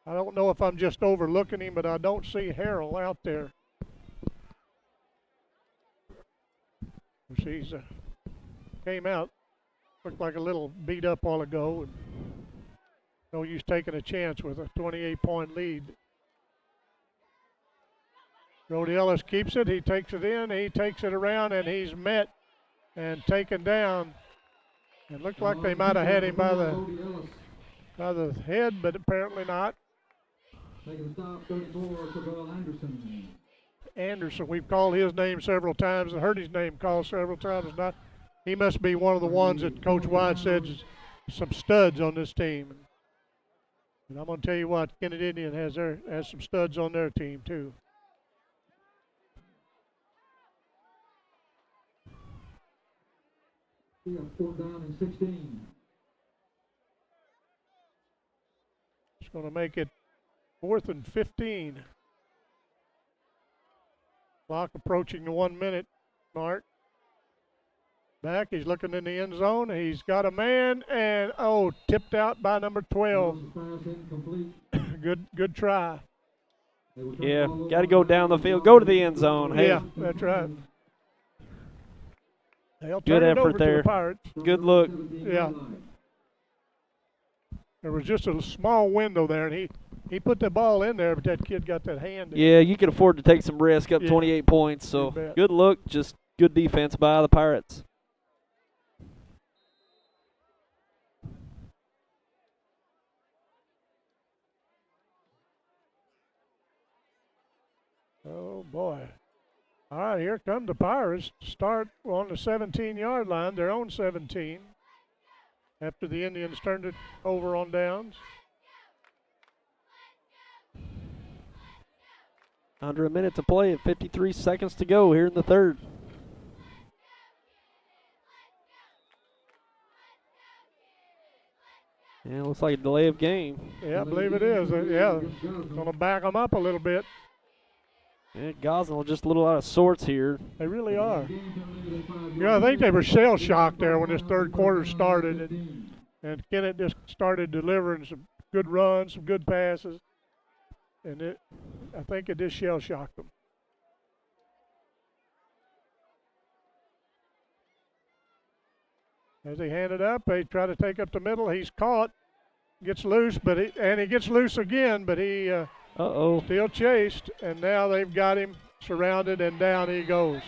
I don't know if I'm just overlooking him, but I don't see Harrell out there. He's came out, looked like a little beat up while ago, and no use taking a chance with a 28-point lead. Brody Ellis keeps it. He takes it in. He takes it around, and he's met and taken down. It looked like they might have had him by the head, but apparently not. Taking a stop, 34, Terrell Anderson. Anderson, we've called his name several times and heard his name called several times. He must be one of the ones that Coach White said is some studs on this team. And I'm going to tell you what, Kennett Indian has some studs on their team too. We have 4th down and 16. It's going to make it 4th and 15. Clock approaching the 1 minute mark. Back, he's looking in the end zone. He's got a man, and tipped out by number 12. Good try. Yeah, got to go down the field, go to the end zone. Hey. Yeah, that's right. They'll Good turn it effort over there. To the Pirates. Good look. Yeah. There was just a small window there, and he put the ball in there, but that kid got that hand in. Yeah, you can afford to take some risk, up 28 points. So good look, just good defense by the Pirates. Oh, boy. All right, here come the Pirates. Start on the 17-yard line, their own 17, after the Indians turned it over on downs. Under a minute to play and 53 seconds to go here in the third. Yeah, looks like a delay of game. Yeah, I believe it is. Yeah, going to back them up a little bit. Yeah, Gosnell just a little out of sorts here. They really are. I think they were shell-shocked there when this third quarter started. And Kennett just started delivering some good runs, some good passes. and I think it just shell shocked them. As he handed up, they try to take up the middle. He's caught, gets loose, and he gets loose again, but he still chased, and now they've got him surrounded, and down he goes.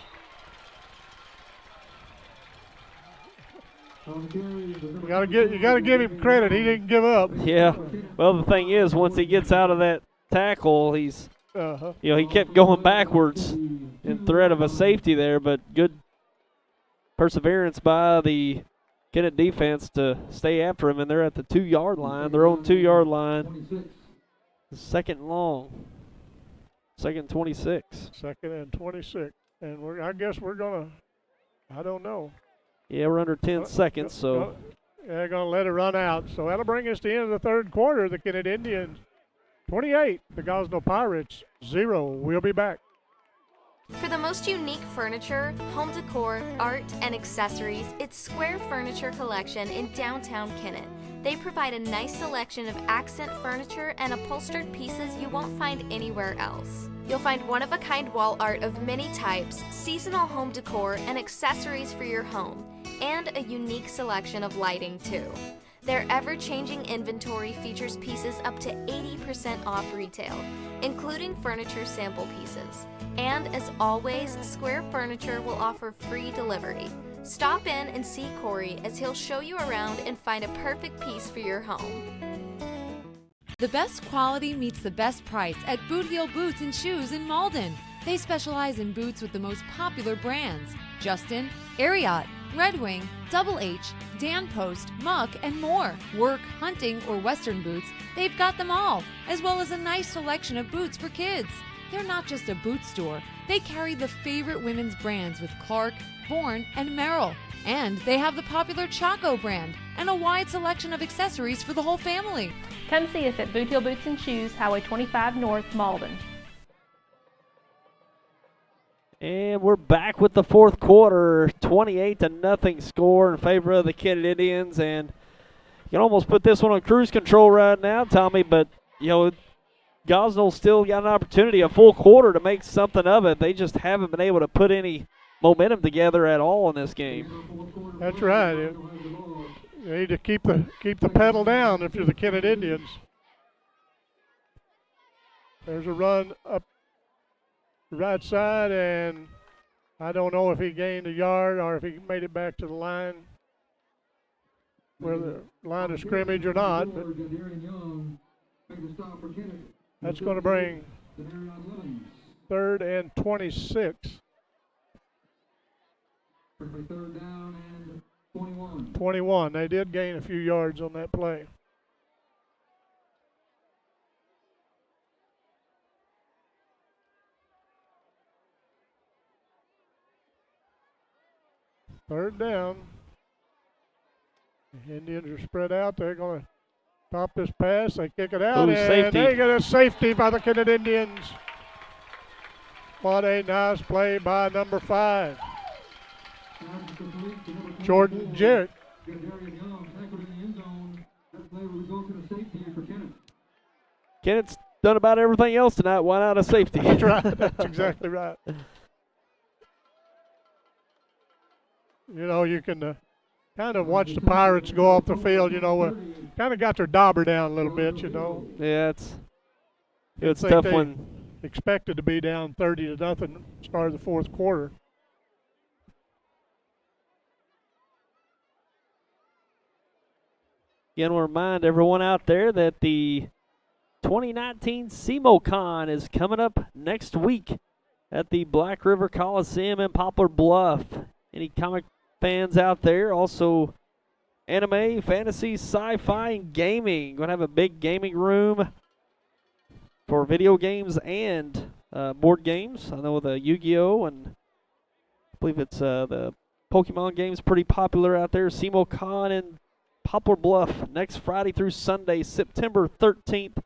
You gotta give him credit. He didn't give up. Yeah. Well, the thing is, once he gets out of that tackle, he's he kept going backwards in threat of a safety there, but good perseverance by the Kennett defense to stay after him, and they're at the 2-yard line, their own 2-yard line. Second and long. Second and 26. Second and 26. And I guess we're going to, I don't know. Yeah, we're under 10 seconds, so. They're going to let it run out. So that'll bring us to the end of the third quarter. The Kennett Indians 28, the Gosnell Pirates 0. We'll be back. For the most unique furniture, home decor, art, and accessories, it's Square Furniture Collection in downtown Kennett. They provide a nice selection of accent furniture and upholstered pieces you won't find anywhere else. You'll find one-of-a-kind wall art of many types, seasonal home decor, and accessories for your home, and a unique selection of lighting too. Their ever-changing inventory features pieces up to 80% off retail, including furniture sample pieces. And as always, Square Furniture will offer free delivery. Stop in and see Corey as he'll show you around and find a perfect piece for your home. The best quality meets the best price at Boot Heel Boots and Shoes in Malden. They specialize in boots with the most popular brands: Justin, Ariat, Red Wing, Double H, Dan Post, Muck, and more. Work, hunting, or western boots, they've got them all, as well as a nice selection of boots for kids. They're not just a boot store. They carry the favorite women's brands with Clark, Bourne, and Merrill. And they have the popular Chaco brand and a wide selection of accessories for the whole family. Come see us at Boot Heel Boots and Shoes, Highway 25 North, Malden. And we're back with the fourth quarter, 28-0 score in favor of the Kennett Indians. And you can almost put this one on cruise control right now, Tommy, but, Gosnell still got an opportunity, a full quarter, to make something of it. They just haven't been able to put any momentum together at all in this game. That's right. You need to keep the pedal down if you're the Kennett Indians. There's a run up the right side, and I don't know if he gained a yard or if he made it back to the line, where the line of scrimmage or not. But that's going to bring 3rd and 26. Third down and 21. 21. They did gain a few yards on that play. Third down. The Indians are spread out. They're going to top this pass. They kick it out, and safety. they get a safety by the Kennett Indians. What a nice play by number 5. Jordan Jarrett. Kennett's done about everything else tonight. Why not a safety? That's right. That's exactly right. You can kind of watch the Pirates go off the field. Kind of got their dauber down a little bit. Yeah, it's tough when expected to be down 30-0 start of the fourth quarter. Again, we'll remind everyone out there that the 2019 SEMOCon is coming up next week at the Black River Coliseum in Poplar Bluff. Any comic fans out there? Also, anime, fantasy, sci-fi, and gaming. Going to have a big gaming room for video games and board games. I know the Yu-Gi-Oh! And I believe it's the Pokemon game's pretty popular out there. SEMOCon in Poplar Bluff next Friday through Sunday, September 13th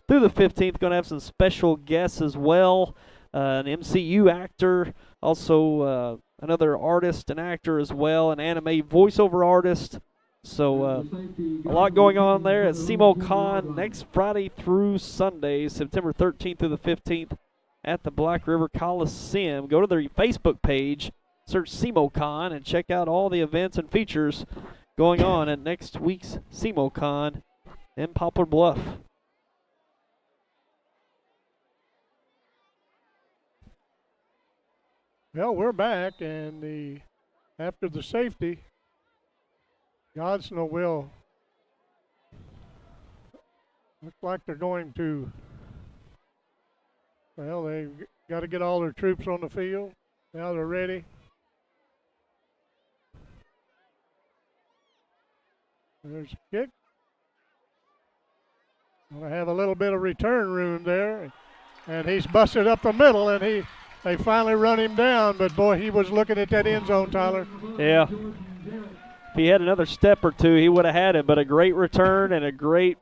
through the 15th. Going to have some special guests as well. An MCU actor, also another artist and actor as well, an anime voiceover artist. So a lot going on there at SEMOCon next Friday through Sunday, September 13th through the 15th at the Black River Coliseum. Go to their Facebook page, search SEMOCon, and check out all the events and features going on at next week's SEMOCon in Poplar Bluff. Well, we're back, and after the safety, Gosnell will look like they're going to. Well, they got to get all their troops on the field. Now they're ready. There's a kick. Going to have a little bit of return room there, and he's busted up the middle, and they finally run him down. But boy, he was looking at that end zone, Tyler. Yeah. If he had another step or two, he would have had it. But a great return and a great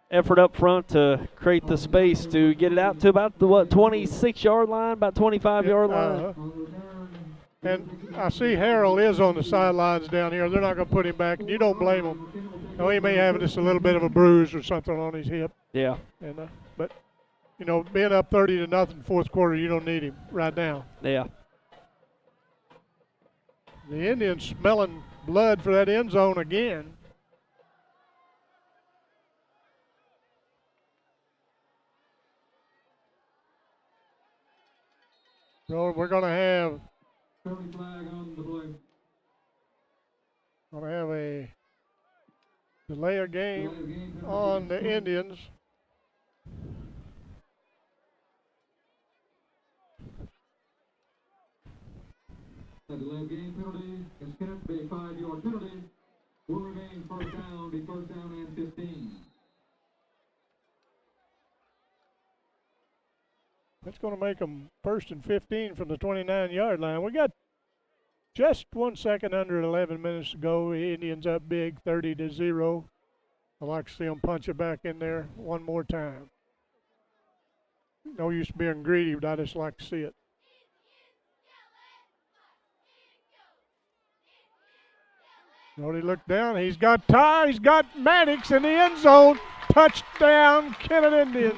effort up front to create the space to get it out to about the 26-yard line, about 25-yard line. And I see Harold is on the sidelines down here. They're not going to put him back, and you don't blame him. You know, he may have just a little bit of a bruise or something on his hip. Yeah. And but you know, being up 30-0 fourth quarter, you don't need him right now. Yeah. The Indians smelling blood for that end zone again. So we're going to have a delay of game on the Indians. A delay game penalty is Kennett, be a 5-yard penalty. Will remain first down, be first down and 15. That's going to make them first and 15 from the 29-yard line. We got just 1 second under 11 minutes to go. The Indians up big, 30-0. I'd like to see them punch it back in there one more time. No use being greedy, but I just like to see it. Brody looked down. He's got Ty. He's got Maddox in the end zone. Touchdown, Kennett Indians.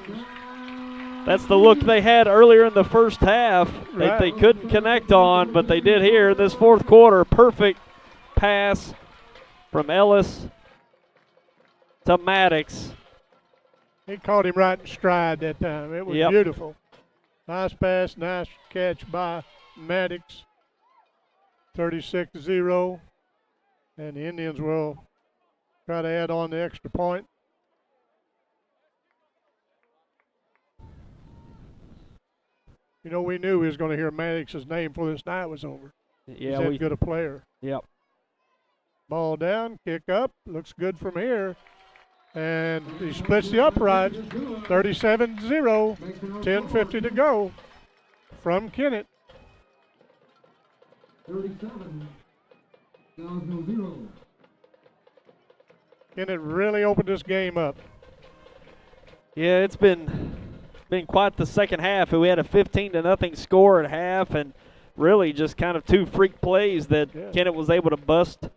That's the look they had earlier in the first half that they couldn't connect on, but they did here in this fourth quarter. Perfect pass from Ellis to Maddox. He caught him right in stride that time. It was beautiful. Nice pass, nice catch by Maddox. 36-0. And the Indians will try to add on the extra point. You know, we knew we was going to hear Maddox's name before this night was over. Yeah, he's that good a player. Yep. Ball down, kick up, looks good from here. And he splits the upright, 37-0, 10:50 to go from Kennett. 37, Gosnell 0. Kennett really opened this game up. Yeah, it's been quite the second half. We had a 15-0 score at half, and really just kind of two freak plays that Kennett was able to bust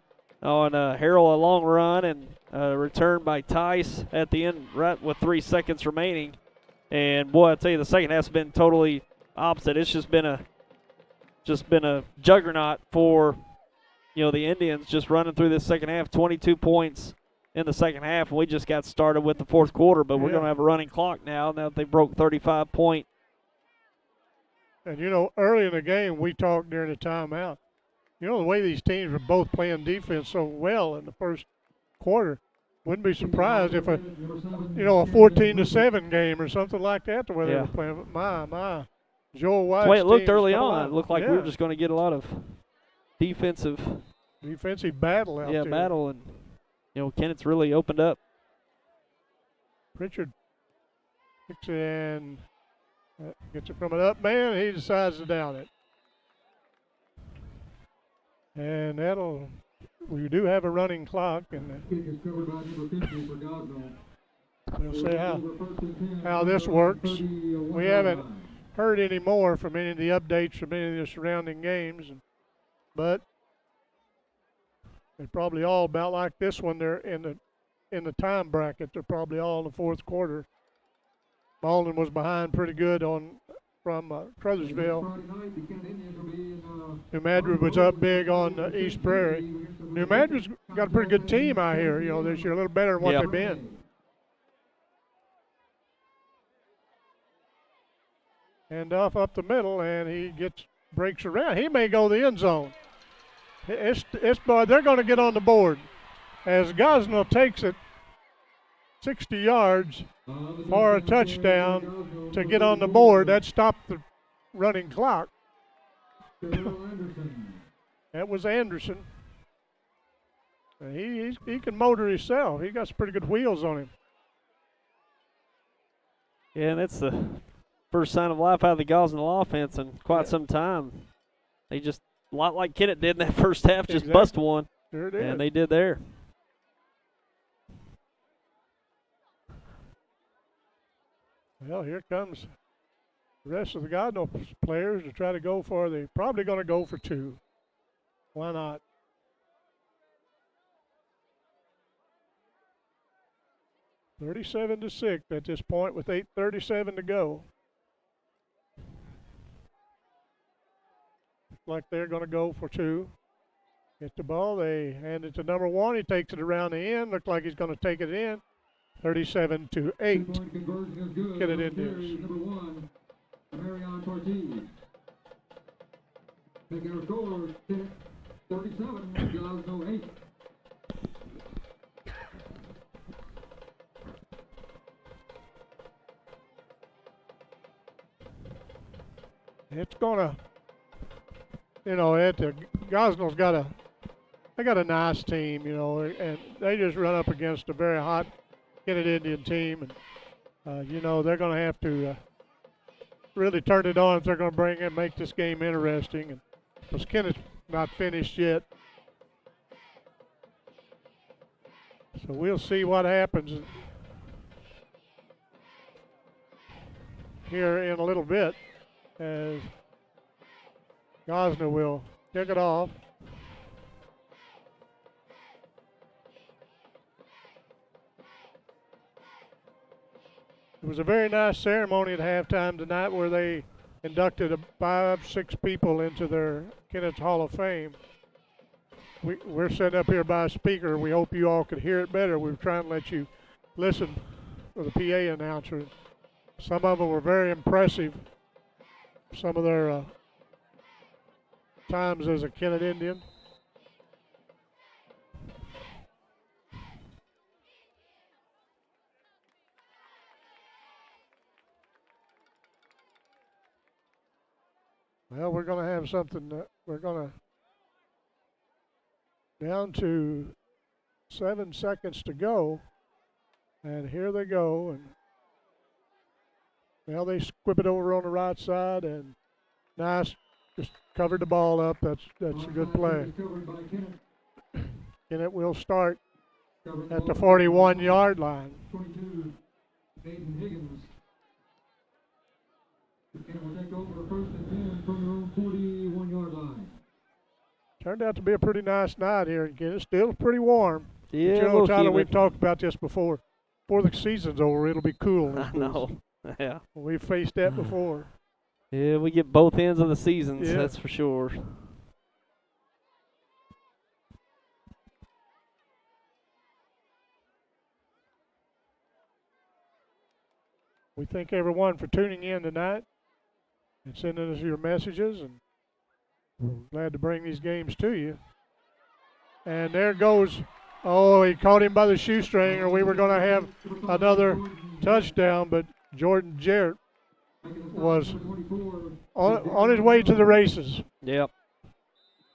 on Harrell, a long run, and a return by Tice at the end, right with 3 seconds remaining. And boy, I tell you, the second half's been totally opposite. It's just been a juggernaut for the Indians, just running through this second half. 22 points in the second half, and we just got started with the fourth quarter, but we're going to have a running clock now that they broke 35-point. And, early in the game, we talked during the timeout. The way these teams were both playing defense so well in the first quarter, wouldn't be surprised if a 14-7 game or something like that, the way they were playing. But my, Joel White's the way it looked team early stole on, out. it looked like we were just going to get a lot of defensive battle out there. Yeah, battle, and Kennett's really opened up. Pritchard kicks in, gets it from an up man. He decides to down it. And we do have a running clock, and we'll see how this works. We haven't heard any more from any of the updates from any of the surrounding games, but They're probably all about like this one. They're in the time bracket. They're probably all in the fourth quarter. Malden was behind pretty good from Crothersville. New Madrid was up big on East Prairie. New Madrid's got a pretty good team out here, this year, a little better than what they've been. And up the middle, and he breaks around. He may go the end zone. They're going to get on the board as Gosnell takes it 60 yards for a touchdown to get on the board. That stopped the running clock. That was Anderson. He can motor himself. He got some pretty good wheels on him. Yeah, and that's the first sign of life out of the Gosnell offense in quite some time. They just, a lot like Kennett did in that first half, just bust one. Sure did. And they did there. Well, here comes the rest of the Gosnell players to try to go for probably going to go for two. Why not? (37-6) at this point with 8:37 to go. Like they're going to go for two. Get the ball. They hand it to number one. He takes it around the end. Looks like he's going to take it in. 37-8. Get it in there. Number one, Marion Ortiz. Take our score, 37, Gosnell 8. It's gonna, Gosnell's got a nice team, and they just run up against a very hot Kennett Indian team, and they're gonna have to really turn it on if they're gonna make this game interesting, and because Kennett's not finished yet. So we'll see what happens here in a little bit as Gosnell will kick it off. It was a very nice ceremony at halftime tonight where they inducted 5-6 people into their Kennett's Hall of Fame. We're sitting up here by a speaker. We hope you all could hear it better. We were trying to let you listen for the PA announcer. Some of them were very impressive. Some of their times as a Kennett Indian. Well, we're going to have something. We're going to down to 7 seconds to go, and here they go. And now they squib it over on the right side, and nice, just covered the ball up. That's a good play. Kennett will start at the 41-yard line. 22, Aiden Higgins. Kennett will take over first and 10 from their own 41-yard line. Turned out to be a pretty nice night here in Kennett. Still pretty warm. Yeah, but Tyler, we've talked about this before. Before the season's over, it'll be cool. I know. Yeah. We've faced that before. Yeah, we get both ends of the seasons, that's for sure. We thank everyone for tuning in tonight and sending us your messages, and we're glad to bring these games to you. And there goes, he caught him by the shoestring, or we were going to have another touchdown, but Jordan Jarrett was on his way to the races. Yep.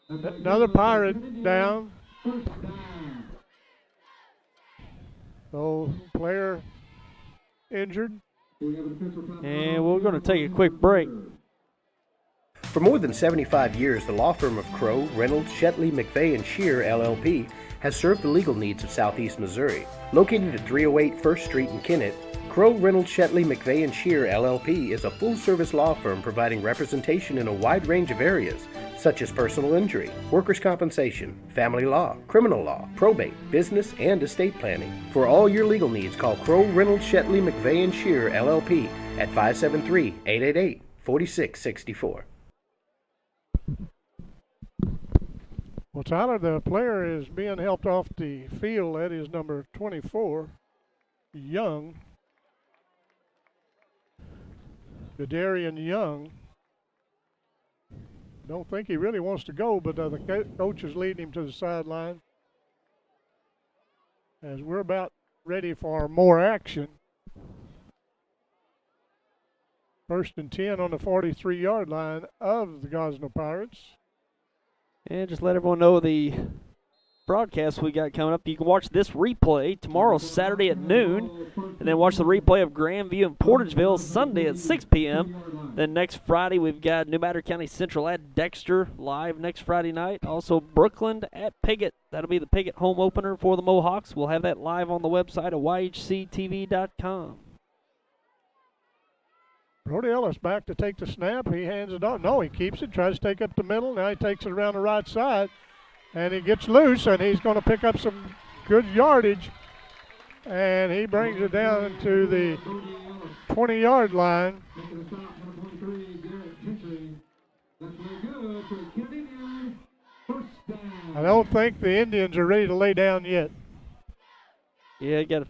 Another Pirate down. So player injured. And we're going to take a quick break. For more than 75 years, the law firm of Crow, Reynolds, Shetley, McVeigh, and Shear, LLP, has served the legal needs of Southeast Missouri. Located at 308 1st Street in Kennett, Crow, Reynolds, Shetley, McVeigh & Shear, LLP is a full-service law firm providing representation in a wide range of areas, such as personal injury, workers' compensation, family law, criminal law, probate, business, and estate planning. For all your legal needs, call Crow, Reynolds, Shetley, McVeigh & Shear, LLP at 573-888-4664. Well, Tyler, the player is being helped off the field. That is number 24, Young. Gadarian Young. Don't think he really wants to go, but the coach is leading him to the sideline. As we're about ready for more action. 1st and 10 on the 43-yard line of the Gosnell Pirates. And just let everyone know the broadcast we got coming up. You can watch this replay tomorrow, Saturday at noon, and then watch the replay of Grandview and Portageville Sunday at 6 p.m. Then next Friday, we've got New Madrid County Central at Dexter live next Friday night. Also, Brookland at Piggott. That'll be the Piggott home opener for the Mohawks. We'll have that live on the website at yhctv.com. Brody Ellis back to take the snap. He hands it off. No, he keeps it, tries to take up the middle. Now he takes it around the right side, and he gets loose, and he's going to pick up some good yardage. And he brings it down to the 20-yard line. I don't think the Indians are ready to lay down yet. Yeah, you got to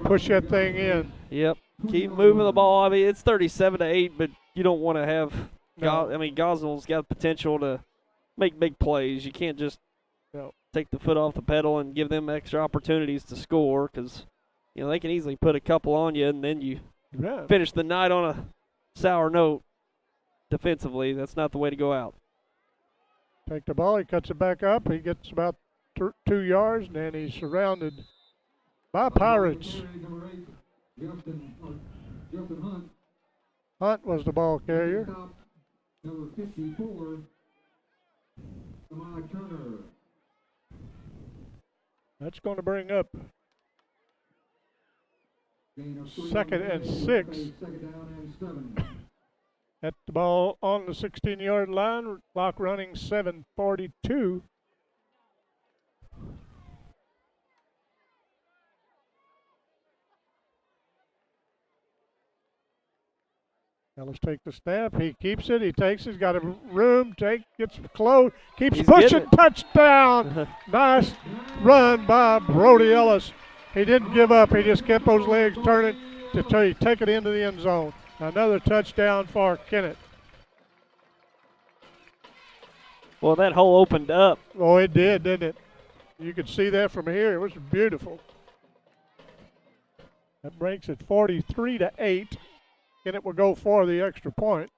push that thing in. Yep. Keep moving the ball. I mean, it's 37-8, but you don't want to have. No. I mean, Gosnell's got the potential to make big plays. You can't just take the foot off the pedal and give them extra opportunities to score, because they can easily put a couple on you, and then you finish the night on a sour note defensively. That's not the way to go out. Take the ball. He cuts it back up. He gets about 2 yards, and then he's surrounded by Pirates. Hunt was the ball carrier. Number 54, Mike Turner. That's going to bring up 2nd and 6. At the ball on the 16-yard line. Clock running 7:42. Ellis take the snap. He keeps it. He takes it. He's got a room. Gets close. Keeps pushing. Touchdown. Nice run by Brody Ellis. He didn't give up. He just kept those legs turning to take it into the end zone. Another touchdown for Kennett. Well, that hole opened up. Oh, it did, didn't it? You could see that from here. It was beautiful. That breaks it 43-8. Kennett will go for the extra point.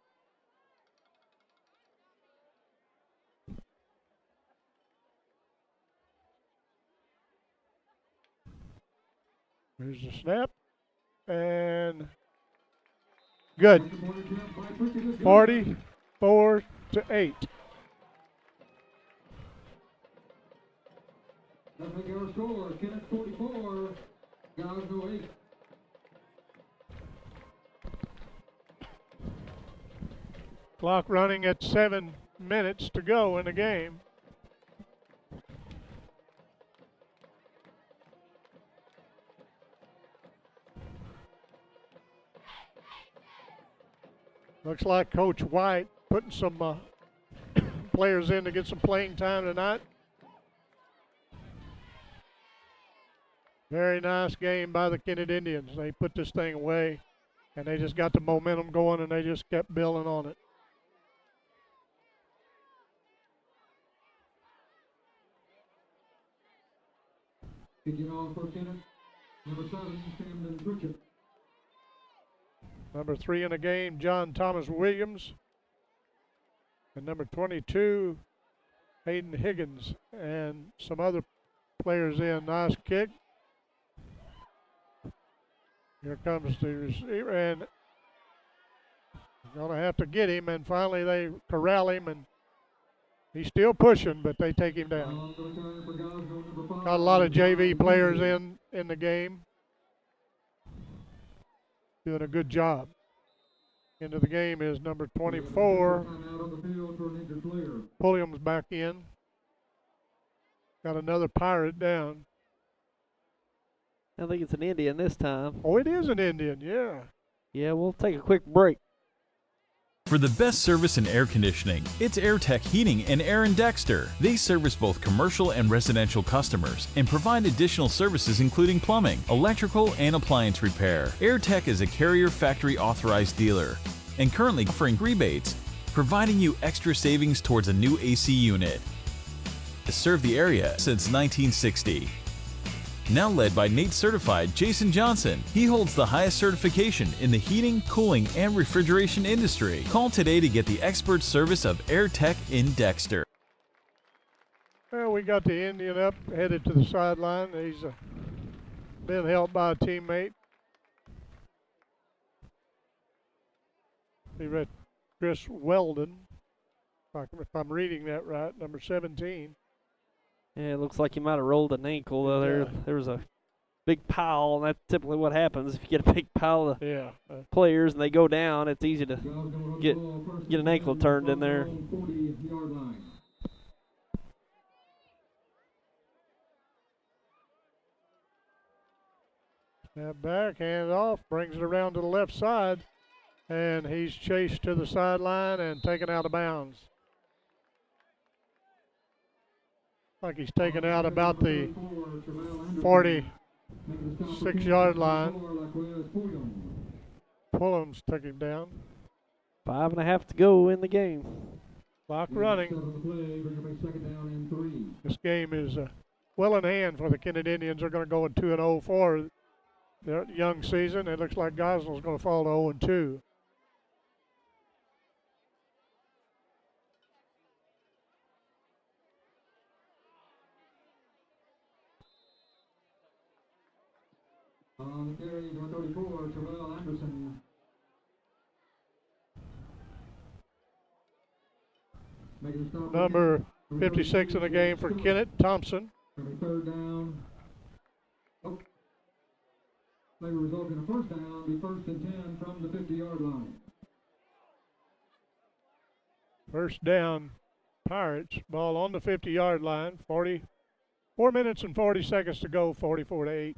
Here's the snap. And good. 44-8. That's our score. Kennett 44, Gosnell 8. Clock running at 7 minutes to go in the game. Looks like Coach White putting some players in to get some playing time tonight. Very nice game by the Kennett Indians. They put this thing away, and they just got the momentum going, and they just kept building on it. Kicking off for Kennett, number 7, Camden Pritchett. Number 3 in the game, John Thomas Williams. And number 22, Hayden Higgins. And some other players in. Nice kick. Here comes the receiver, and going to have to get him. And finally they corral him, and he's still pushing, but they take him down. Got a lot of JV players in the game. doing a good job. Into the game is number 24. Pulliam's back in. Got another Pirate down. I think it's an Indian this time. Oh, it is an Indian, yeah. Yeah, we'll take a quick break. For the best service in air conditioning, it's AirTech Heating and Air in Dexter. They service both commercial and residential customers and provide additional services including plumbing, electrical, and appliance repair. AirTech is a Carrier Factory authorized dealer and currently offering rebates, providing you extra savings towards a new AC unit. Has served the area since 1960. Now led by NATE certified Jason Johnson, he holds the highest certification in the heating, cooling, and refrigeration industry. Call today to get the expert service of AirTech in Dexter. Well, we got the Indian up, headed to the sideline. He's been helped by a teammate. He read Chris Weldon, if I'm reading that right, number 17. Yeah, it looks like he might have rolled an ankle. There was a big pile, and that's typically what happens. If you get a big pile of players and they go down, it's easy to get an ankle turned in there. Snap back, hand it off, brings it around to the left side, and he's chased to the sideline and taken out of bounds. Like he's taken out about the 46-yard line. Pullum's took him down. 5.5 to go in the game. Clock running. This game is well in hand for the Kennett Indians. They're going to go at 2-0 for their young season. It looks like Gosnell's going to fall to 0-2. On the carry, 134, Terrell Anderson. Number 56 in the game for Kennett, Thompson. Third down. Oh. May result in a first down, be 1st and 10 from the 50-yard line. First down, Pirates. Ball on the 50-yard line. 4 minutes and 40 seconds to go, 44-8.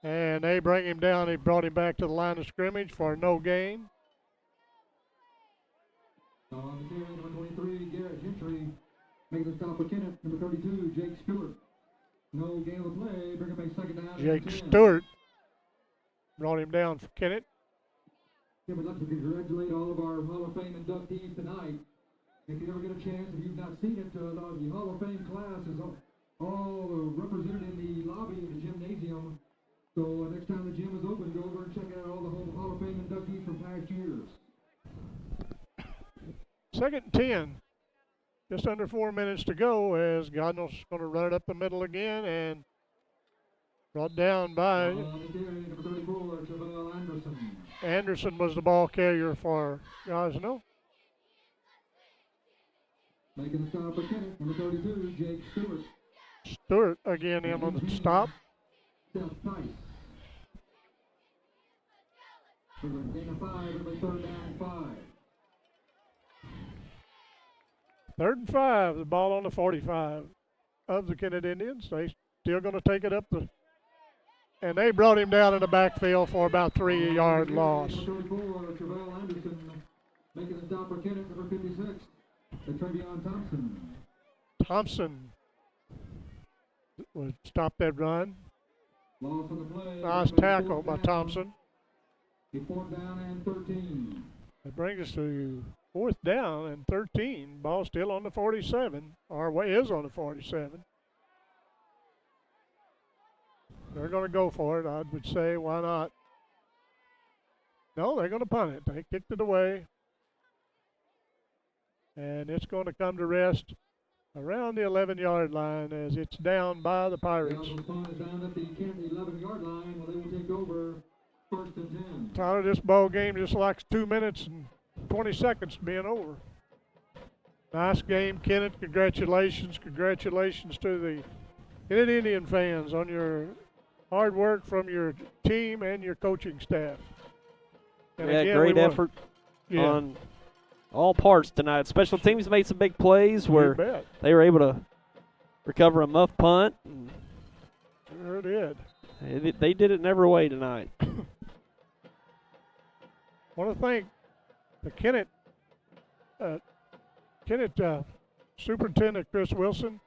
And they bring him down. They brought him back to the line of scrimmage for no gain. On the carry, number 23, Garrett Gentry. Making the stop for Kennett, number 32, Jake Stewart. No gain of play. Bring him back second down. Jake Stewart brought him down for Kennett. Yeah, we'd like to congratulate all of our Hall of Fame inductees tonight. If you ever get a chance, if you've not seen it, the Hall of Fame class is all represented in the lobby of the gymnasium. So next time the gym is open, go over and check out all the Hall of Fame inductees from past years. 2nd and 10. Just under 4 minutes to go as Gosnell's going to run it up the middle again and brought down by Anderson was the ball carrier for Gosnell. Making the stop for Kennett, number 32, Jake Stewart. Stewart again in on the stop. Seth Tice. Gain of 5, it'll be 3rd down and 5. 3rd and 5, the ball on the 45 of the Kennett Indians. They still going to take it up and they brought him down in the backfield for about 3-yard loss. Number 34, Terrell Anderson. Making the stop for Kennett, number 56, Travion Thompson. Thompson would stop that run. Loss on the play. Nice tackle by Thompson. 4th down and 13. That brings us to 4th down and 13. Ball still on the 47. Our way is on the 47. They're going to go for it, I would say. Why not? No, they're going to punt it. They kicked it away. And it's going to come to rest around the 11-yard line as it's down by the Pirates. The punt is down at the Kennett 11-yard line where they will take over 1st and 10. Tyler, this ball game just likes 2 minutes and 20 seconds being over. Nice game, Kennett. Congratulations. Congratulations to the Kennett Indian fans, on your hard work from your team and your coaching staff. And yeah, again, great effort on all parts tonight. Special teams made some big plays where they were able to recover a muff punt. Sure did. They did it in every way tonight. Want to thank the Kennett Superintendent Chris Wilson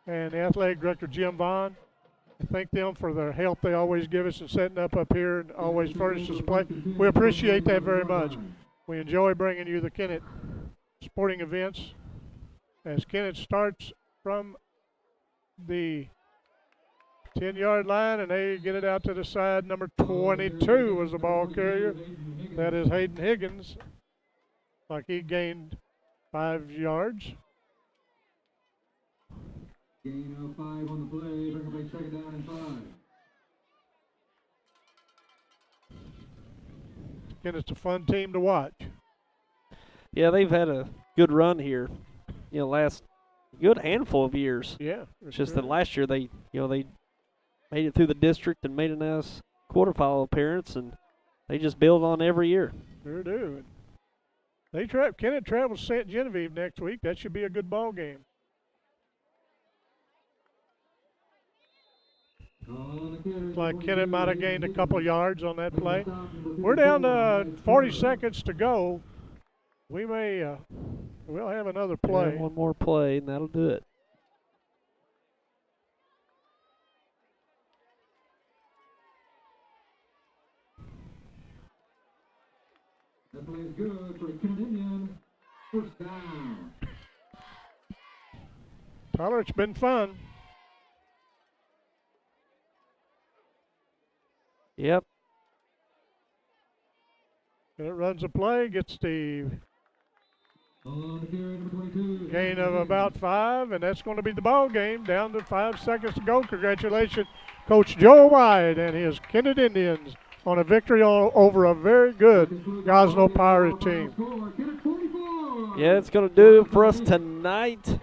and the Athletic Director Jim Vaughn. I thank them for their help they always give us in setting up here and always furnish us play. We appreciate that very much. We enjoy bringing you the Kennett sporting events as Kennett starts from the 10-yard line, and they get it out to the side. Number 22 was the ball carrier. That is Hayden Higgins. Like he gained 5 yards. Gain of 5 on the play. Bring up a second down and 5. Again, it's a fun team to watch. Yeah, they've had a good run here. Last good handful of years. Yeah. It's just that last year they made it through the district and made a nice quarterfinal appearance, and they just build on every year. Sure do. Kennett travels St. Genevieve next week. That should be a good ball game. Like Kennett might have gained a couple yards on that play. We're down to 40 seconds to go. We'll have another play. Yeah, one more play, and that'll do it. That play is good for the Kennett Indian. First down. Tyler, it's been fun. Yep. And it runs a play, gets the gain of about 5, and that's going to be the ball game. Down to 5 seconds to go. Congratulations, Coach Joe White and his Kennett Indians on a victory over a very good Gosnell Pirate team. Yeah, it's going to do it for us tonight.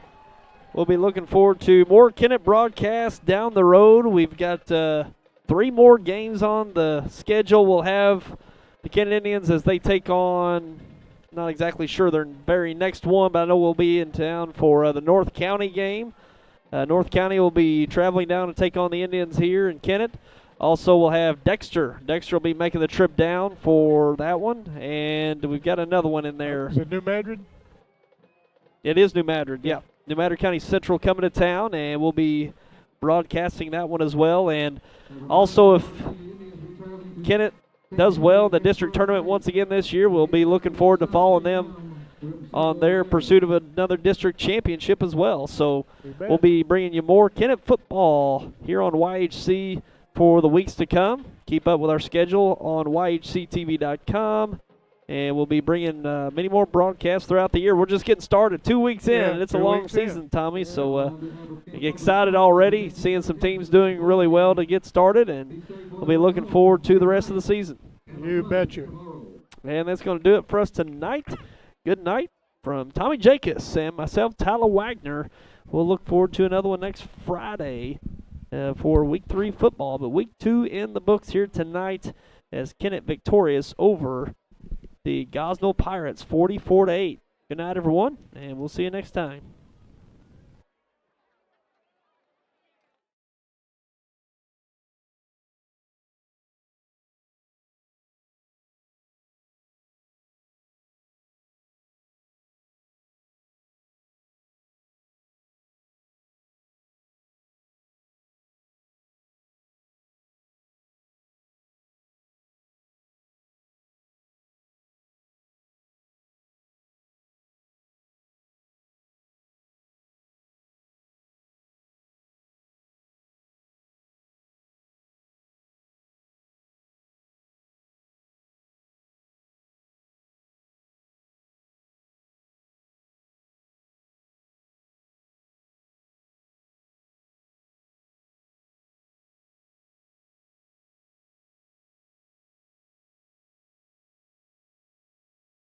We'll be looking forward to more Kennett broadcasts down the road. We've got 3 more games on the schedule. We'll have the Kennett Indians as they take on, not exactly sure their very next one, but I know we'll be in town for the North County game. North County will be traveling down to take on the Indians here in Kennett. Also, we'll have Dexter. Dexter will be making the trip down for that one, and we've got another one in there. Is it New Madrid? It is New Madrid, yeah. New Madrid County Central coming to town, and we'll be broadcasting that one as well. And also, if Kennett does well in the district tournament once again this year, we'll be looking forward to following them on their pursuit of another district championship as well. So we'll be bringing you more Kennett football here on YHC for the weeks to come. Keep up with our schedule on YHCTV.com. And we'll be bringing many more broadcasts throughout the year. We're just getting started 2 weeks in, and it's a long season, Tommy. So excited already, seeing some teams doing really well to get started, and we'll be looking forward to the rest of the season. You betcha. And that's going to do it for us tonight. Good night from Tommy Jacobs and myself, Tyler Wagner. We'll look forward to another one next Friday for Week 3 football. But Week 2 in the books here tonight as Kennett victorious over the Gosnell Pirates 44-8. Good night, everyone, and we'll see you next time.